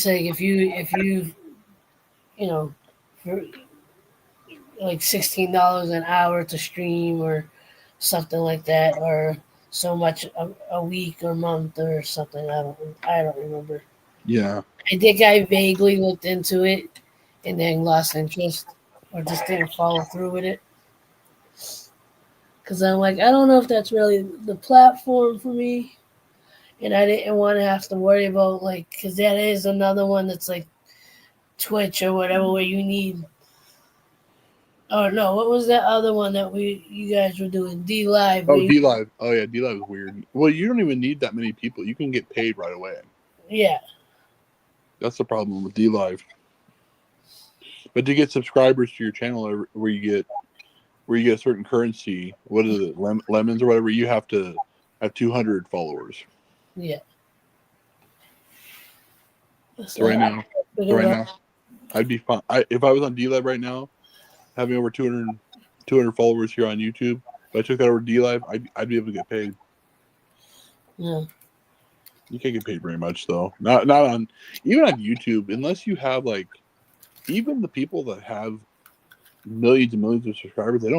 A: like if you you know for like $16 an hour to stream or something like that, or so much a week or month or something. I don't remember.
C: Yeah.
A: I think I vaguely looked into it and then lost interest or just didn't follow through with it. Because I'm like, I don't know if that's really the platform for me. And I didn't want to have to worry about, like, because that is another one that's like Twitch or whatever, where you need. Oh, no, what was that other one that you guys were doing? D Live.
C: Oh, D Live. Oh yeah, D Live is weird. Well, you don't even need that many people. You can get paid right away.
A: Yeah.
C: That's the problem with D Live. But to get subscribers to your channel, where you get a certain currency, what is it, lemons or whatever, you have to have 200 followers.
A: Yeah.
C: So right now, I'd be fine. If I was on D Live right now, having over 200 followers here on YouTube, if I took that over to D Live, I'd be able to get paid.
A: Yeah.
C: You can't get paid very much though. Not on even on YouTube, unless you have like even the people that have millions and millions of subscribers, they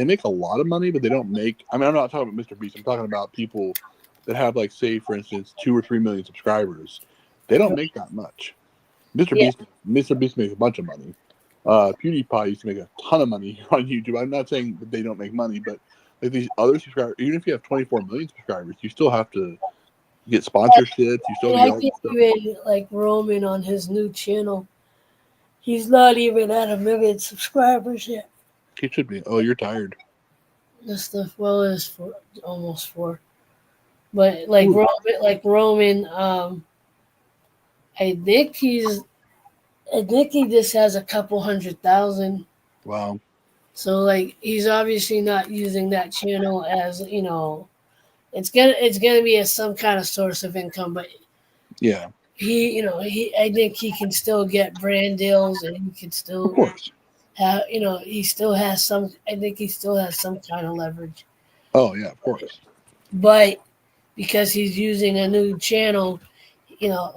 C: make a lot of money, but they don't make. I mean, I'm not talking about Mr. Beast. I'm talking about people that have like, say, for instance, 2 or 3 million subscribers. They don't make that much. Mr. Beast makes a bunch of money. PewDiePie used to make a ton of money on YouTube. I'm not saying that they don't make money, but like these other subscribers, even if you have 24 million subscribers, you still have to get sponsorships. You still have to get all that stuff.
A: Even like Roman on his new channel, he's not even at 1 million subscribers yet.
C: He should be. Oh, you're tired.
A: This stuff is for almost 4. But Roman, I think he just has a couple 100,000.
C: Wow.
A: So like he's obviously not using that channel as it's gonna be some kind of source of income, but
C: yeah,
A: I think he can still get brand deals, and he can still
C: of course
A: have he still has some. I think he still has some kind of leverage.
C: Oh yeah, of course.
A: But because he's using a new channel,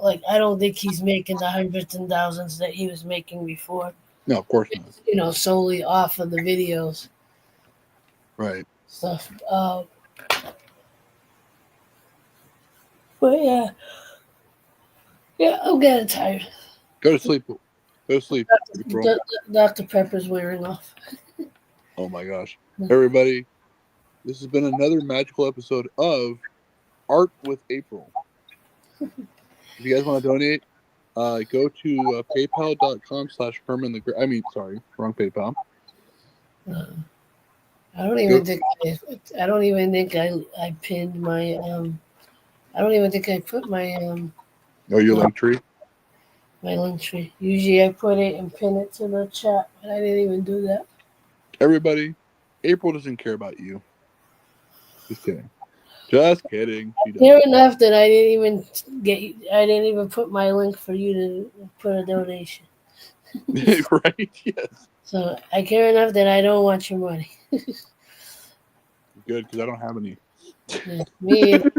A: like I don't think he's making the hundreds and thousands that he was making before.
C: No, of course not.
A: Solely off of the videos.
C: Right.
A: Stuff. But yeah. Yeah, I'm getting tired.
C: Go to sleep. Go to sleep.
A: Dr. Pepper's wearing off.
C: Oh my gosh. Everybody, this has been another magical episode of Art with April. If you guys want to donate, go to paypal.com/Herman the Great. I mean, sorry, wrong PayPal.
A: I don't even think I pinned my I don't even think I put my
C: Oh, your link tree?
A: My link tree. Usually I put it and pin it to the chat, but I didn't even do that.
C: Everybody, April doesn't care about you. Just kidding. Just kidding.
A: Fair enough that I didn't even put my link for you to put a donation.
C: Right? Yes.
A: So I care enough that I don't want your money.
C: Good, because I don't have any.
A: Yeah, me either.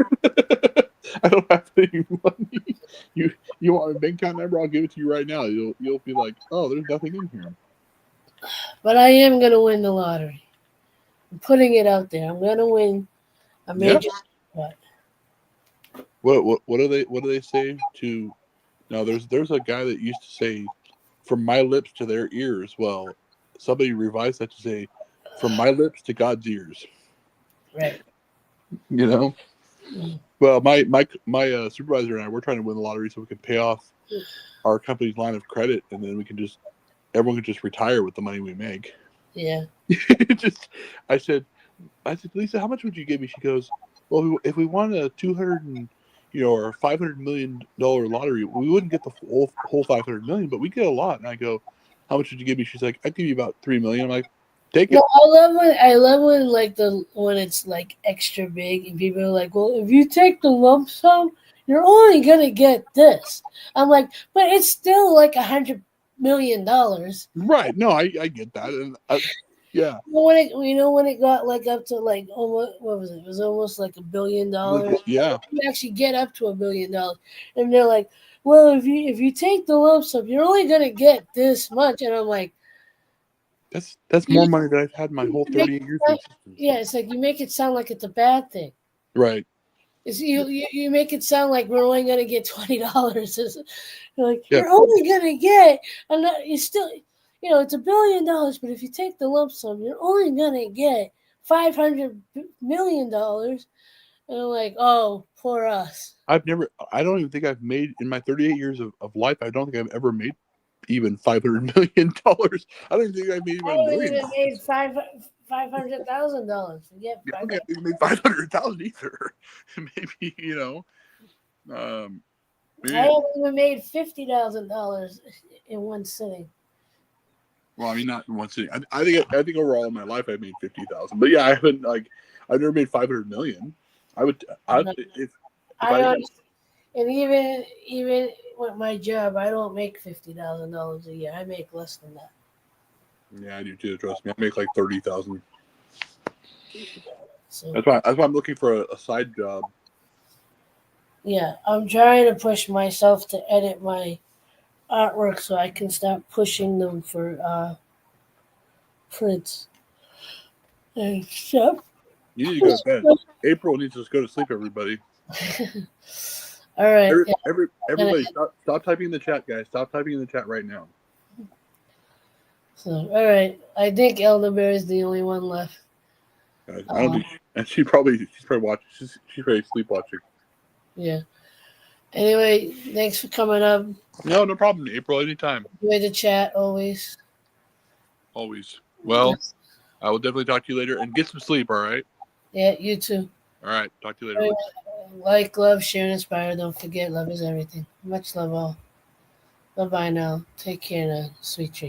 C: I don't have any money. You want a bank account number? I'll give it to you right now. You'll be like, oh, there's nothing in here.
A: But I am gonna win the lottery. I'm putting it out there. I'm gonna win a major.
C: Yeah. What do they say to? Now there's a guy that used to say, from my lips to their ears. Well, somebody revised that to say, from my lips to God's ears.
A: Right.
C: You know.
A: Mm.
C: Well, my supervisor and I, we're trying to win the lottery so we can pay off our company's line of credit, and then everyone can just retire with the money we make.
A: Yeah.
C: I said, Lisa, how much would you give me? She goes, well, if we won a 200 or $500 million lottery, we wouldn't get the whole 500 million, but we get a lot. And I go, how much would you give me? She's like, I'd give you about 3 million. I'm like, take it.
A: No, I love when when it's like extra big and people are like, well, if you take the lump sum, you're only gonna get this. I'm like, but it's still like $100 million.
C: Right? No, I get that, and yeah.
A: When it got like up to like almost, what was it? It was almost like $1 billion.
C: Yeah.
A: You actually get up to $1 billion, and they're like, well, if you take the lump sum, you're only gonna get this much, and I'm like,
C: that's more money than I've had my whole 38 years of existence.
A: yeah, it's like you make it sound like it's a bad thing.
C: Right.
A: It's, you make it sound like we're only gonna get $20. Like you're only gonna get, and you still, it's $1 billion, but if you take the lump sum, you're only gonna get $500 million. And I'm like, oh, poor us.
C: I don't even think I've made in my 38 years of life. I don't think I've ever made even $500 million. I don't even think I've made even $1 million.
A: I made $500,000.
C: Yeah, I don't think I made 500,000 either. Maybe maybe.
A: I haven't even made $50,000 in one sitting.
C: Well, I mean, not in one sitting. I think overall in my life I made 50,000. But yeah, I haven't I've never made 500 million. And
A: even with my job, I don't make $50,000 a year. I make less than that.
C: Yeah, I do too. Trust me, I make like 30,000.
A: So
C: that's why I'm looking for a side job.
A: Yeah, I'm trying to push myself to edit my artwork so I can start pushing them for prints and stuff.
C: You need to go to bed. April needs to go to sleep. Everybody.
A: All right.
C: Everybody, stop typing in the chat, guys. Stop typing in the chat right now.
A: So, all right. I think Elderberry is the only one left.
C: I don't think, and she's probably watching. She's probably sleepwatching.
A: Yeah. Anyway, thanks for coming up.
C: No problem, April. Anytime.
A: Enjoy the chat always.
C: Always. Well, I will definitely talk to you later and get some sleep. All right.
A: Yeah, you too.
C: All right. Talk to you later.
A: Like, love, share, and inspire. Don't forget, love is everything. Much love all. Bye-bye now. Take care now. Sweet dreams.